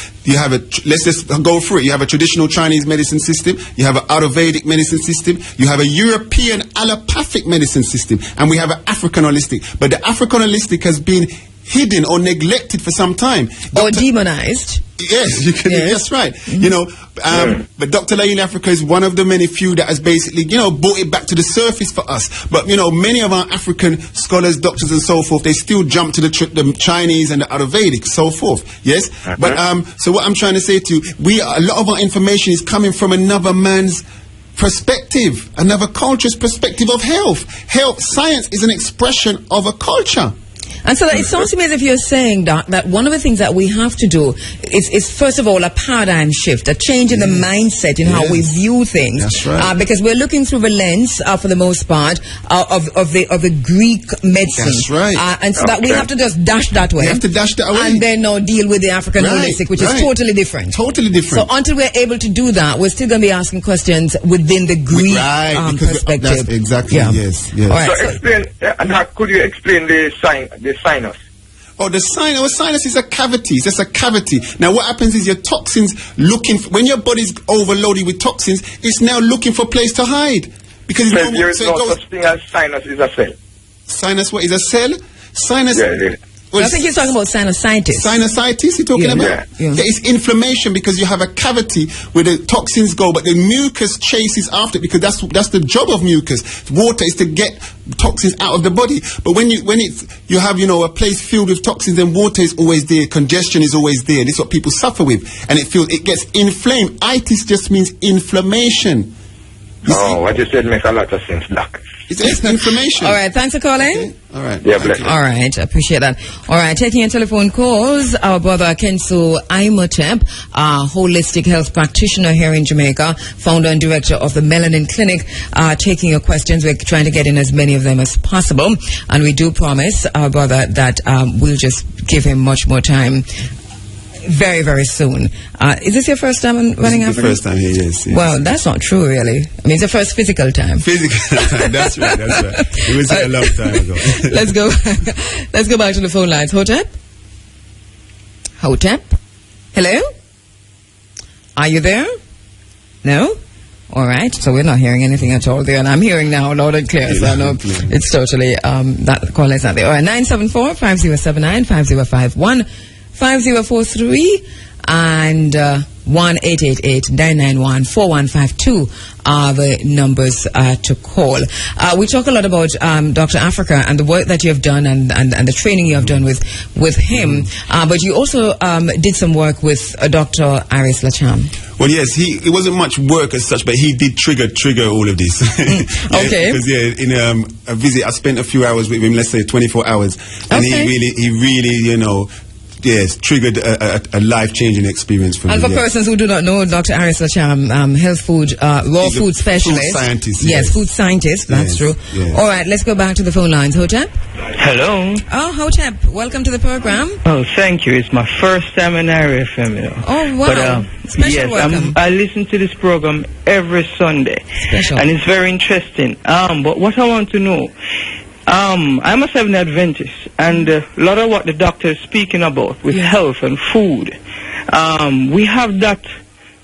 let's just go through it. You have a traditional Chinese medicine system. You have an Ayurvedic medicine system. You have a European allopathic medicine system, and we have an African holistic. But the African holistic has been hidden or neglected for some time. Or demonized. Yes, you can. Yes. That's right. But Dr. Lain Africa is one of the many few that has basically, brought it back to the surface for us. But, many of our African scholars, doctors and so forth, they still jump to the Chinese and the Ayurvedic, so forth. Yes? But, so what I'm trying to say to you, a lot of our information is coming from another man's perspective, another culture's perspective of health. Science is an expression of a culture. And so it sounds to me as if you're saying, Doc, that one of the things that we have to do is first of all, a paradigm shift, a change in the mindset in how we view things. That's right. Because we're looking through the lens, for the most part, of the Greek medicine. That's right. And so that we have to just dash that way. We have to dash that away. And then now deal with the African holistic, which is totally different. Totally different. So until we're able to do that, we're still going to be asking questions within the Greek perspective. That's exactly, yes. All right, so explain, could you explain the sinus? Oh, the sinus is a cavity. It's just a cavity. Now, what happens is your toxins when your body's overloaded with toxins, it's now looking for a place to hide. Because there is no such thing as sinus is a cell. Sinus, what is a cell? Sinus. Yeah. Well, I think you're talking about sinusitis. Sinusitis, you're talking about? Yeah, it's inflammation because you have a cavity where the toxins go, but the mucus chases after it because that's the job of mucus. Water is to get toxins out of the body. But when you have a place filled with toxins, then water is always there, congestion is always there. This is what people suffer with, and it gets inflamed. Itis just means inflammation. What you said makes a lot of sense, Doc. It's inflammation. All right, thanks for calling. Okay. All right. Yeah, bless you. All right, I appreciate that. All right, taking your telephone calls, our brother Kenso Imhotep, holistic health practitioner here in Jamaica, founder and director of the Melanin Clinic, taking your questions. We're trying to get in as many of them as possible, and we do promise our brother that we'll just give him much more time very, very soon. Is this your first time running Africa? The first time here, yes. Well, that's not true, really. I mean, it's your first physical time. Physical time, that's right. It was a long time ago. Let's go back to the phone lines. Hotep? Hello? Are you there? No? All right, so we're not hearing anything at all there, and I'm hearing now loud and clear, so I know it's totally, that call is not there. All right, 974-5079, 5051, 5043 and 1-888-991-4152 are the numbers to call. We talk a lot about Dr. Africa and the work that you have done and the training you have done with him, but you also did some work with Dr. Iris Lacham. Well, yes, it wasn't much work as such, but he did trigger all of this. Okay. Because in a visit, I spent a few hours with him, let's say 24 hours, and he really, yes, triggered a life-changing experience for me. And for persons who do not know, Dr. Iris Lacham, health food, raw food specialist. Food scientist. Yes, food scientist, that's true. Yes. All right, let's go back to the phone lines. Hotep? Hello. Oh, Hotep, welcome to the program. Oh, thank you. It's my first time in RFM. Oh, wow. But, special welcome. I listen to this program every Sunday. Special. And it's very interesting. But what I want to know, I'm a Seventh Adventist, and a lot of what the doctor is speaking about with health and food, we have that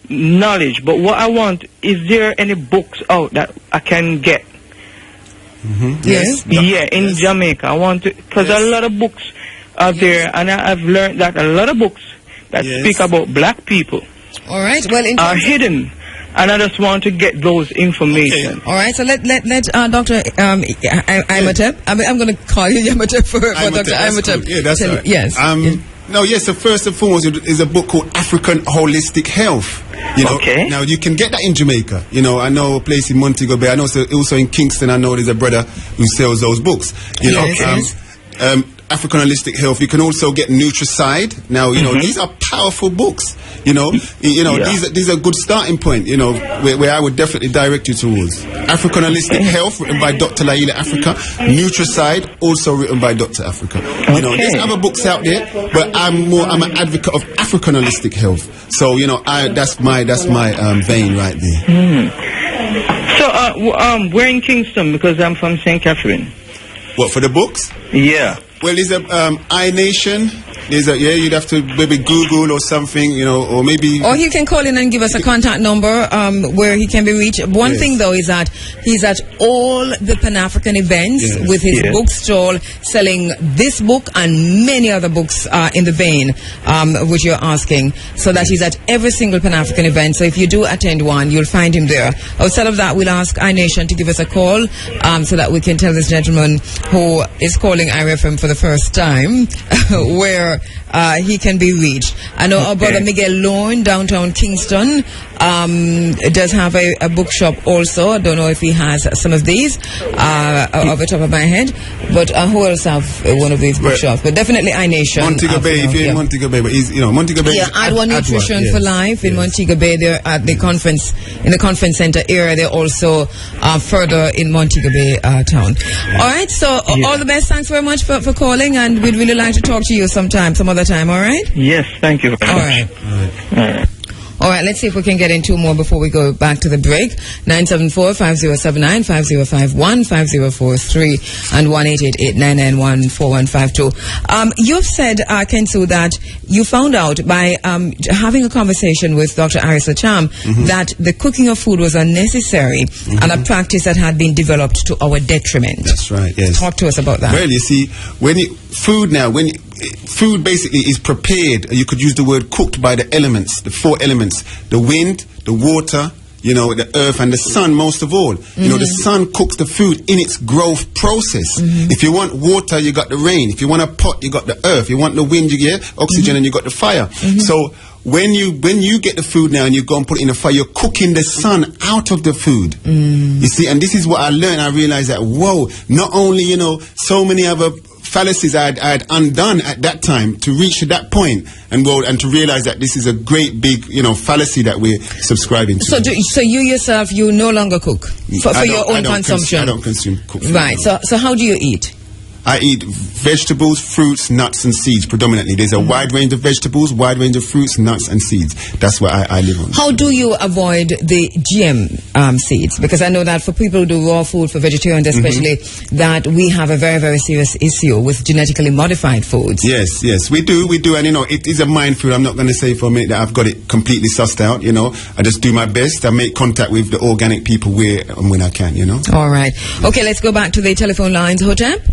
knowledge, but what I want, is there any books out that I can get? Yes. Yeah, in Jamaica. I want to, because a lot of books out there, and I've learned that a lot of books that speak about black people all right, well, are hidden. And I just want to get those information. Okay. All right, so let Dr. Imhotep, I'm going to call you Imhotep for Dr. Imhotep. Cool. Yeah, that's right. Yes. So first and foremost is a book called African Holistic Health. Okay. Now you can get that in Jamaica. I know a place in Montego Bay. I know also in Kingston. I know there's a brother who sells those books. African Holistic Health. You can also get Nutricide. Now, these are powerful books. These are good starting point, where I would definitely direct you towards. African Holistic Health, written by Dr. Laila Africa. Nutricide, also written by Dr. Africa. There's other books out there, but I'm an advocate of African Holistic Health. So, that's my vein right there. So, we're in Kingston because I'm from St. Catherine. What, for the books? Yeah. Well, there's a iNation. You'd have to maybe Google or something, or maybe. Or he can call in and give us a contact number where he can be reached. One thing though is that he's at all the Pan-African events with his bookstall, selling this book and many other books in the vein which you're asking. So that he's at every single Pan-African event. So if you do attend one, you'll find him there. Outside of that, we'll ask iNation to give us a call so that we can tell this gentleman who is calling IRFM for the first time where he can be reached. I know our brother Miguel Lorne, downtown Kingston, does have a bookshop also. I don't know if he has some of these off the top of my head, but who else have one of these bookshops? But definitely iNation. Montego Bay, if you're in Montego Bay, but he's, Montego Bay. Yeah, Adwa Nutrition for Life in Montego Bay. They're at the conference, in the conference center area. They're also further in Montego Bay town. All right, so all the best. Thanks very much for calling, and we'd really like to talk to you some other time. All right? Yes, thank you very much. All right. All right, let's see if we can get in two more before we go back to the break. 974-5079, 5051, 5043, and 1-888-991-4152. You've said, Kensu, that you found out by having a conversation with Dr. Aris Acham that the cooking of food was unnecessary and a practice that had been developed to our detriment. That's right, yes. Talk to us about that. Well, you see, food basically is prepared, you could use the word cooked by the elements, the 4 elements, the wind, the water, the earth and the sun most of all. The sun cooks the food in its growth process. If you want water, you got the rain. If you want a pot, you got the earth. You want the wind, you get oxygen and you got the fire. So when you get the food now and you go and put it in the fire, you're cooking the sun out of the food. You see, and this is what I learned. I realized that, whoa, not only, so many other fallacies I had undone at that time to reach to that point and to realize that this is a great big fallacy that we're subscribing to. So you yourself, you no longer cook for your own consumption? I don't consume cooked food. Right. So how do you eat? I eat vegetables, fruits, nuts, and seeds predominantly. There's a wide range of vegetables, wide range of fruits, nuts, and seeds. That's what I live on. How do you avoid the GM seeds? Because I know that for people who do raw food, for vegetarians especially, that we have a very, very serious issue with genetically modified foods. Yes, we do. And, it is a minefield. I'm not going to say for a minute that I've got it completely sussed out, I just do my best. I make contact with the organic people where and when I can, All right. Okay, let's go back to the telephone lines. Hotep?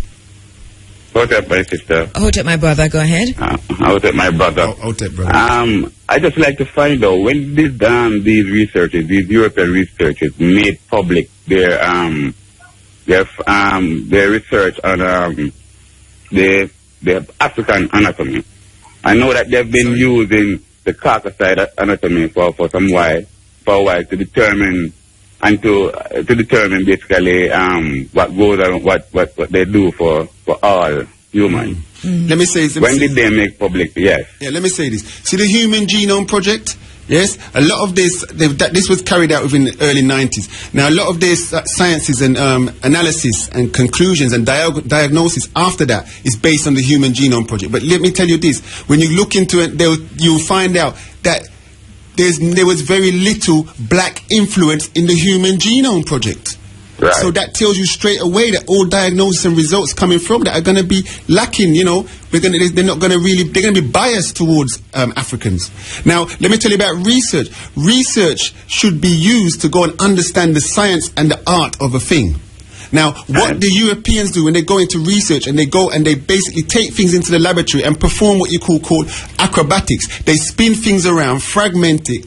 Hotep, my sister. Hotep, my brother, go ahead. Hotep, my brother. Hotep, brother. I just like to find out when these researchers, these European researchers, made public their research on the African anatomy. I know that they've been using the Caucasoid anatomy for a while to determine basically what goes on, what they do for all humans. Let me say this. When did they make public? Yes. Yeah, let me say this. See the Human Genome Project? Yes, a lot of this was carried out within the early 90s. Now, a lot of this sciences and analysis and conclusions and diagnosis after that is based on the Human Genome Project. But let me tell you this: when you look into it, you'll find out that there was very little black influence in the Human Genome Project. Right. So that tells you straight away that all diagnosis and results coming from that are going to be lacking. They're going to be biased towards Africans. Now, let me tell you about research. Research should be used to go and understand the science and the art of a thing. Now, what the Europeans do when they go into research and they go and they basically take things into the laboratory and perform what you call acrobatics. They spin things around, fragment it,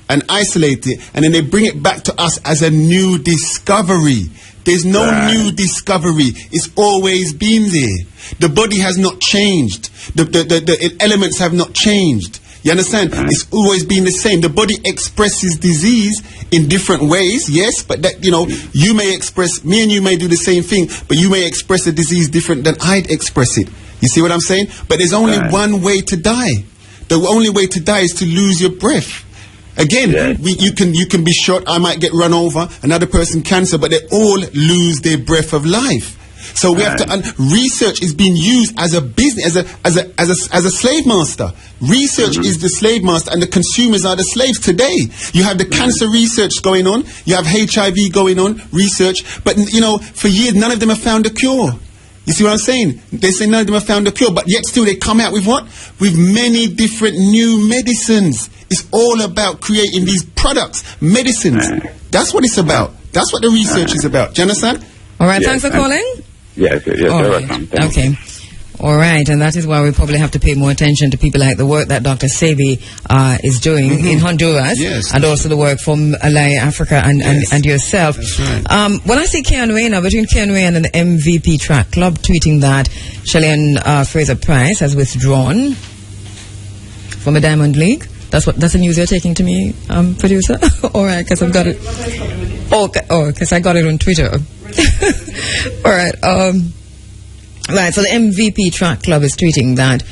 and isolate it, and then they bring it back to us as a new discovery. There's no new discovery. It's always been there. The body has not changed. The elements have not changed. You understand? It's always been the same. The body expresses disease in different ways, yes, but that, you may express, me and you may do the same thing, but you may express the disease different than I'd express it. You see what I'm saying? But there's only one way to die. The only way to die is to lose your breath. Again, you can be shot, I might get run over, another person cancer, but they all lose their breath of life. So we have to. Research is being used as a business, as a slave master. Research is the slave master, and the consumers are the slaves today. You have the cancer research going on. You have HIV going on, research. But for years, none of them have found a cure. You see what I'm saying? They say none of them have found a cure, but yet still they come out with what? With many different new medicines. It's all about creating these products, medicines. That's what it's about. That's what the research is about. Do you understand? All right, thanks for calling. Yes, you're welcome. Okay. All right, and that is why we probably have to pay more attention to people like the work that Dr. Sebi is doing in Honduras, and also the work from Alai Africa and yourself. That's right. When I see Keanu between Keanu and the MVP Track Club tweeting that Shelley Fraser Price has withdrawn from a Diamond League. That's the news you're taking to me, producer? All right, because I've got it. Because I got it on Twitter. All right. Right, so the MVP Track Club is tweeting that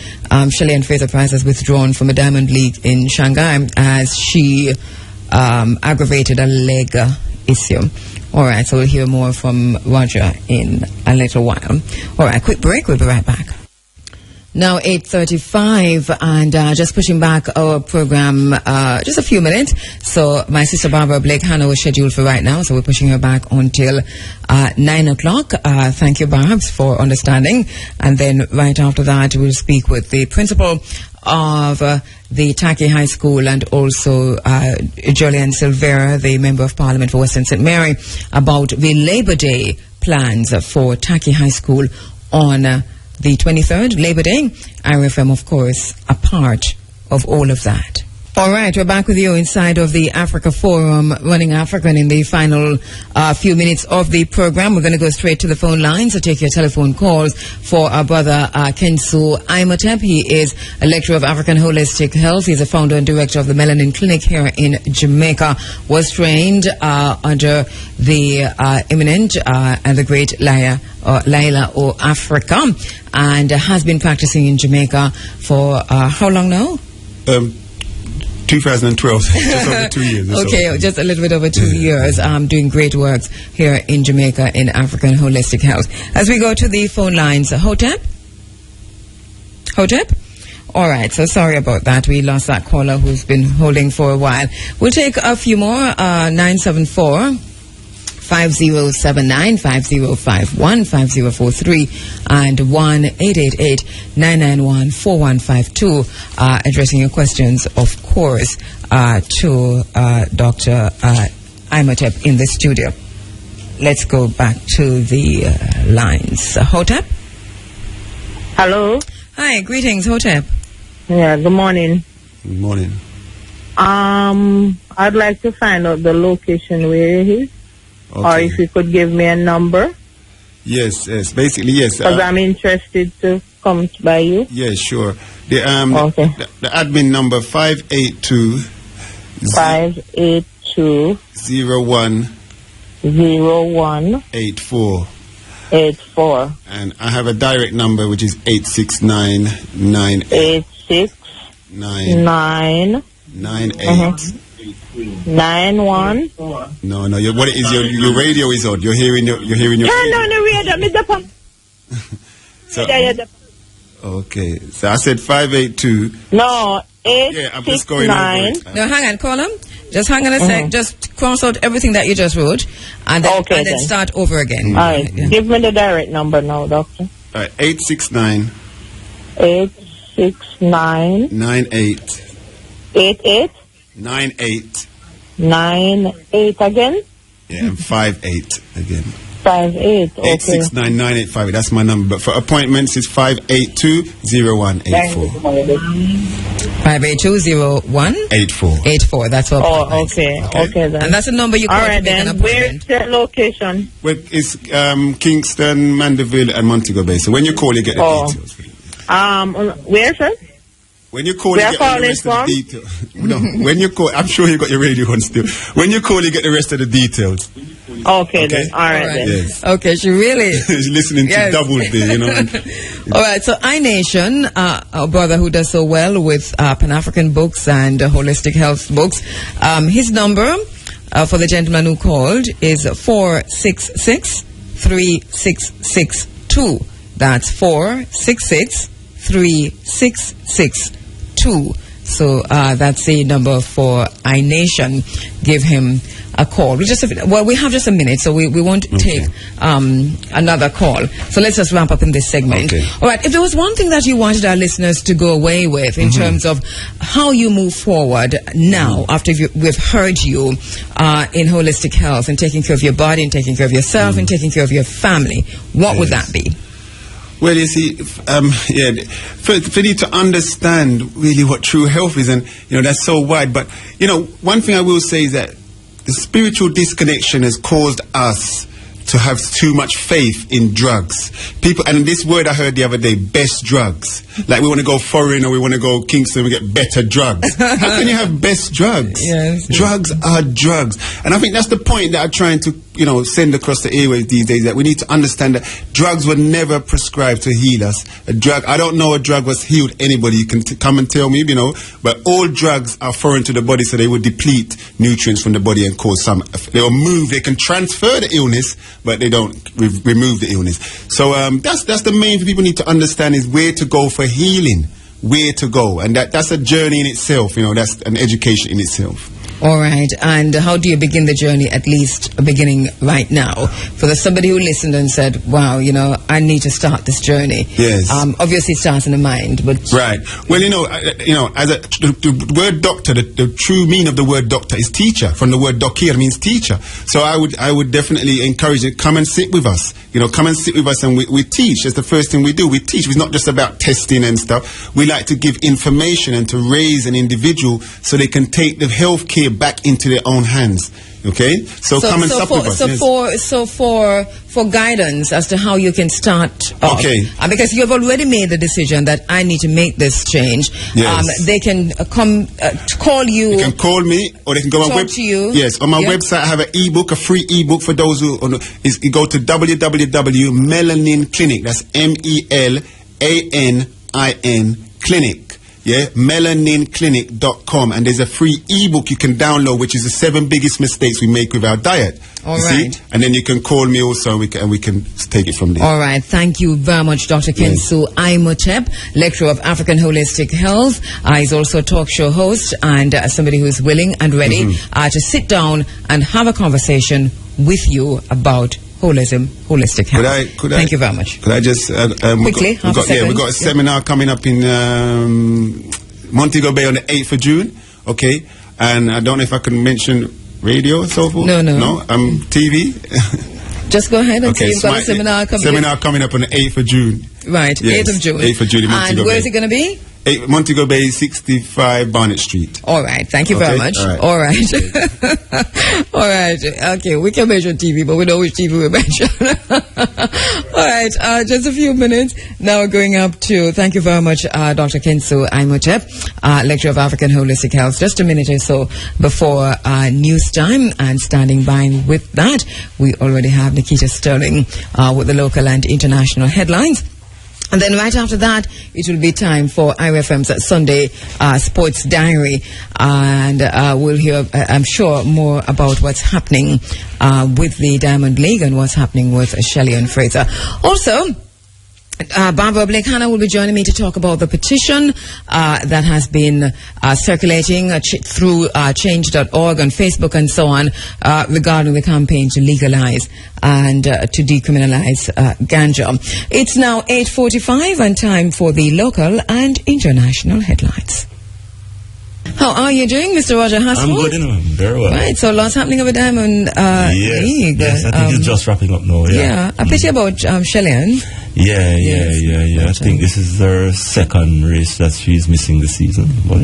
Shelley Fraser Price has withdrawn from a Diamond League in Shanghai as she aggravated a leg issue. All right, so we'll hear more from Roger in a little while. All right, quick break. We'll be right back. Now 8:35, and just pushing back our program just a few minutes. So my sister Barbara Blake Hannah was scheduled for right now, so we're pushing her back until 9 o'clock. Thank you, Barbs, for understanding. And then right after that, we'll speak with the principal of the Taki High School and also Julian Silvera, the Member of Parliament for Western St. Mary, about the Labor Day plans for Taki High School on the 23rd, Labor Day. RFM, of course, a part of all of that. All right, we're back with you inside of the Africa Forum, Running Africa, and in the final few minutes of the program, we're going to go straight to the phone lines to take your telephone calls for our brother Kensu Imhotep. He is a lecturer of African Holistic Health. He's a founder and director of the Melanin Clinic here in Jamaica. Was trained under the eminent and the great Laila O. Africa, and has been practicing in Jamaica for how long now? 2012, just over 2 years. Okay, just a little bit over 2 years, doing great works here in Jamaica in African Holistic Health. As we go to the phone lines, Hotep? All right, so sorry about that. We lost that caller who's been holding for a while. We'll take a few more, 974 5079, 5051, 5043, and 1-888-991-4152, addressing your questions, of course, to Dr. Imhotep in the studio. Let's go back to the lines. Hotep? Hello? Hi, greetings, Hotep. Yeah, good morning. Good morning. I'd like to find out the location where it is. Okay. Or if you could give me a number. Yes, basically, yes. Because I'm interested to come by you. Yes, sure. The admin number 582 01 84. And I have a direct number which is 869 98 91. No, what it is, your radio is on. You're hearing your radio. No, the radio. So, okay, so I said 582. No, 869. Yeah, I'm just going over it. No, hang on, call him. Just hang on a sec. Just cross out everything that you just wrote, and then start over again. All right, give me the direct number now, doctor. All right, 869 98 98 again? Yeah, and 58 again. 58, okay. 8699858. That's my number. But for appointments, it's 582-0184. 582-0184. That's for appointments. Okay then. And that's the number you call to make an appointment. Where's the location? Well, it's Kingston, Mandeville, and Montego Bay. So when you call, you get the details. Where, sir? When you call, you get the rest of the details. No, when you call, I'm sure you got your radio on still. When you call, you get the rest of the details. Okay. Then. All right. Then. Yes. Okay, she really She's listening to double there, you know. All right, so iNation, our brother who does so well with Pan-African books and holistic health books, his number for the gentleman who called is 466-3662. That's 466-3662. So that's the number for iNation. Give him a call. We have just a minute, so we won't take another call. So let's just wrap up in this segment. Okay. All right. If there was one thing that you wanted our listeners to go away with in terms of how you move forward now, after we've heard you in holistic health and taking care of your body and taking care of yourself and taking care of your family, what would that be? Well, you see, for you to understand really what true health is, and that's so wide. But one thing I will say is that the spiritual disconnection has caused us to have too much faith in drugs. People, and this word I heard the other day, best drugs. Like we want to go foreign or we want to go Kingston, we get better drugs. How can you have best drugs? Yes. Drugs are drugs. And I think that's the point that I'm trying to, send across the airwaves these days, that we need to understand that drugs were never prescribed to heal us. I don't know a drug was healed anybody. You can come and tell me, but all drugs are foreign to the body, so they will deplete nutrients from the body and cause they can transfer the illness, but they don't remove the illness. So that's the main thing people need to understand, is where to go for healing, where to go. And that's a journey in itself, that's an education in itself. All right, and how do you begin the journey, at least beginning right now? For somebody who listened and said, wow, I need to start this journey. Yes. Obviously it starts in the mind, but... Right. Well, as the word doctor, the true meaning of the word doctor is teacher. From the word dokir means teacher. So I would definitely encourage you, come and sit with us. Come and sit with us, and we teach. That's the first thing we do. We teach. It's not just about testing and stuff. We like to give information and to raise an individual so they can take the health care back into their own hands. Okay, so come and sup with us. So for guidance as to how you can start off, okay, because you have already made the decision that I need to make this change. Yes. They can come call you. They can call me, or they can go on talk to you. Yes, on my website I have an ebook, a free ebook for those who you go to www.Melanin Clinic. That's MELANIN Clinic. Yeah, melaninclinic.com, and there's a free ebook you can download, which is the 7 biggest mistakes we make with our diet. All right. See? And then you can call me also, and we can take it from there. All right. Thank you very much, Dr. Kensu Imhotep, lecturer of African Holistic Health. He's also a talk show host and somebody who is willing and ready to sit down and have a conversation with you about holistic health. Thank you very much. Could I just quickly? we got a seminar coming up in Montego Bay on the 8th of June. Okay, and I don't know if I can mention radio and so forth. No. TV. Just go ahead and say you've got a seminar coming. Seminar coming up on the 8th of June. Right, yes, 8th of June. 8th of June. And where is it going to be? Montego Bay, 65 Barnett Street. All right. Thank you very much. All right. All right. Okay. We can mention TV, but we know which TV we mention. All right. Just a few minutes. Now going up to, thank you very much, Dr. Kensu Imhotep, lecturer of African Holistic Health. Just a minute or so before news time, and standing by with that, we already have Nikita Sterling with the local and international headlines. And then right after that, it will be time for IRFM's Sunday Sports Diary. And we'll hear, I'm sure, more about what's happening with the Diamond League and what's happening with Shelley and Fraser. Also, Barbara Blake Hanna will be joining me to talk about the petition that has been circulating through change.org on Facebook and so on regarding the campaign to legalize and to decriminalize Ganja. It's now 8:45 and time for the local and international headlines. How are you doing, Mr. Roger Haskell? I'm good, very well. Right, so lots happening over Diamond League. Yes, I think it's just wrapping up now. Yeah, a pity about Shelley. Yeah. I think this is her second race that she's missing this season. But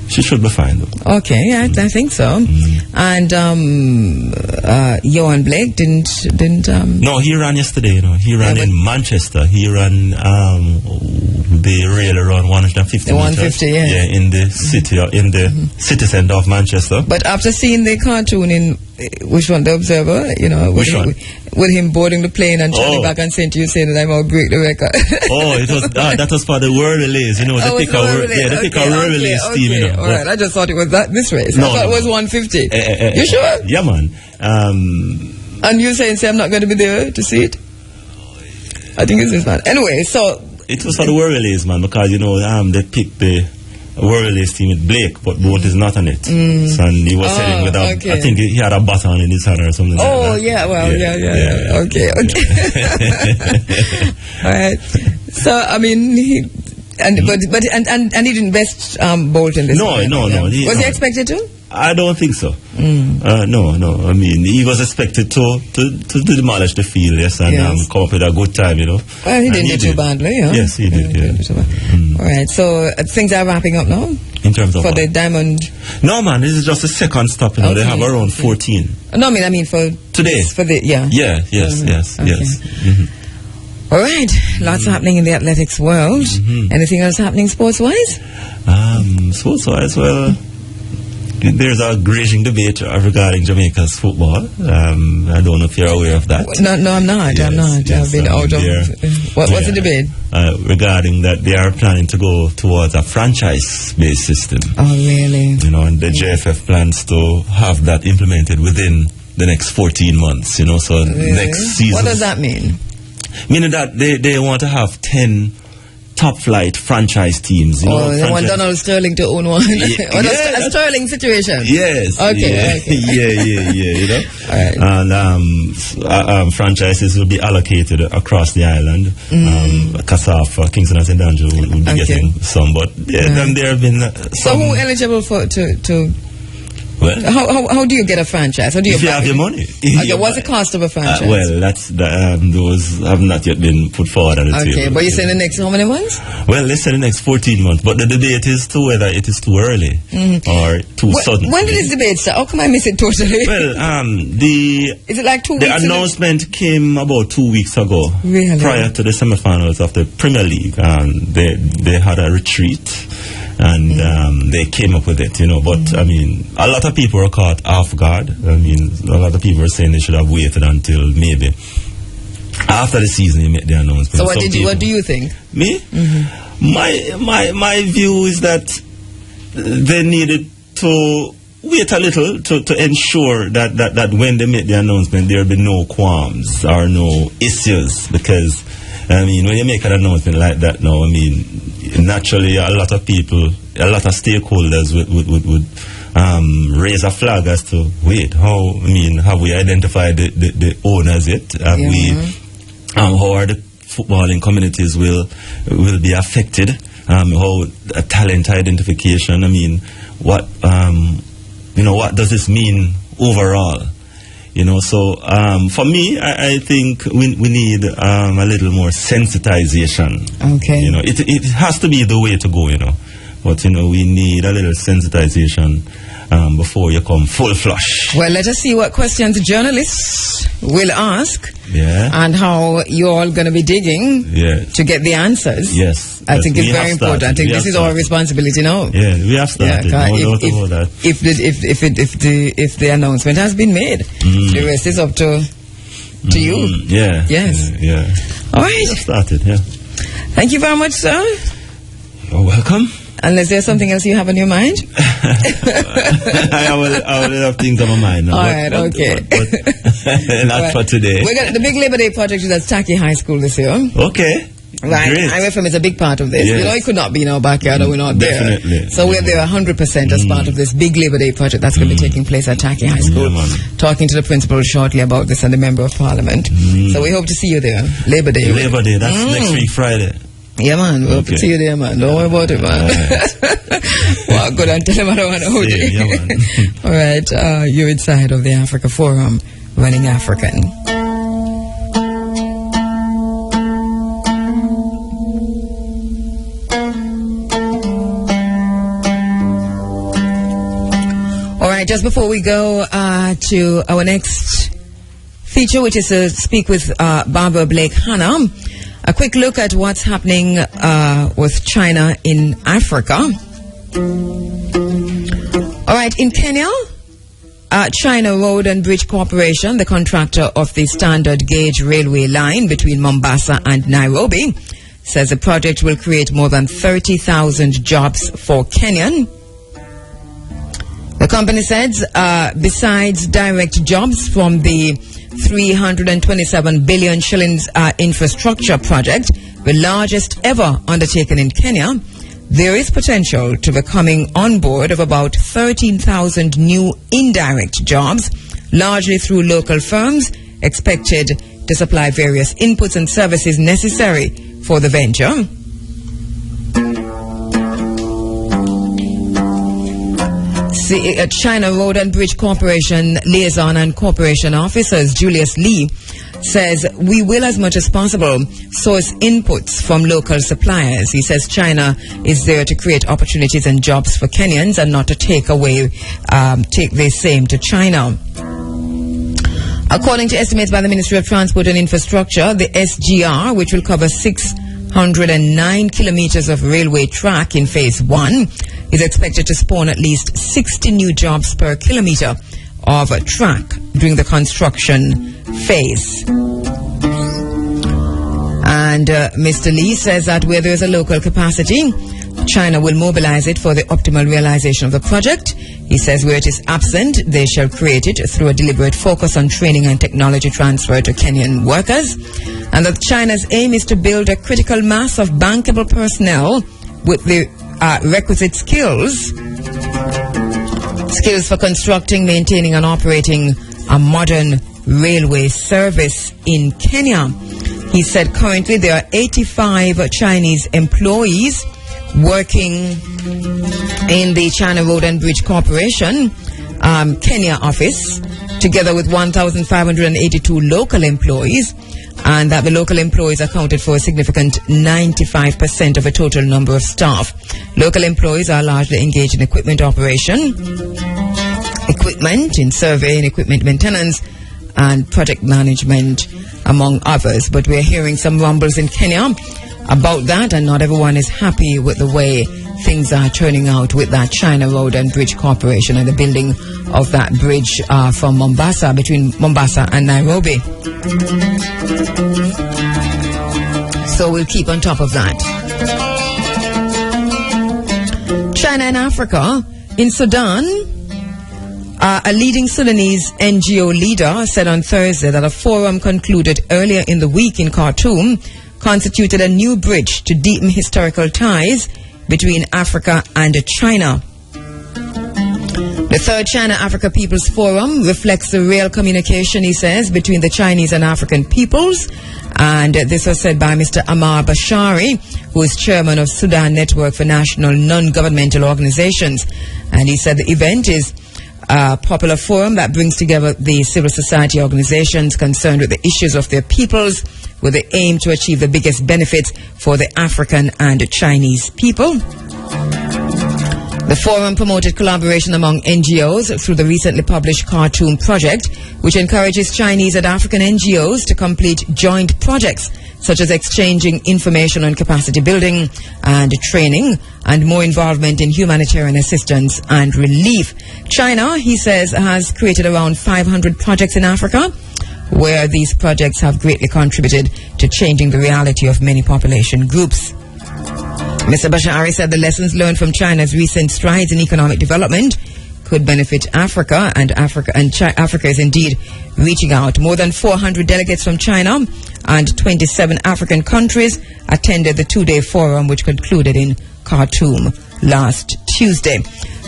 she should be fine though. Okay, yeah, I think so. And Johan Blake didn't. No, he ran yesterday. He ran in Manchester. He ran the rail around 150 the 150, meters. Yeah, in the city, in the city centre of Manchester. But after seeing the cartoon in which one, the Observer, with him boarding the plane and turning back and saying to you, saying that I'm going to break the record. It was that was for the World Relays, the Thicker World Relays team. All right, I just thought it was this race. I thought it was 150. You sure? Yeah, man. And you saying, I'm not going to be there to see it? I think it's this man. Anyway, so it was for the World Relays, man, because they picked the World Relays team with Blake, but Bolt is not on it. So, and he was sitting with I think he had a baton in his hand or something. Yeah. Okay. All right. So I mean, he didn't best Bolt in this. No. Was he expected to? I don't think so. No. I mean, he was expected to demolish the field, yes, and come up with a good time, you know. Well, he didn't do too badly, yeah. Yes, he did, All right, so things are wrapping up now? In terms of for the diamond? No, man, this is just the second stop, you know. They have around 14. No, I mean for today. For the, Yes. All right, lots happening in the athletics world. Anything else happening sports-wise? Sports-wise, well, there's a raging debate regarding Jamaica's football. I don't know if you're aware of that. No, I'm not. Yes, I'm not. yes, I've been out of... What's the debate? Regarding that they are planning to go towards a franchise-based system. Oh, really? You know, and the JFF plans to have that implemented within the next 14 months, you know, so next season. What does that mean? Meaning that they want to have 10 top-flight franchise teams. You know, they want Donald Sterling to own one. A Sterling situation. Yes. Okay. You know. All right. And franchises will be allocated across the island. Kasafa, Kingston and St. Andrew will be getting some, but then there have been some. So who eligible to well, how do you get a franchise? How do you if you have your money. Okay, what's the cost of a franchise? Well, that's those have not yet been put forward on the table. Okay, but you say the next how many months? Well, they say the next 14 months, but the debate is to whether it is too early or too sudden. When did this debate start? How come I miss it totally? Well, is it like 2 weeks ago? The announcement came about 2 weeks ago. Really? Prior to the semifinals of the Premier League. They had a retreat. And they came up with it, you know. But, I mean, a lot of people were caught off guard. I mean, a lot of people were saying they should have waited until maybe after the season you make the announcement. So what do you think? Me? My view is that they needed to wait a little to ensure that when they make the announcement there will be no qualms or no issues. Because, I mean, when you make an announcement like that now, I mean, naturally a lot of people, a lot of stakeholders would raise a flag as to, wait, have we identified the owners yet? Have we, how are the footballing communities will be affected? How talent identification, I mean, what does this mean overall? You know, so for me, I think we need a little more sensitization. Okay. You know, it has to be the way to go, you know. But, you know, we need a little sensitization before you come full flush. Well, let us see what questions journalists will ask. Yeah. And how you're all going to be digging to get the ansers. Yes. I think it's very important. I think this is our responsibility now. Yeah, we have started. No doubt about that. If the announcement has been made, the rest is up to you. Yeah. Yes. Yeah. All right. We have started, yeah. Thank you very much, sir. You're welcome. Unless there's something else you have on your mind? I will have things on my mind now. All right, okay. But not for today. The Big Labor Day project is at Tacky High School this year. Okay. Right. Great. IFM is a big part of this. Yes. You know, it could not be in our backyard or we're not Definitely. there. So we're there 100% as part of this Big Labor Day project that's going to be taking place at Tacky High School. Talking to the principal shortly about this and the Member of Parliament. So we hope to see you there. Labor Day. Labor Day, that's next week, Friday. Yeah, man. We'll see you there, man. Don't worry about it, man. Well, go and tell him I don't want to hold you. Yeah, man. All right. You're inside of the Africa Forum, Running African. All right. Just before we go to our next feature, which is to speak with Barbara Blake Hannah, a quick look at what's happening with China in Africa. All right, in Kenya, China Road and Bridge Corporation, the contractor of the standard gauge railway line between Mombasa and Nairobi, says the project will create more than 30,000 jobs for Kenyan. The company says besides direct jobs from the 327 billion shillings infrastructure project, the largest ever undertaken in Kenya, there is potential to the coming on board of about 13,000 new indirect jobs, largely through local firms, expected to supply various inputs and services necessary for the venture. China Road and Bridge Corporation Liaison and Corporation Officers Julius Lee says, we will as much as possible source inputs from local suppliers. He says China is there to create opportunities and jobs for Kenyans and not to take the same to China. According to estimates by the Ministry of Transport and Infrastructure, the SGR, which will cover 609 kilometers of railway track in phase 1, is expected to spawn at least 60 new jobs per kilometer of track during the construction phase. And Mr. Lee says that where there is a local capacity, China will mobilize it for the optimal realization of the project. He says where it is absent, they shall create it through a deliberate focus on training and technology transfer to Kenyan workers. And that China's aim is to build a critical mass of bankable personnel with the requisite skills for constructing, maintaining and operating a modern railway service in Kenya. He said currently there are 85 Chinese employees working in the China Road and Bridge Corporation Kenya office, together with 1,582 local employees, and that the local employees accounted for a significant 95% of the total number of staff. Local employees are largely engaged in equipment operation, equipment in survey and equipment maintenance, and project management, among others. But we're hearing some rumbles in Kenya about that, and not everyone is happy with the way things are turning out with that China Road and Bridge Corporation and the building of that bridge from Mombasa, between Mombasa and Nairobi. So we'll keep on top of that. China and Africa. In Sudan, a leading Sudanese NGO leader said on Thursday that a forum concluded earlier in the week in Khartoum constituted a new bridge to deepen historical ties between Africa and China. The third China-Africa People's Forum reflects the real communication, he says, between the Chinese and African peoples. And this was said by Mr. Amar Bashari, who is chairman of Sudan Network for National Non-Governmental Organizations. And he said the event is a popular forum that brings together the civil society organizations concerned with the issues of their peoples, with the aim to achieve the biggest benefits for the African and Chinese people. The forum promoted collaboration among NGOs through the recently published Khartoum project, which encourages Chinese and African NGOs to complete joint projects such as exchanging information on capacity building and training, and more involvement in humanitarian assistance and relief. China, he says, has created around 500 projects in Africa, where these projects have greatly contributed to changing the reality of many population groups. Mr. Bashari said the lessons learned from China's recent strides in economic development could benefit Africa, and Africa is indeed reaching out. More than 400 delegates from China and 27 African countries attended the two-day forum, which concluded in Khartoum last Tuesday.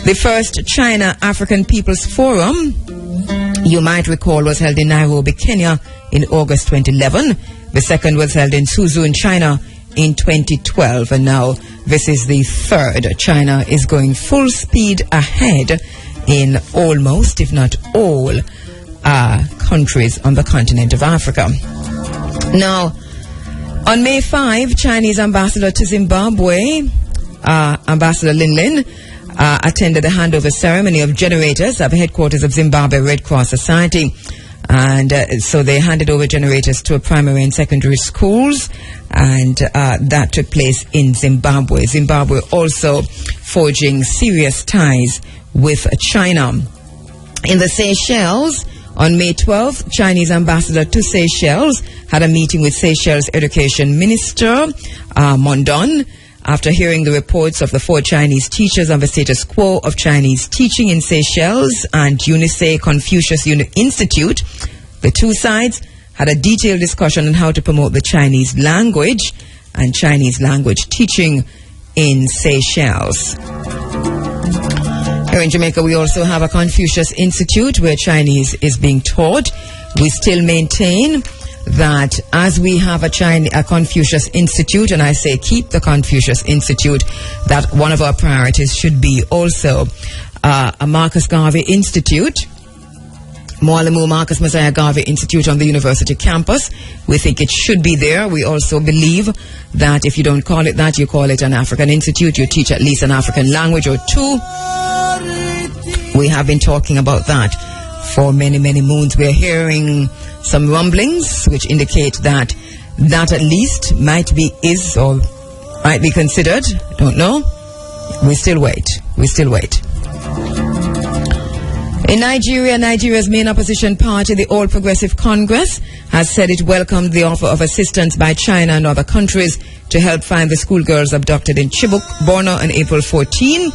The first China-African People's Forum, you might recall, was held in Nairobi, Kenya in August 2011. The second was held in Suzhou in China in 2012, and now this is the third. China is going full speed ahead in almost, if not all, countries on the continent of Africa. Now, on May 5, Chinese ambassador to Zimbabwe, Ambassador Lin Lin, attended the handover ceremony of generators at the headquarters of Zimbabwe Red Cross Society. And so they handed over generators to primary and secondary schools, and that took place in Zimbabwe. Zimbabwe also forging serious ties with China. In the Seychelles, on May 12th, Chinese ambassador to Seychelles had a meeting with Seychelles Education Minister Mondon, after hearing the reports of the 4 Chinese teachers on the status quo of Chinese teaching in Seychelles and UNICE Confucius Institute. The two sides had a detailed discussion on how to promote the Chinese language and Chinese language teaching in Seychelles. Here in Jamaica, we also have a Confucius Institute where Chinese is being taught. We still maintain that as we have a Confucius Institute, and I say keep the Confucius Institute, that one of our priorities should be also a Marcus Garvey Institute, Mwalimu Marcus Messiah Garvey Institute on the university campus. We think it should be there. We also believe that if you don't call it that, you call it an African institute. You teach at least an African language or two. We have been talking about that for many, many moons. We're hearing some rumblings which indicate that at least might be, is, or might be considered. Don't know. We still wait. In Nigeria, Nigeria's main opposition party, the All Progressive Congress, has said it welcomed the offer of assistance by China and other countries to help find the schoolgirls abducted in Chibok, Borno on April 14.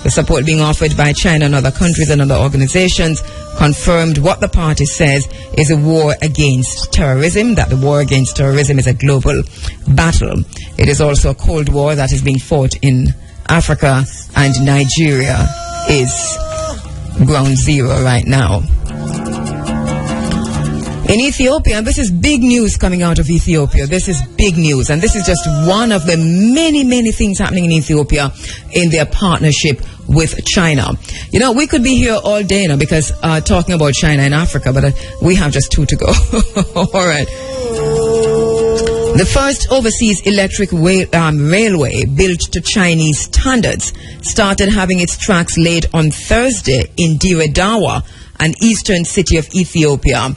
The support being offered by China and other countries and other organizations confirmed what the party says is a war against terrorism, that the war against terrorism is a global battle. It is also a Cold War that is being fought in Africa, and Nigeria is ground zero right now. In Ethiopia, and this is big news coming out of Ethiopia. This is big news, and this is just one of the many, many things happening in Ethiopia in their partnership with China. You know, we could be here all day now because talking about China and Africa, but we have just 2 to go. All right. The first overseas electric railway built to Chinese standards started having its tracks laid on Thursday in Dire Dawa, an eastern city of Ethiopia.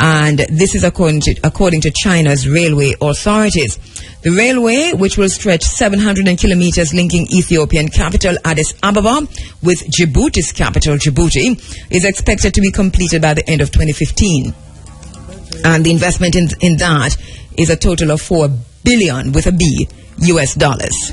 And this is according to China's railway authorities. The railway, which will stretch 700 kilometers linking Ethiopian capital Addis Ababa with Djibouti's capital Djibouti, is expected to be completed by the end of 2015. And the investment in that is a total of $4 billion with a B US dollars.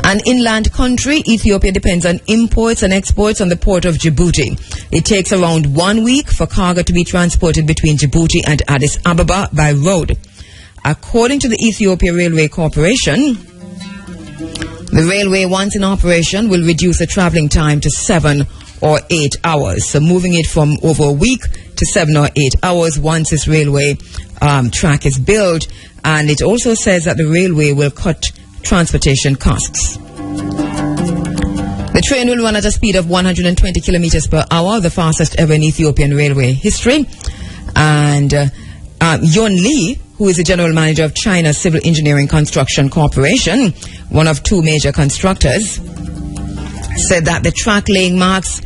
An inland country, Ethiopia depends on imports and exports on the port of Djibouti. It takes around 1 week for cargo to be transported between Djibouti and Addis Ababa by road. According to the Ethiopia Railway Corporation, the railway, once in operation, will reduce the traveling time to 7 or 8 hours. So moving it from over a week to 7 or 8 hours once this railway track is built. And it also says that the railway will cut transportation costs. The train will run at a speed of 120 kilometers per hour, the fastest ever in Ethiopian railway history. And Yon Lee, who is the general manager of China's Civil Engineering Construction Corporation, one of 2 major constructors, said that the track laying marks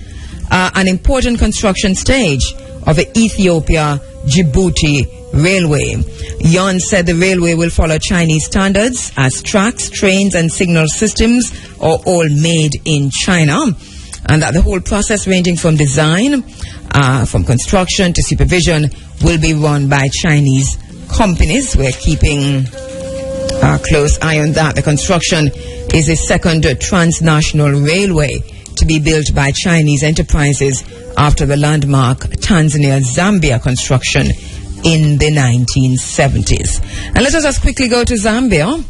an important construction stage of the Ethiopia-Djibouti railway. Yon said the railway will follow Chinese standards as tracks, trains and signal systems are all made in China, and that the whole process, ranging from design, from construction to supervision, will be run by Chinese companies. We're keeping a close eye on that. The construction is the second transnational railway to be built by Chinese enterprises after the landmark Tanzania-Zambia construction in the 1970s. And let us just quickly go to Zambia.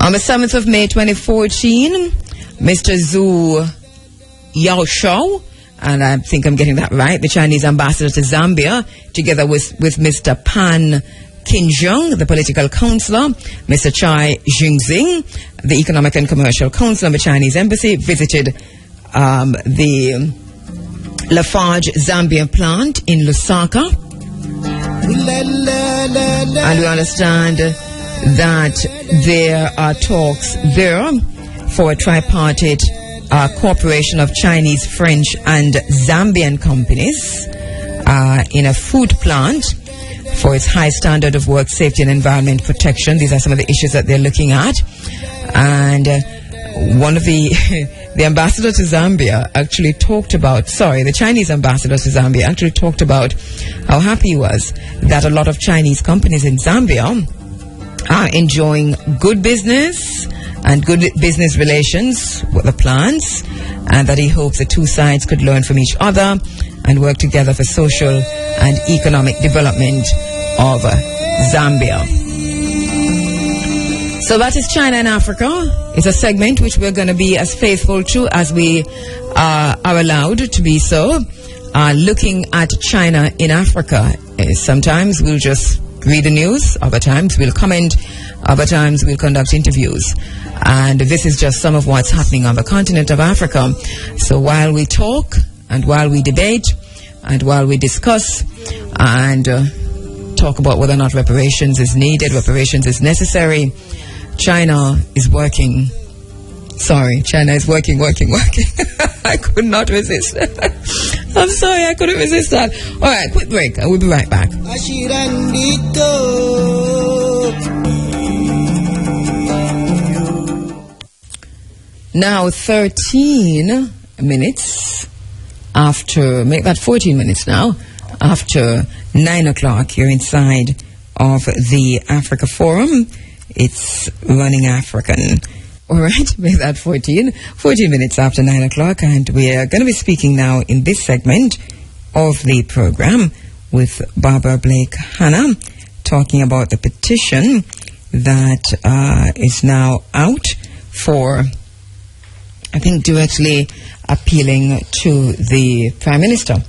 On the 7th of May 2014, Mr. Zhu Yaoshao, and I think I'm getting that right, the Chinese ambassador to Zambia, together with Mr. Pan Kinjung, the political counselor, Mr. Chai Jingxing, the economic and commercial counselor of the Chinese embassy, visited the Lafarge Zambia plant in Lusaka. And we understand that there are talks there for a tripartite cooperation of Chinese, French and Zambian companies in a food plant for its high standard of work safety and environment protection. These are some of the issues that they're looking at. And one of the ambassador to Zambia actually talked about, the Chinese ambassador to Zambia actually talked about how happy he was that a lot of Chinese companies in Zambia are enjoying good business and good business relations with the plants, and that he hopes the 2 sides could learn from each other and work together for social and economic development of Zambia. So that is China and Africa. It's a segment which we're going to be as faithful to as we are allowed to be so. Looking at China in Africa, sometimes we'll just read the news, other times we'll comment, other times we'll conduct interviews. And this is just some of what's happening on the continent of Africa. So while we talk, and while we debate, and while we discuss, and talk about whether or not reparations is needed, reparations is necessary, China is working. Sorry, China is working. I could not resist. I'm sorry, I couldn't resist that. All right, quick break. I will be right back. Now, 13 minutes after, make that 14 minutes now, after 9 o'clock, you're inside of the Africa Forum. It's Running African. All right, make that 14 minutes after 9 o'clock, and we are going to be speaking now in this segment of the program with Barbara Blake Hannah, talking about the petition that is now out for, I think, directly appealing to the Prime Minister,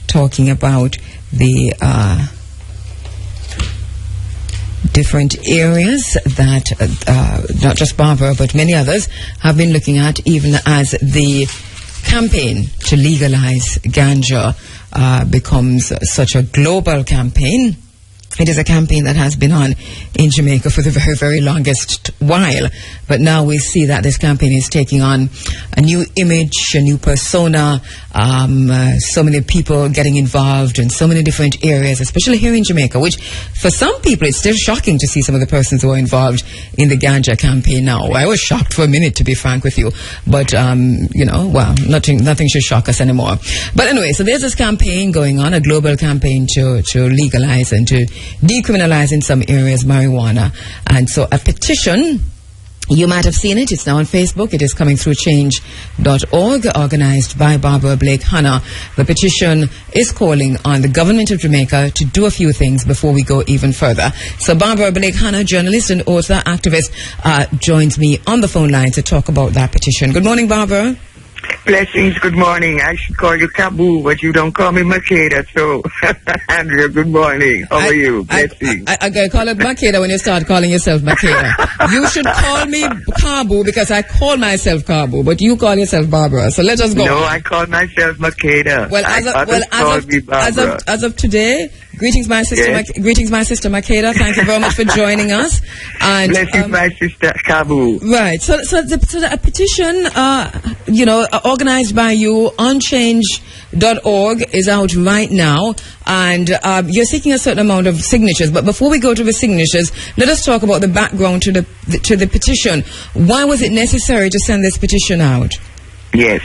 talking about the different areas that not just Barbara but many others have been looking at, even as the campaign to legalize ganja becomes such a global campaign. It is a campaign that has been on in Jamaica for the very, very longest while. But now we see that this campaign is taking on a new image, a new persona, so many people getting involved in so many different areas, especially here in Jamaica, which for some people it's still shocking to see some of the persons who are involved in the ganja campaign now. I was shocked for a minute, to be frank with you. But, nothing should shock us anymore. But anyway, so there's this campaign going on, a global campaign to legalize and to decriminalize in some areas marijuana. And so a petition, you might have seen it, it's now on Facebook, it is coming through change.org, organized by Barbara Blake Hannah. The petition is calling on the government of Jamaica to do a few things before we go even further. So Barbara Blake Hannah, journalist and author, activist, joins me on the phone line to talk about that petition. Good morning, Barbara. Blessings, good morning. I should call you Kabu, but you don't call me Makeda, so Andrea, good morning. How are you? Blessings. I call it Makeda when you start calling yourself Makeda. You should call me Kabu because I call myself Kabu, but you call yourself Barbara. So let us go. No, I call myself Makeda. Well, as of today, greetings, my sister. Yes. Greetings, my sister Makeda. Thank you very much for joining us. And blessings, my sister Kabu. Right. So the petition, organized by you on change.org is out right now, and you're seeking a certain amount of signatures. But before we go to the signatures, let us talk about the background to the petition. Why was it necessary to send this petition out? Yes.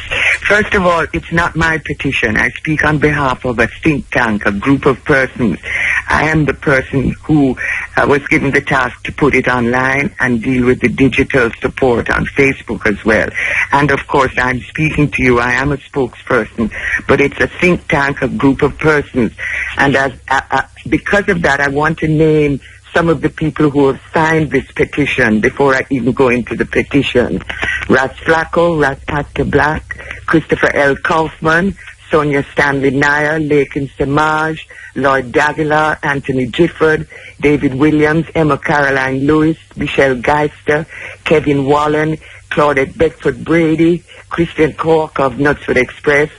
First of all, it's not my petition. I speak on behalf of a think tank, a group of persons. I am the person who was given the task to put it online and deal with the digital support on Facebook as well. And of course, I'm speaking to you. I am a spokesperson, but it's a think tank, a group of persons. And because of that, I want to name some of the people who have signed this petition before I even go into the petition. Ras Flacco, Ras Atka Black, Christopher L. Kaufman, Sonia Stanley Nair, Lakin Samaj, Lloyd Dagila, Anthony Gifford, David Williams, Emma Caroline Lewis, Michelle Geister, Kevin Wallen, Claudette Beckford Brady, Christian Cork of Knutsford Express,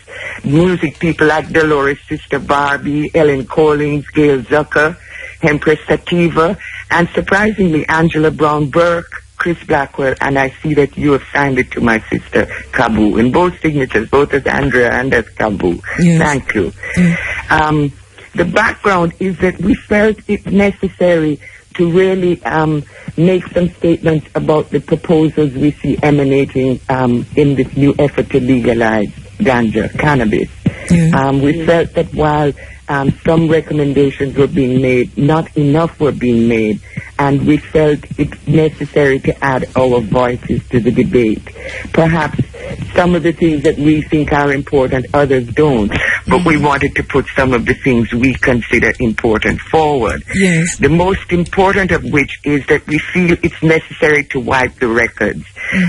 music people like Dolores Sister Barbie, Ellen Collins, Gail Zucker, Empress Sativa, and surprisingly Angela Brown Burke, Chris Blackwell, and I see that you have signed it to my sister Kabu in both signatures, both as Andrea and as Kabu. Yes. Thank you. Yes. The background is that we felt it necessary to really make some statements about the proposals we see emanating in this new effort to legalize ganja, cannabis. We felt that while some recommendations were being made, not enough were being made, and we felt it necessary to add our voices to the debate. Perhaps some of the things that we think are important, others don't, but we wanted to put some of the things we consider important forward. Yes. The most important of which is that we feel it's necessary to wipe the records.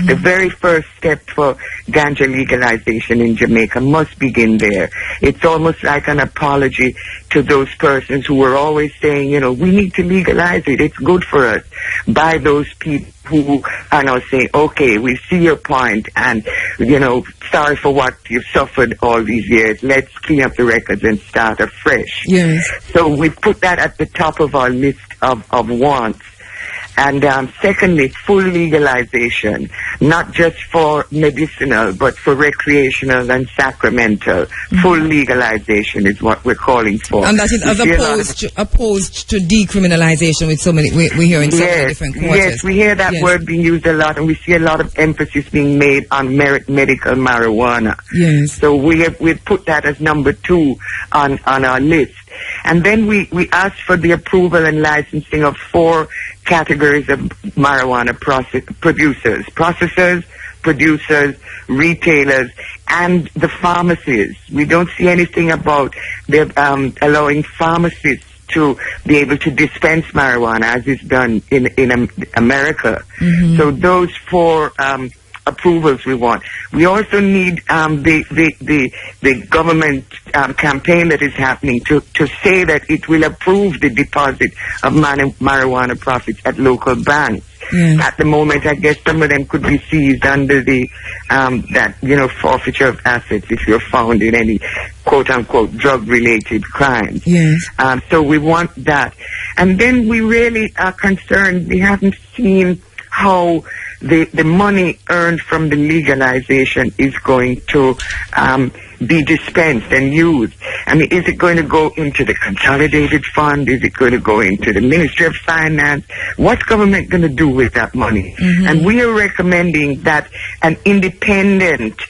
The very first step for ganja legalization in Jamaica must begin there. It's almost like an apology say to those persons who were always saying, we need to legalize it, it's good for us, by those people who are now saying, okay, we see your point, and, sorry for what you've suffered all these years, let's clean up the records and start afresh. Yes. So we put that at the top of our list of wants. And secondly, full legalization, not just for medicinal, but for recreational and sacramental. Full legalization is what we're calling for. And that is as opposed to decriminalization, with so many, we hear in so many different quarters. Yes, we hear that word being used a lot, and we see a lot of emphasis being made on medical marijuana. Yes. So we put that as number 2 on our list. And then we asked for the approval and licensing of 4 categories of marijuana producers: processors, producers, retailers, and the pharmacies. We don't see anything about allowing pharmacists to be able to dispense marijuana as is done in America. So those 4 approvals we want. We also need the government campaign that is happening to say that it will approve the deposit of marijuana profits at local banks. At the moment, I guess some of them could be seized under the forfeiture of assets if you're found in any quote-unquote drug-related crimes. So we want that. And then we really are concerned, we haven't seen how the money earned from the legalization is going to be dispensed and used. I mean, is it going to go into the consolidated fund? Is it going to go into the Ministry of Finance? What's government going to do with that money? And we are recommending that an independent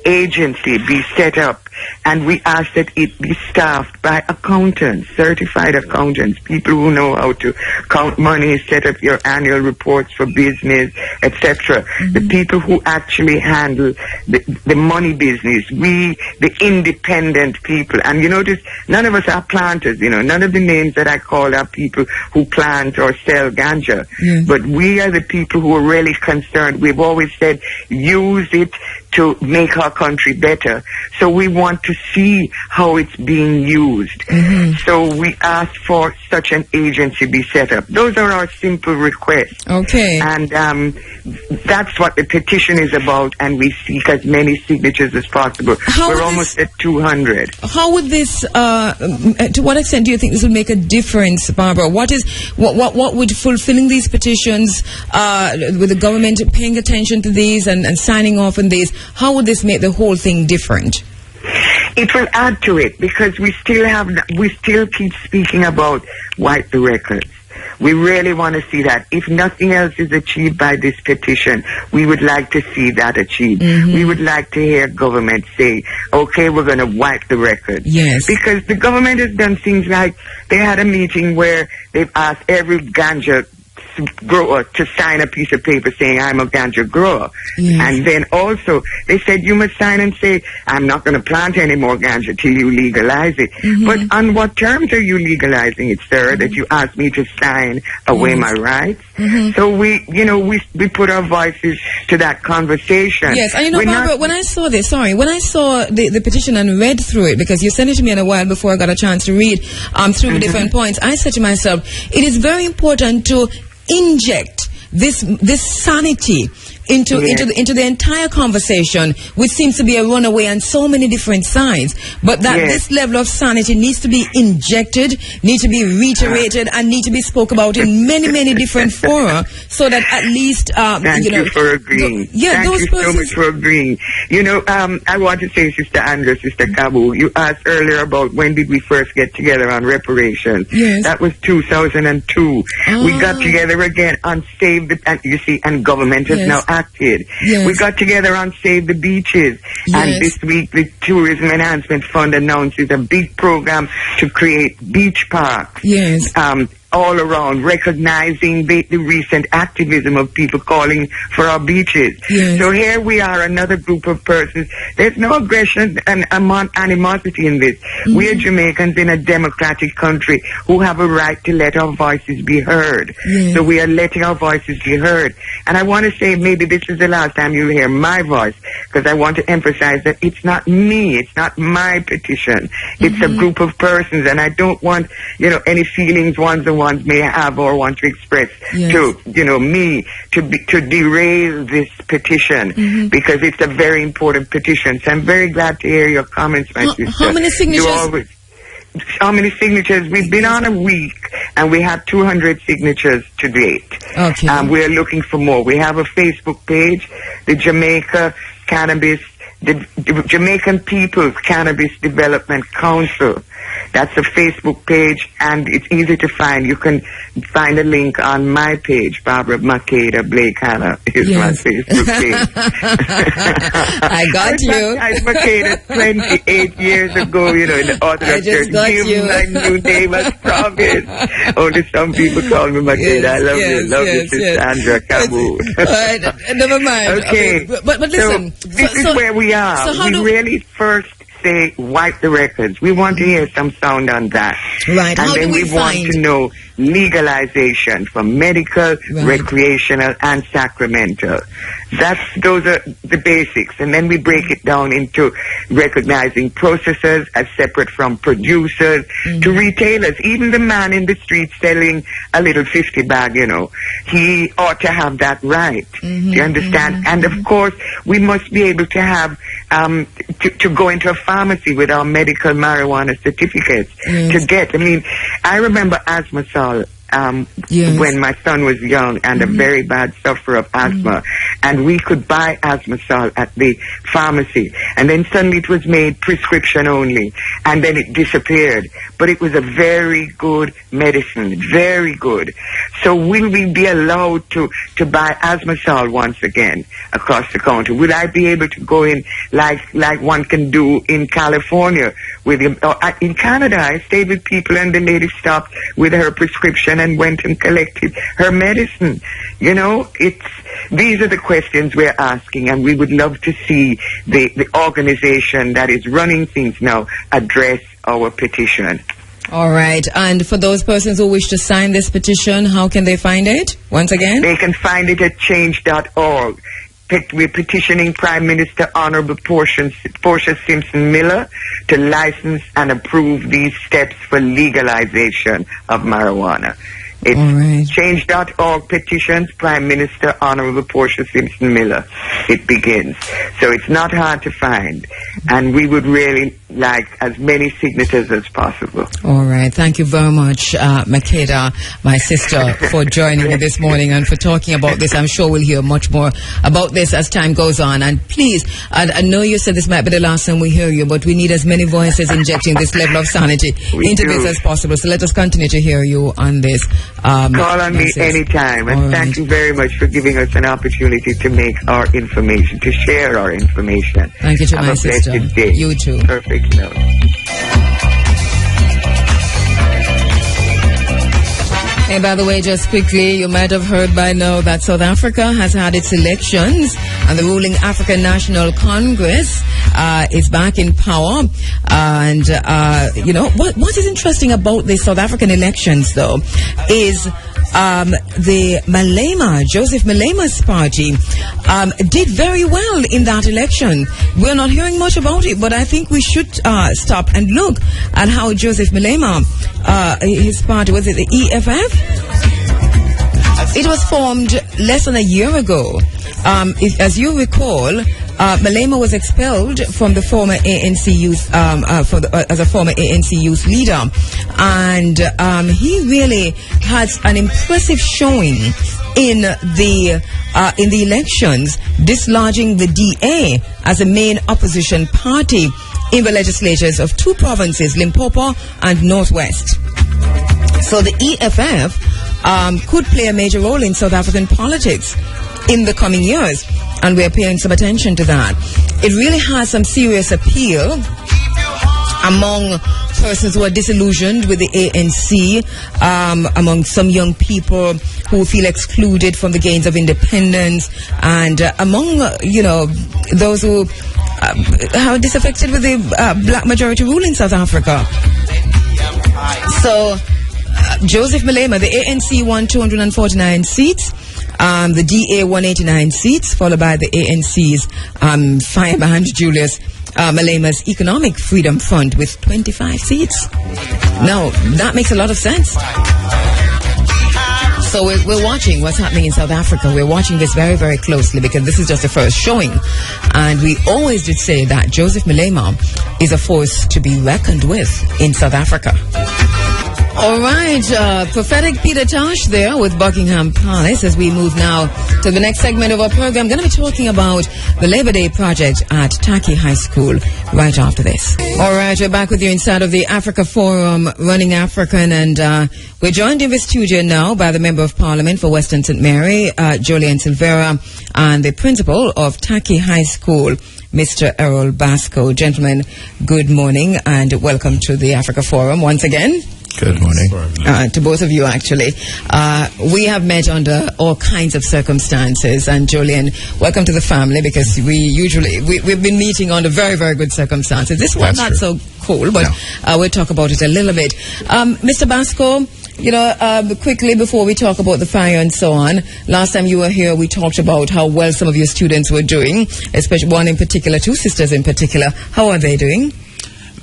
agency be set up, and we ask that it be staffed by accountants, certified accountants, people who know how to count money, set up your annual reports for business, etc. The people who actually handle the money business, the independent people. And you notice, none of us are planters, none of the names that I call are people who plant or sell ganja. But we are the people who are really concerned. We've always said, use it to make our country better. So we want to see how it's being used. So we ask for such an agency be set up. Those are our simple requests. Okay. And that's what the petition is about, and we seek as many signatures as possible. We're almost at 200. How would this, to what extent do you think this would make a difference, Barbara? What would fulfilling these petitions, with the government paying attention to these and signing off on these, how would this make the whole thing different? It will add to it, because we still keep speaking about wipe the records. We really want to see that. If nothing else is achieved by this petition, we would like to see that achieved. We would like to hear government say, okay, we're going to wipe the record. Yes. Because the government has done things like, they had a meeting where they've asked every ganja grower to sign a piece of paper saying, I'm a ganja grower. And then also they said, you must sign and say, I'm not going to plant any more ganja till you legalize it. But on what terms are you legalizing it, sir, that you asked me to sign away my rights? So we put our voices to that conversation. Yes, and Barbara, when I saw the petition and read through it, because you sent it to me in a while before I got a chance to read through the different points, I said to myself, it is very important to inject this sanity into the entire conversation, which seems to be a runaway on so many different sides. But that this level of sanity needs to be injected, needs to be reiterated, and need to be spoke about in many, many different fora, so that at least Thank you for agreeing. Thank you so much for agreeing. I want to say, Sister Andrea, Sister Kabu, you asked earlier about when did we first get together on reparations. Yes. That was 2002. We got together again on Save the, and government has now acted. We got together on Save the Beaches, and this week the Tourism Enhancement Fund announces a big program to create beach parks. all around, recognizing the recent activism of people calling for our beaches. Yes. So here we are, another group of persons. There's no aggression and animosity in this. We are Jamaicans in a democratic country who have a right to let our voices be heard. Yes. So we are letting our voices be heard. And I want to say maybe this is the last time you'll hear my voice, because I want to emphasize that it's not me, it's not my petition. It's a group of persons, and I don't want, any feelings ones may have or want to express to, me to derail this petition, because it's a very important petition. So I'm very glad to hear your comments, my sister. How many signatures? How many signatures? We've been on a week, and we have 200 signatures to date. Okay. We're looking for more. We have a Facebook page, the Jamaica Cannabis, the Jamaican People's Cannabis Development Council. That's a Facebook page, and it's easy to find. You can find a link on my page, Barbara Makeda Blake Hanna is my Facebook page. I got you. I Makeda 28 years ago, in the Orthodox Church. Give my new name as promise. Only some people call me Makeda. I love you. Love you, Sister Sandra Kabu. Never mind. Okay. But listen. So this is where we are. So we really first say wipe the records. We want to hear some sound on that. Right. And then we want to know legalization for medical, recreational, and sacramental. Those are the basics. And then we break it down into recognizing processors as separate from producers to retailers. Even the man in the street selling a little 50 bag, he ought to have that right. Do you understand? And of course, we must be able to have to go into a pharmacy with our medical marijuana certificates to get. I remember asthma salt when my son was young and a very bad sufferer of asthma, and we could buy asthma salt at the pharmacy, and then suddenly it was made prescription only, and then it disappeared. But it was a very good medicine, very good. So will we be allowed to buy asthma salt once again across the counter? Will I be able to go in like one can do in California in Canada? I stayed with people, and the lady stopped with her prescription and went and collected her medicine. These are the questions we're asking, and we would love to see the organization that is running things now address our petition. All right. And for those persons who wish to sign this petition, how can they find it? Once again? They can find it at change.org. We're petitioning Prime Minister Honorable Portia Simpson Miller to license and approve these steps for legalization of marijuana. It's change.org petitions Prime Minister Honorable Portia Simpson Miller. It begins. So it's not hard to find. And we would really like as many signatures as possible. All right. Thank you very much, Makeda, my sister, for joining me this morning and for talking about this. I'm sure we'll hear much more about this as time goes on. And please, I know you said this might be the last time we hear you, but we need as many voices injecting this level of sanity into this as possible. So let us continue to hear you on this. Call on me anytime, and thank you very much for giving us an opportunity to make our information, to share our information. Thank you to my sister. Have a blessed day. You too. Perfect note. And by the way, just quickly, you might have heard by now that South Africa has had its elections, and the ruling African National Congress is back in power. And what is interesting about the South African elections, though, is the Malema, Joseph Malema's party, did very well in that election. We're not hearing much about it, but I think we should stop and look at how Joseph Malema, his party, was it the EFF? It was formed less than a year ago. As you recall, Malema was expelled from the former ANC youth, as a former ANC youth leader, and he really had an impressive showing in the elections, dislodging the DA as a main opposition party in the legislatures of two provinces, Limpopo and Northwest. So the EFF could play a major role in South African politics in the coming years, and we're paying some attention to that. It really has some serious appeal among persons who are disillusioned with the ANC, among some young people who feel excluded from the gains of independence, and among, those who are disaffected with the black majority rule in South Africa. So, Joseph Malema, the ANC won 249 seats. The DA 189 seats, followed by the ANC's fireman Julius Malema's Economic Freedom Front with 25 seats. Now, that makes a lot of sense. So we're watching what's happening in South Africa. We're watching this very, very closely because this is just the first showing. And we always did say that Joseph Malema is a force to be reckoned with in South Africa. All right, prophetic Peter Tosh there with Buckingham Palace. As we move now to the next segment of our program, I'm going to be talking about the Labor Day project at Taki High School right after this. All right, we're back with you inside of the Africa Forum, Running African, and we're joined in the studio now by the Member of Parliament for Western St. Mary, Julian Silvera, and the Principal of Taki High School, Mr. Errol Basco. Gentlemen, good morning and welcome to the Africa Forum once again. Good morning. To both of you, actually. We have met under all kinds of circumstances. And Julian, welcome to the family, because we've been meeting under very, very good circumstances. This was not so cool, but we'll talk about it a little bit. Mr. Basco, quickly before we talk about the fire and so on, last time you were here, we talked about how well some of your students were doing, especially one in particular, two sisters in particular. How are they doing?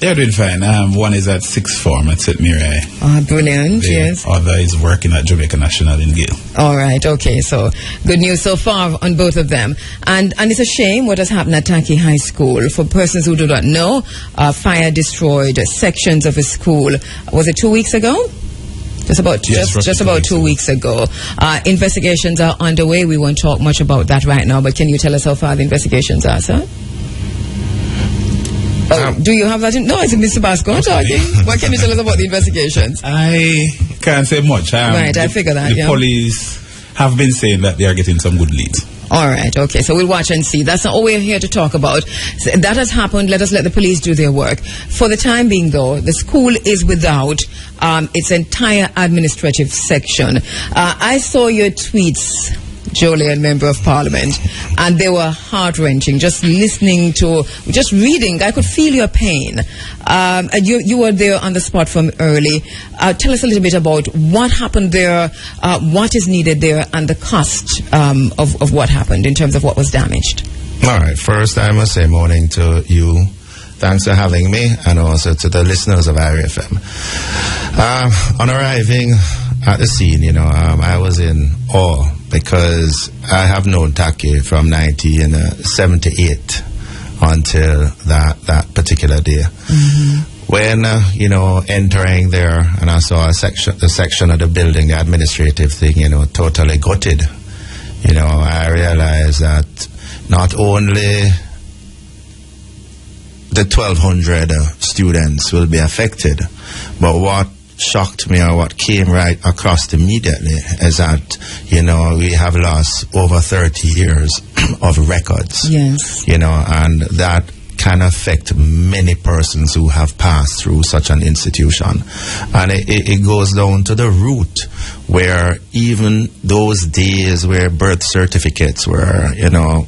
They're doing fine. One is at sixth form at St. Mary. Brilliant, yes. The other is working at Jamaica National in Gale. All right, okay. So, good news so far on both of them. And it's a shame what has happened at Taki High School. For persons who do not know, fire destroyed sections of a school. Was it 2 weeks ago? Just about 2 weeks ago. Investigations are underway. We won't talk much about that right now, but can you tell us how far the investigations are, sir? Do you have that? No, it's Mr. Basco talking. What can you tell us about the investigations? I can't say much. Right, I figure that. The police have been saying that they are getting some good leads. All right, okay, so we'll watch and see. That's not all we're here to talk about. So that has happened. Let the police do their work. For the time being, though, the school is without its entire administrative section. I saw your tweets, Julian, Member of Parliament, and they were heart-wrenching. Just reading, I could feel your pain. And you were there on the spot from early. Tell us a little bit about what happened there, what is needed there, and the cost of what happened in terms of what was damaged. All right. First, I must say morning to you. Thanks for having me, and also to the listeners of IRFM. On arriving at the scene, I was in awe, because I have known Taki from 1978 until that particular day. Mm-hmm. When, entering there, and I saw the section of the building, the administrative thing, totally gutted, I realized that not only the 1,200 students will be affected, but what shocked me, or what came right across immediately, is that we have lost over 30 years of records. Yes. And that can affect many persons who have passed through such an institution. And it goes down to the root, where even those days where birth certificates were,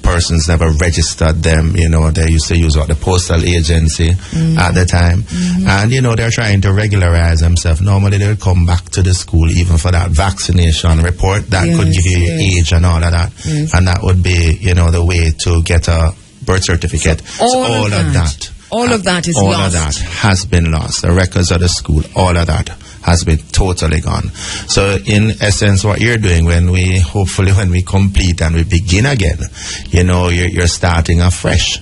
persons never registered them, they used to use the postal agency at the time. Mm-hmm. And, they're trying to regularize themselves. Normally they'll come back to the school even for that vaccination report that could give you your age and all of that. Yes. And that would be, the way to get a birth certificate. All of that is lost. All of that has been lost. The records of the school, all of that has been totally gone. So in essence, what you're doing when we complete and we begin again, you're starting afresh.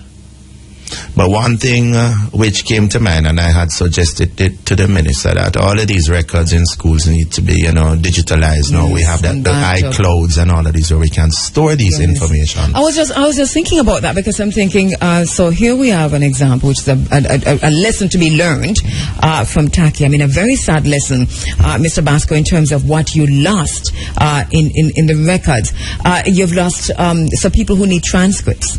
But one thing which came to mind, and I had suggested it to the minister, that all of these records in schools need to be, digitalized. Now we have the iClouds and all of these where we can store these information. I was just thinking about that, because I'm thinking, so here we have an example, which is a lesson to be learned from Taki. I mean, a very sad lesson, Mr. Basco, in terms of what you lost in the records. You've lost so people who need transcripts.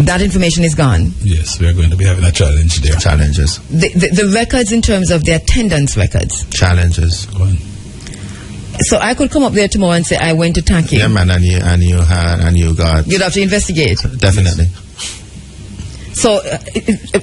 That information is gone. Yes, we are going to be having a challenge there. Challenges. The records in terms of the attendance records. Challenges. So I could come up there tomorrow and say I went to Taki. Yeah, man, and you got. You'd have to investigate. Definitely. So,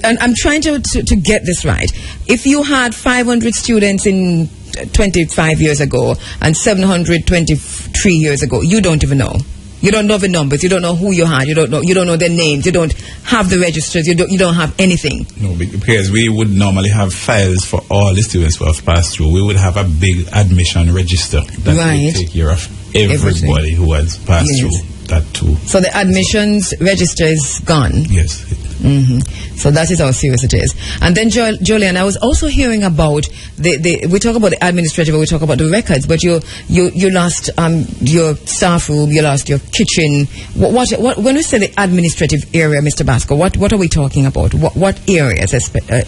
and I'm trying to get this right. If you had 500 students in 25 years ago and 723 years ago, you don't even know. You don't know the numbers. You don't know who you had. You don't know their names. You don't have the registers. You don't have anything. No, because we would normally have files for all the students who have passed through. We would have a big admission register that would take care of everybody who has passed through that too. So the admissions register is gone. Yes. So that is how serious it is. And then Julian, I was also hearing about we talk about the administrative, we talk about the records, but you lost your staff room, you lost your kitchen. What when we say the administrative area, Mr. Basco, what are we talking about? What areas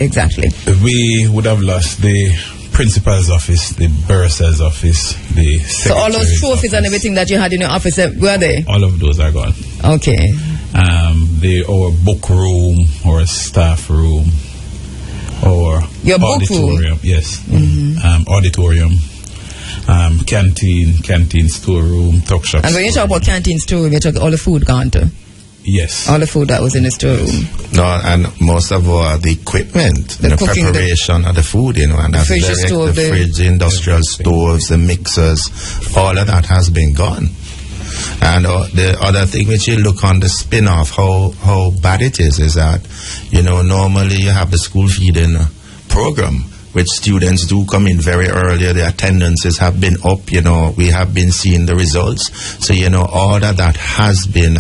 exactly? We would have lost the principal's office, the bursar's office, the secretary's So all those trophies office. and everything that you had in your office, were they? All of those are gone. Okay. Our book room, or staff room, or your book auditorium. room? Yes. Auditorium, canteen, storeroom, tuck shop. And when you talk about canteen storeroom, you talk all the food gone too? Yes. All the food that was in the storeroom. No, and most of the equipment, the cooking, preparation of the food, and that's fridge, stove, the fridge, the industrial stoves, the mixers, all of that has been gone. And the other thing which you look on the spin-off, how bad it is that, normally you have the school feeding program, which students do come in very early. The attendances have been up, we have been seeing the results. So, all of that has been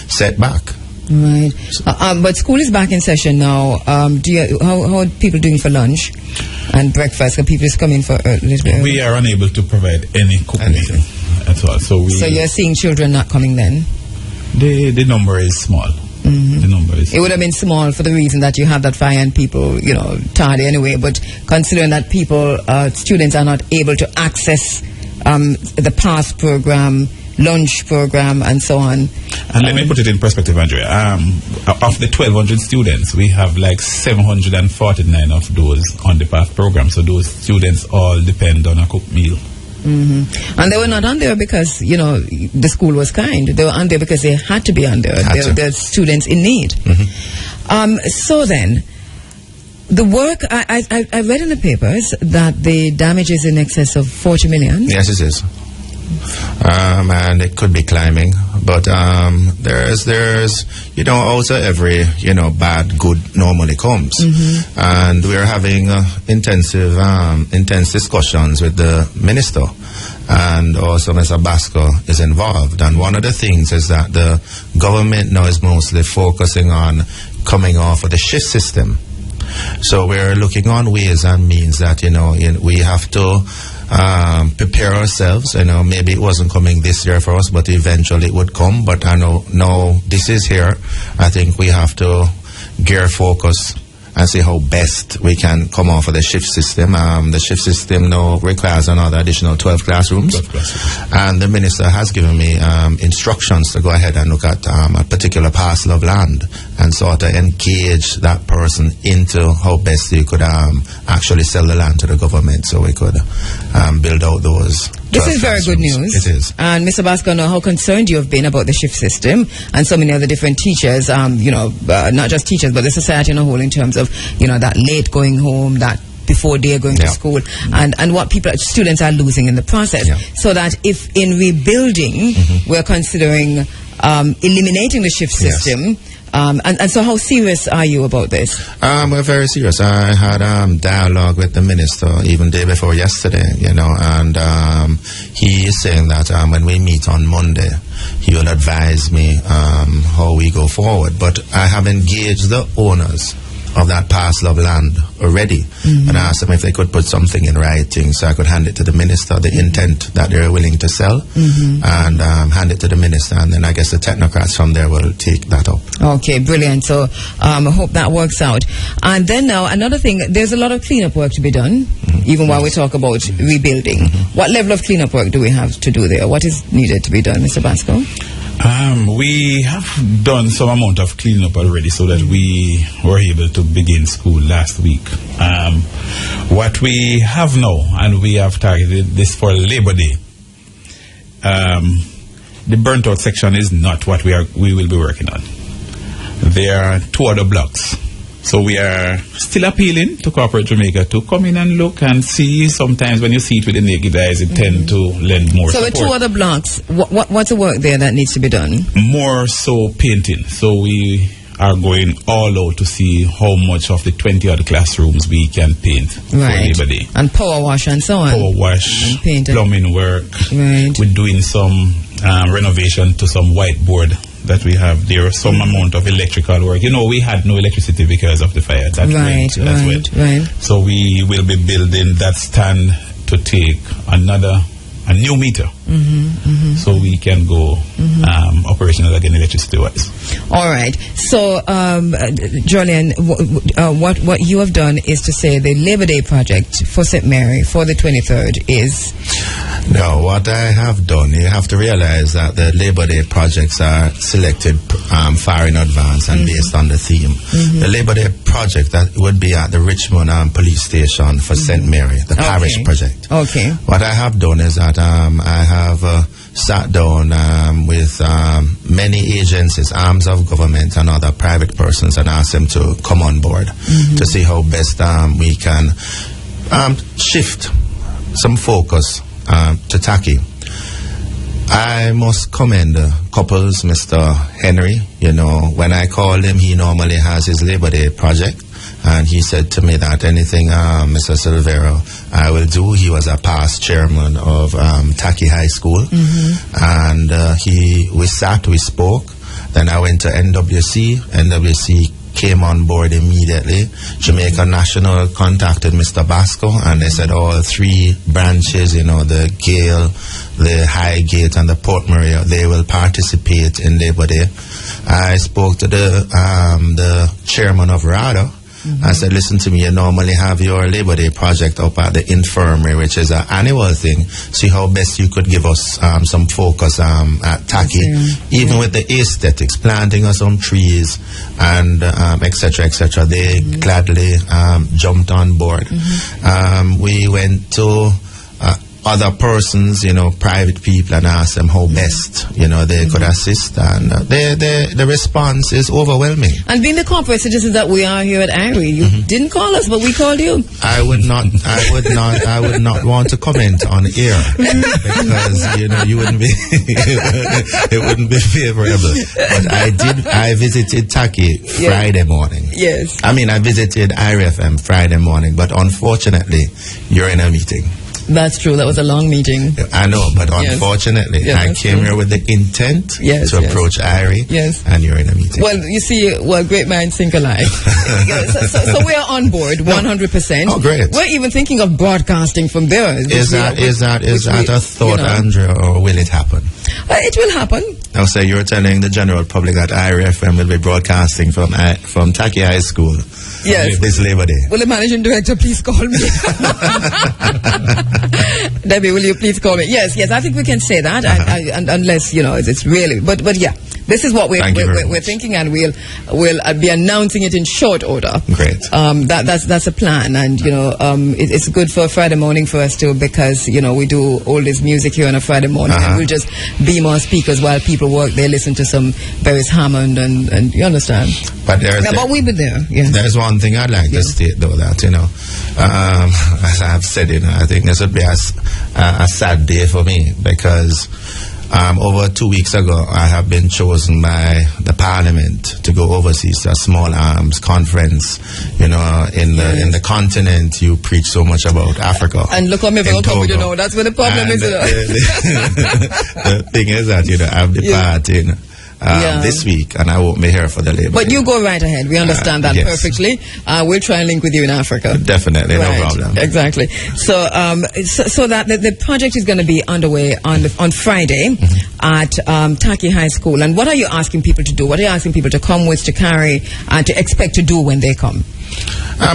set back. Right. But school is back in session now. How are people doing for lunch and breakfast? Are people just coming for a little bit early? We are unable to provide any cooked meal at all. So you're seeing children not coming then? The number is small. The number is It would have been small for the reason that you have that fire and people, tardy anyway. But considering that students are not able to access the PASS program, lunch program, and so on. And let me put it in perspective, Andrea. Of the 1,200 students, we have like 749 of those on the PASS program. So those students all depend on a cooked meal. And they were not on there because, the school was kind. They were on there because they had to be on there. They're students in need. So then, the work, I read in the papers that the damage is in excess of 40 million. Yes, it is. And it could be climbing, but there's also every bad good normally comes, and we're having intense discussions with the minister, and also Mr. Basco is involved. And one of the things is that the government now is mostly focusing on coming off of the shift system. So we're looking on ways and means that we have to prepare ourselves. Maybe it wasn't coming this year for us, but eventually it would come. But I know now this is here. I think we have to gear focus and see how best we can come off of the shift system. The shift system now requires another additional 12 classrooms. And the minister has given me instructions to go ahead and look at a particular parcel of land and sort of engage that person into how best they could actually sell the land to the government so we could build out those. This is very good news. It is. And Mr. Basco, I know how concerned you have been about the shift system and so many other different teachers, not just teachers, but the society in a whole in terms of, that late going home, that before they're going to school, and what students are losing in the process. So that if in rebuilding, we're considering eliminating the shift system, and so how serious are you about this? We're very serious. I had dialogue with the minister even day before yesterday, and he is saying that when we meet on Monday, he will advise me how we go forward. But I have engaged the owners of that parcel of land already, and I asked them if they could put something in writing so I could hand it to the minister, the intent that they're willing to sell, and hand it to the minister, and then I guess the technocrats from there will take that up. Okay, brilliant. So I hope that works out. And then now another thing, there's a lot of cleanup work to be done, even while we talk about rebuilding. What level of cleanup work do we have to do there? What is needed to be done, Mr. Basco? We have done some amount of cleaning up already so that we were able to begin school last week. What we have now, and we have targeted this for Labor Day, the burnt out section is not what we will be working on. There are 2 other blocks. So we are still appealing to corporate Jamaica to come in and look and see. Sometimes when you see it with the naked eyes, it tends to lend more support. So with 2 other blocks, what's the work there that needs to be done? More so painting. So we are going all out to see how much of the 20 other classrooms we can paint for Labor Day. And power wash and so on. Power wash, and painting. Plumbing work. Right. We're doing some renovation to some whiteboard that we have there, some amount of electrical work. You know, we had no electricity because of the fire. That went as well. So we will be building that stand to take a new meter, so we can go operational again electricity-wise. All right. So, Julian, what you have done is to say the Labor Day project for St. Mary for the 23rd is... No, what I have done, you have to realize that the Labor Day projects are selected far in advance and based on the theme. The Labor Day project that would be at the Richmond Police Station for St. Mary, the parish project. Okay. What I have done is that I have sat down with many agencies, arms of government and other private persons and asked them to come on board to see how best we can shift some focus to Taki. I must commend couples, Mr. Henry. You know, when I call him, he normally has his Labor Day project. And he said to me that anything, Mr. Silvero, I will do. He was a past chairman of Taki High School. And we sat, we spoke. Then I went to NWC. NWC came on board immediately. Jamaica National contacted Mr. Basco, and they said all 3 branches, you know, the Gale, the Highgate, and the Port Maria, they will participate in Labor Day. I spoke to the chairman of RADA. I said, listen to me, you normally have your Labor Day project up at the infirmary, which is an annual thing. See how best you could give us some focus at Taki, even with the aesthetics, planting of some trees and etc., etc. They gladly jumped on board. We went to other persons, you know, private people, and asked them how best, you know, they could assist, and the response is overwhelming. And being the corporate citizens that we are here at IRI, you didn't call us, but we called you. I would not want to comment on air because, you know, you wouldn't be, it wouldn't be favorable. But I visited Taki Friday morning. Yes. I mean, I visited IRFM Friday morning, but unfortunately, you're in a meeting. That's true. That was a long meeting. I know, but unfortunately, I came here with the intent to approach Irie, and you're in a meeting. Well, you see, great minds think alike. so we are on board 100%. Oh, great. We're even thinking of broadcasting from there. Is that a thought, Andrea, or will it happen? It will happen. Now, so you're telling the general public that Irie FM will be broadcasting from Taki High School. Yes. This Labor Day. Will the managing director please call me? Debbie, will you please call me? Yes, I think we can say that, unless, you know, it's really, but yeah, this is what we're thinking, and we'll be announcing it in short order. Great. That's a plan, and, you know, it's good for a Friday morning for us too, because, you know, we do all this music here on a Friday morning, and we'll just beam our speakers while people work. They listen to some Beres Hammond, and you understand. But but we'll be there. Yeah. There's one thing I'd like to state, though, that, you know, as I've said, you know, I think this would be a sad day for me, because over 2 weeks ago, I have been chosen by the Parliament to go overseas to a small arms conference. You know, in the continent, you preach so much about Africa. And look what me going to come with, you know. That's where the problem is. The thing is that, you know, I'm departing this week, and I won't be here for the Labor But Day. you go right ahead. We understand that perfectly. We'll try and link with you in Africa. Definitely, no problem. Exactly. So that the project is going to be underway on Friday at Taki High School. And what are you asking people to do? What are you asking people to come with, to carry, and to expect to do when they come?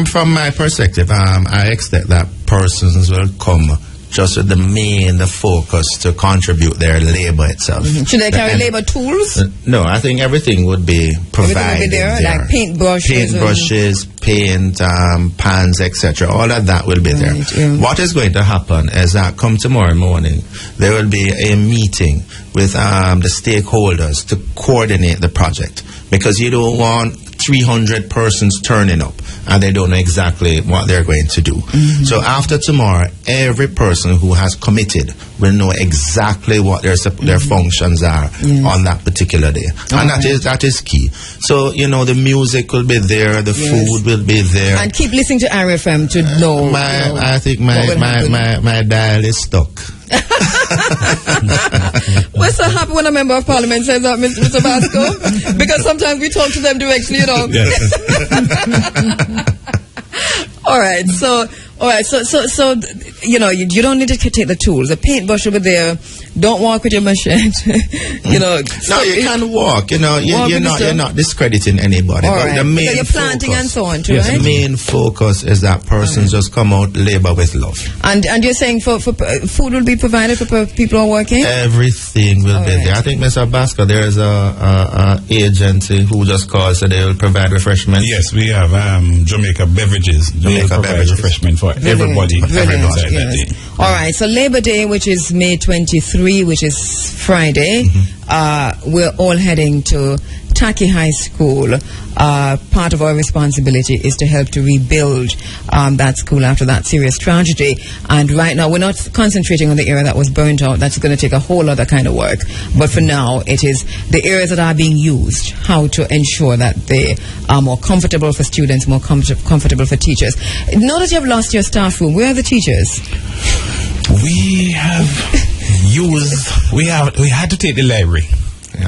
From my perspective, I expect that persons will come just with the focus to contribute their labor itself. Should they carry labor tools? No, I think everything would be provided. Everything will be there, like paintbrushes, paint, pans, etc. All of that will be there. Yeah. What is going to happen is that come tomorrow morning, there will be a meeting with the stakeholders to coordinate the project, because you don't want 300 persons turning up and they don't know exactly what they're going to do. So after tomorrow, every person who has committed will know exactly what their functions are on that particular day. And that is key. So, the music will be there, the food will be there. And keep listening to RFM to know. I think my dial is stuck. We're so happy when a member of parliament says that, Mr. Basco, because sometimes we talk to them directly, All right, so you don't need to take the tools. The paintbrush over there. Don't walk with your machine. No, you can walk. You're not discrediting anybody. All but right. the main you're planting focus, and so on, too, right? right? The main focus is that persons just come out, labor with love. And you're saying for food will be provided for people who are working? Everything will be there. I think, Mr. Basco, there is a agency who just called, so they will provide refreshments. Yes, we have Jamaica Beverages. Jamaica Beverages refreshment for everybody. All right, so Labor Day, which is May 23, which is Friday, we're all heading to Taki High School. Part of our responsibility is to help to rebuild that school after that serious tragedy. And right now, we're not concentrating on the area that was burnt out. That's going to take a whole other kind of work. But for now, it is the areas that are being used, how to ensure that they are more comfortable for students, more comfortable for teachers. Now that you have lost your staff room, where are the teachers? We had to take the library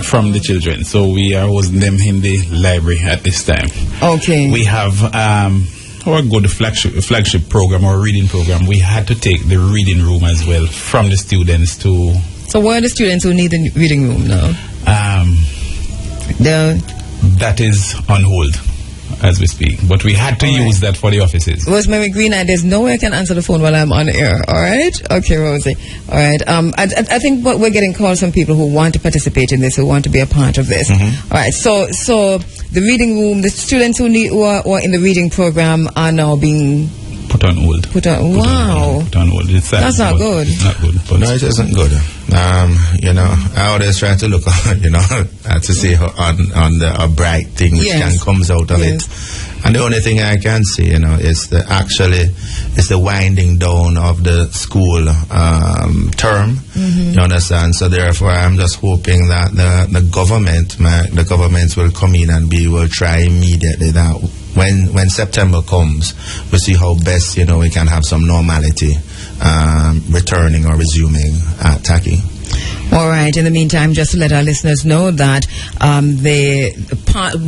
from the children, so we are housing them in the library at this time. Okay. We have our good flagship program, our reading program. We had to take the reading room as well from the students to. So where are the students who need the reading room now? That is on hold as we speak, but we had to use that for the offices. Rosemary Green, there's no way I can answer the phone while I'm on air. All right? Okay, Rosie. All right. I think we're getting calls from people who want to participate in this, who want to be a part of this. All right. So the reading room, the students who are in the reading program are now being put on hold. Put on hold. It's sad. That's not good. Not good. No, it isn't good. I always try to look, to see how on a bright thing which comes out of it. And the only thing I can see, is the winding down of the school term. You understand? So therefore, I'm just hoping that the government will come in and will try immediately that when September comes, we'll see how best we can have some normality returning or resuming at Taki. All right. In the meantime, just to let our listeners know that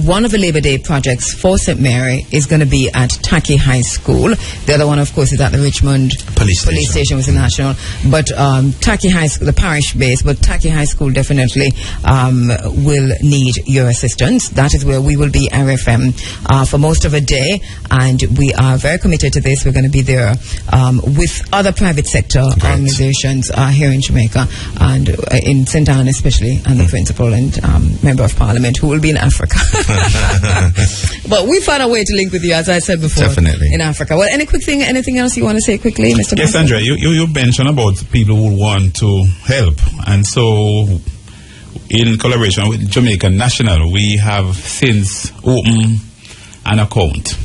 one of the Labor Day projects for St. Mary is going to be at Taki High School. The other one, of course, is at the Richmond Police Station, which is national. But Taki High School, the parish base, but Taki High School definitely will need your assistance. That is where we will be, RFM, for most of a day. And we are very committed to this. We're going to be there with other private sector organizations here in Jamaica and in St. Anne especially, and the principal and member of parliament who will be in Africa. But we found a way to link with you, as I said before. Definitely. In Africa. Well, anything else you want to say quickly, Mr. Yes, Andrea, you mentioned about people who want to help. And so, in collaboration with Jamaica National, we have since opened an account.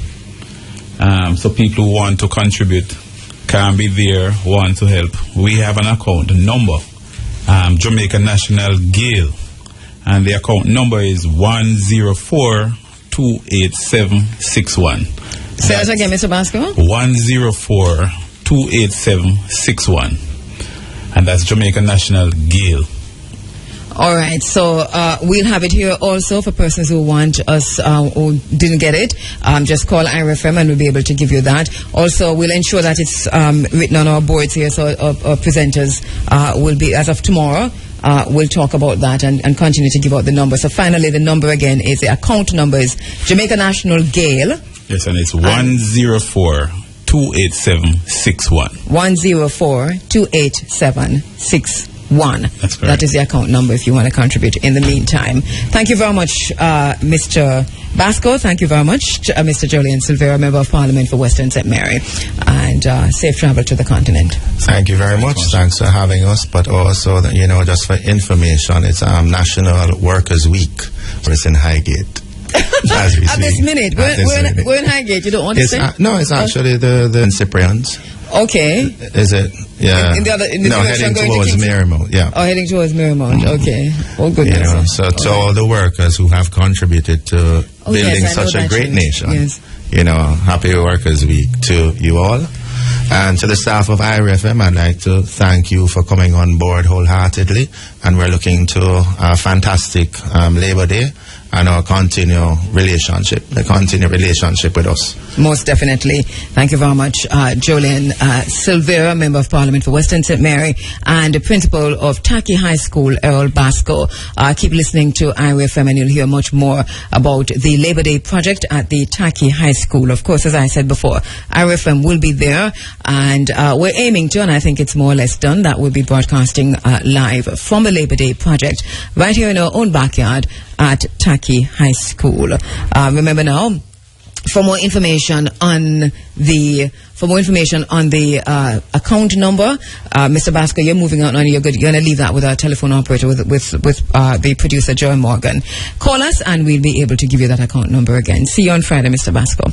So people who want to contribute can be there, want to help. We have an account number. Jamaica National Gale, and the account number is 104-28761. Say that again, Mr. Basco. 104-28761, and that's Jamaica National Gale. All right, so we'll have it here also for persons who want us, who didn't get it. Just call IRFM and we'll be able to give you that. Also, we'll ensure that it's written on our boards here, so our presenters will be, as of tomorrow, we'll talk about that and continue to give out the number. So finally, the number again is, the account number is Jamaica National Gale. Yes, and it's 104-28761. 104-287-61. 104-287-61. That's correct. That is the account number if you want to contribute in the meantime. Thank you very much, Mr. Basco. Thank you very much, Mr. Julian Silvera, Member of Parliament for Western St. Mary. And safe travel to the continent. Thank you very much. Thanks for having us. But also, just for information, it's National Workers' Week. It's in Highgate. At this minute. We're in Highgate. You don't want to say? No, it's actually the Cyprians. Okay. Is it? Yeah. In the heading towards Marymount. Yeah. Oh, heading towards Marymount. Okay. Oh, goodness. So to all the workers who have contributed to building such a great nation, happy Workers' Week to you all. And to the staff of IRFM, I'd like to thank you for coming on board wholeheartedly. And we're looking to a fantastic Labor Day and our continued relationship with us. Most definitely. Thank you very much, Julian Silvera, Member of Parliament for Western St. Mary, and the Principal of Taki High School, Errol Basco. Keep listening to IRFM and you'll hear much more about the Labor Day project at the Taki High School. Of course, as I said before, IRFM will be there, and we're aiming to, and I think it's more or less done, that we'll be broadcasting live from the Labor Day project right here in our own backyard at Taki High School. Remember now, for more information on the account number, Mr. Basco, you're moving on. You're good. You're going to leave that with our telephone operator, with the producer, Joy Morgan. Call us, and we'll be able to give you that account number again. See you on Friday, Mr. Basco.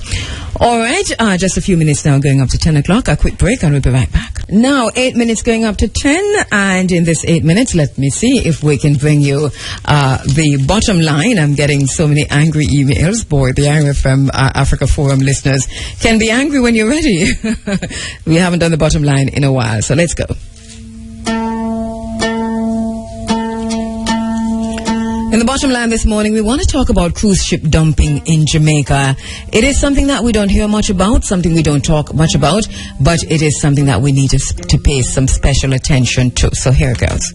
All right, just a few minutes now, going up to 10 o'clock. A quick break, and we'll be right back. Now, 8 minutes going up to 10, and in this 8 minutes, let me see if we can bring you the bottom line. I'm getting so many angry emails. Boy, the IRFM Africa Forum listeners can be angry when you're ready. We haven't done the bottom line in a while, so let's go. In the bottom line this morning, we want to talk about cruise ship dumping in Jamaica. It is something that we don't hear much about, something we don't talk much about, but it is something that we need to pay some special attention to. So here it goes.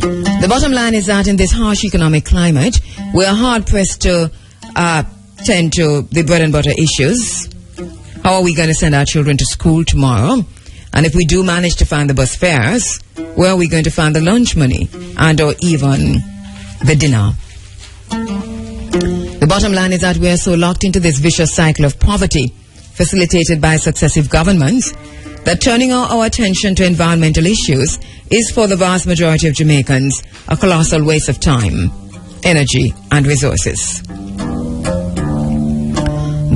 The bottom line is that in this harsh economic climate, we are hard-pressed to tend to the bread and butter issues. How are we going to send our children to school tomorrow? And if we do manage to find the bus fares, where are we going to find the lunch money and or even the dinner? The bottom line is that we are so locked into this vicious cycle of poverty, facilitated by successive governments, that turning our attention to environmental issues is for the vast majority of Jamaicans a colossal waste of time, energy and resources.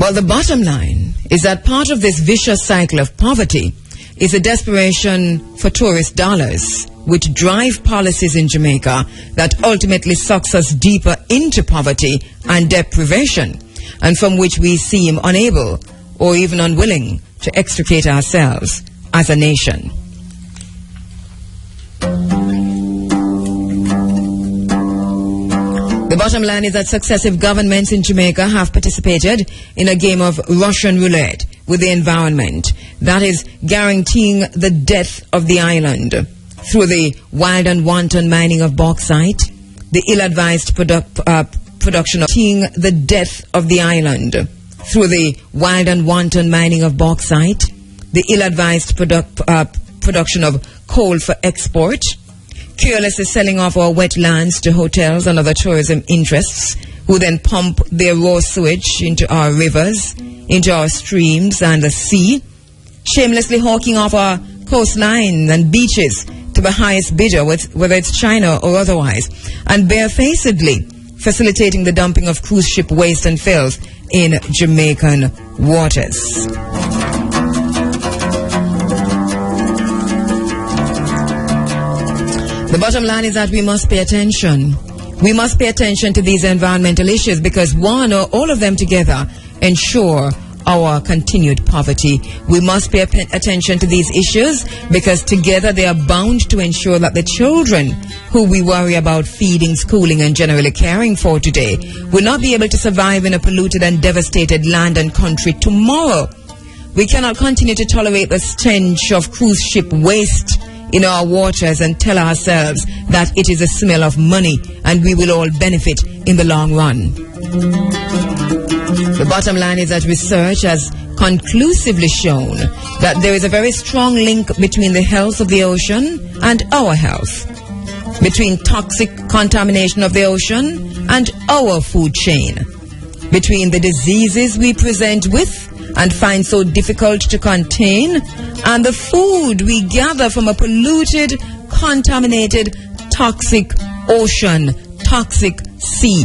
But the bottom line is that part of this vicious cycle of poverty is a desperation for tourist dollars, which drive policies in Jamaica that ultimately sucks us deeper into poverty and deprivation, and from which we seem unable or even unwilling to extricate ourselves as a nation. The bottom line is that successive governments in Jamaica have participated in a game of Russian roulette with the environment that is guaranteeing the death of the island through the wild and wanton mining of bauxite, the ill-advised production of the death of the island through the wild and wanton mining of bauxite, the ill-advised production of coal for export, carelessly selling off our wetlands to hotels and other tourism interests, who then pump their raw sewage into our rivers, into our streams and the sea, shamelessly hawking off our coastlines and beaches to the highest bidder, whether it's China or otherwise, and barefacedly facilitating the dumping of cruise ship waste and filth in Jamaican waters. The bottom line is that we must pay attention. We must pay attention to these environmental issues because one or all of them together ensure our continued poverty. We must pay attention to these issues because together they are bound to ensure that the children who we worry about feeding, schooling and generally caring for today will not be able to survive in a polluted and devastated land and country tomorrow. We cannot continue to tolerate the stench of cruise ship waste in our waters and tell ourselves that it is a smell of money and we will all benefit in the long run. The bottom line is that research has conclusively shown that there is a very strong link between the health of the ocean and our health, between toxic contamination of the ocean and our food chain, between the diseases we present with and find so difficult to contain, and the food we gather from a polluted, contaminated, toxic ocean, toxic sea.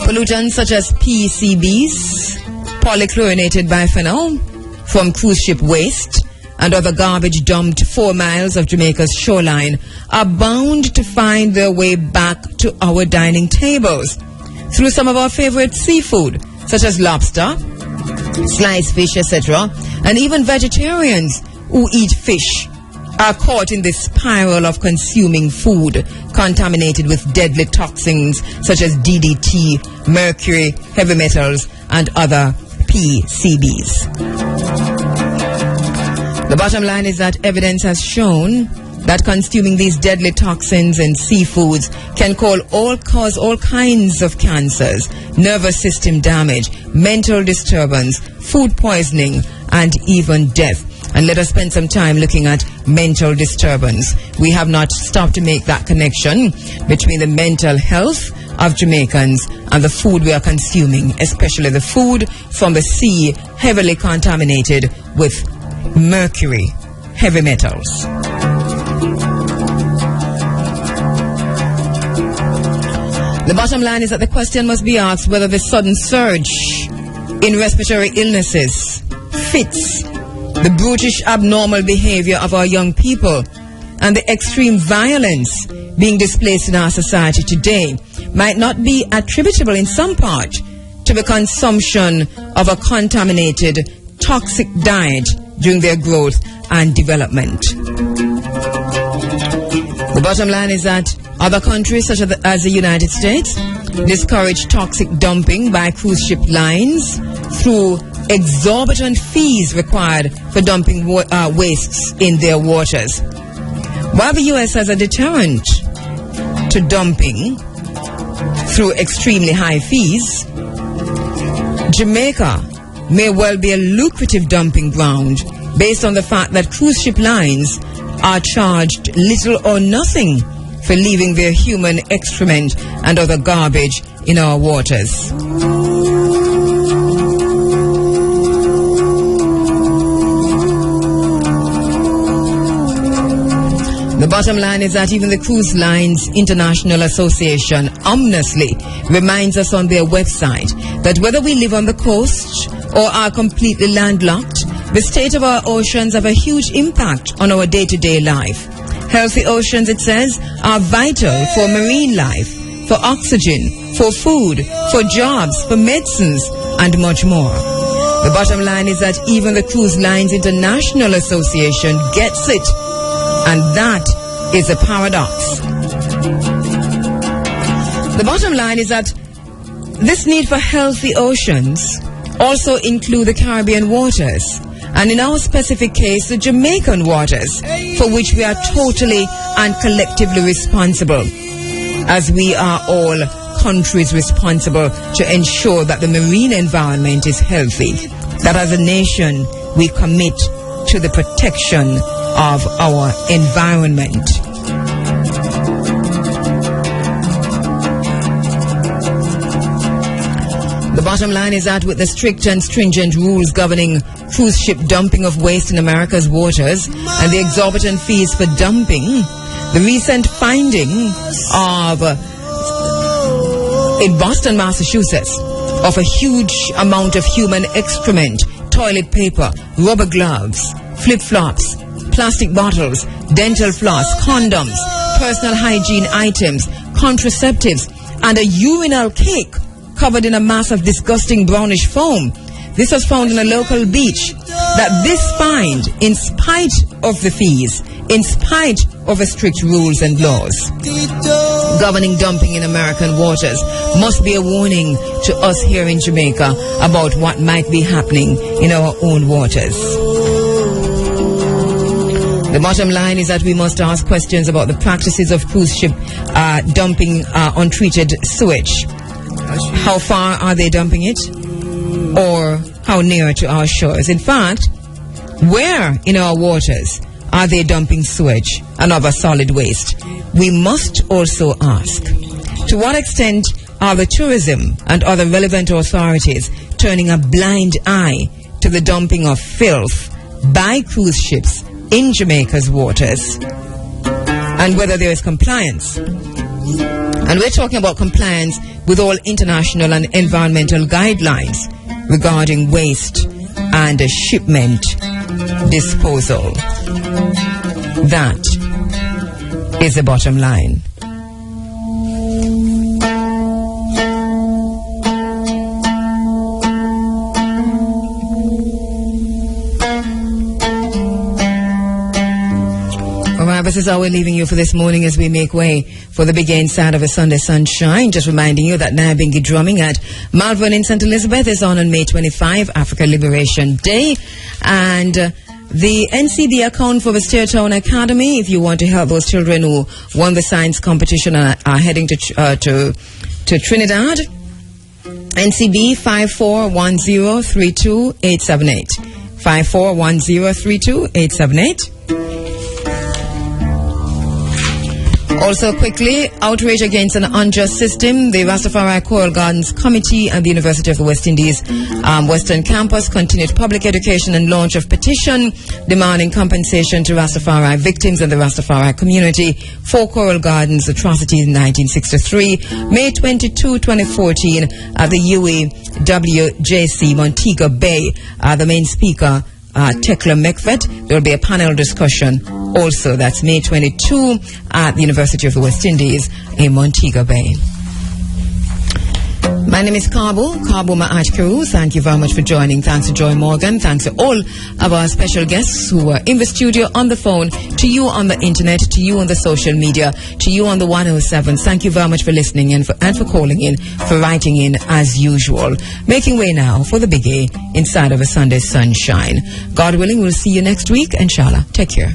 Pollutants such as PCBs, polychlorinated biphenyl, from cruise ship waste and other garbage dumped 4 miles of Jamaica's shoreline are bound to find their way back to our dining tables through some of our favorite seafood, such as lobster, sliced fish, etc. And even vegetarians who eat fish are caught in this spiral of consuming food contaminated with deadly toxins such as DDT, mercury, heavy metals, and other PCBs. The bottom line is that evidence has shown that consuming these deadly toxins in seafoods can cause all kinds of cancers, nervous system damage, mental disturbance, food poisoning, and even death. And let us spend some time looking at mental disturbance. We have not stopped to make that connection between the mental health of Jamaicans and the food we are consuming, especially the food from the sea, heavily contaminated with mercury, heavy metals. The bottom line is that the question must be asked whether the sudden surge in respiratory illnesses fits the brutish, abnormal behavior of our young people and the extreme violence being displaced in our society today might not be attributable in some part to the consumption of a contaminated, toxic diet during their growth and development. The bottom line is that other countries such as the United States discourage toxic dumping by cruise ship lines through exorbitant fees required for dumping wastes in their waters. While the U.S. has a deterrent to dumping through extremely high fees, Jamaica may well be a lucrative dumping ground based on the fact that cruise ship lines are charged little or nothing for leaving their human excrement and other garbage in our waters. The bottom line is that even the Cruise Lines International Association ominously reminds us on their website that whether we live on the coast or are completely landlocked, the state of our oceans have a huge impact on our day-to-day life. Healthy oceans, it says, are vital for marine life, for oxygen, for food, for jobs, for medicines, and much more. The bottom line is that even the Cruise Lines International Association gets it, and that is a paradox. The bottom line is that this need for healthy oceans also include the Caribbean waters, and in our specific case, the Jamaican waters, for which we are totally and collectively responsible, as we are all countries responsible to ensure that the marine environment is healthy, that as a nation we commit to the protection of our environment. The bottom line is that with the strict and stringent rules governing cruise ship dumping of waste in America's waters and the exorbitant fees for dumping, the recent finding of in Boston, Massachusetts, of a huge amount of human excrement, toilet paper, rubber gloves, flip-flops, plastic bottles, dental floss, condoms, personal hygiene items, contraceptives, and a urinal cake covered in a mass of disgusting brownish foam. This was found in a local beach. That this find, in spite of the fees, in spite of the strict rules and laws governing dumping in American waters, must be a warning to us here in Jamaica about what might be happening in our own waters. The bottom line is that we must ask questions about the practices of cruise ship dumping untreated sewage. How far are they dumping it? Or how near to our shores? In fact, where in our waters are they dumping sewage and other solid waste? We must also ask, to what extent are the tourism and other relevant authorities turning a blind eye to the dumping of filth by cruise ships in Jamaica's waters, and whether there is compliance? And we're talking about compliance with all international and environmental guidelines regarding waste and shipment disposal. That is the bottom line. This is how we're leaving you for this morning as we make way for the big inside of a Sunday sunshine. Just reminding you that Nyabingi drumming at Malvern in St. Elizabeth is on May 25, Africa Liberation Day. And the NCB account for the Stairtown Academy, if you want to help those children who won the science competition and are heading to Trinidad, NCB 541032-878. 541032-878. Also quickly, outrage against an unjust system. The Rastafari Coral Gardens Committee and the University of the West Indies Western Campus continued public education and launch of petition demanding compensation to Rastafari victims and the Rastafari community for Coral Gardens atrocities in 1963. May 22, 2014 at the UAWJC Montego Bay. The main speaker, Tekla Mekvet. There will be a panel discussion also. That's May 22 at the University of the West Indies in Montego Bay. My name is Kabo Ma'at Kheru. Thank you very much for joining. Thanks to Joy Morgan. Thanks to all of our special guests who were in the studio, on the phone, to you on the internet, to you on the social media, to you on the 107. Thank you very much for listening and for calling in, for writing in as usual. Making way now for the big A inside of a Sunday sunshine. God willing, we'll see you next week. Inshallah. Take care.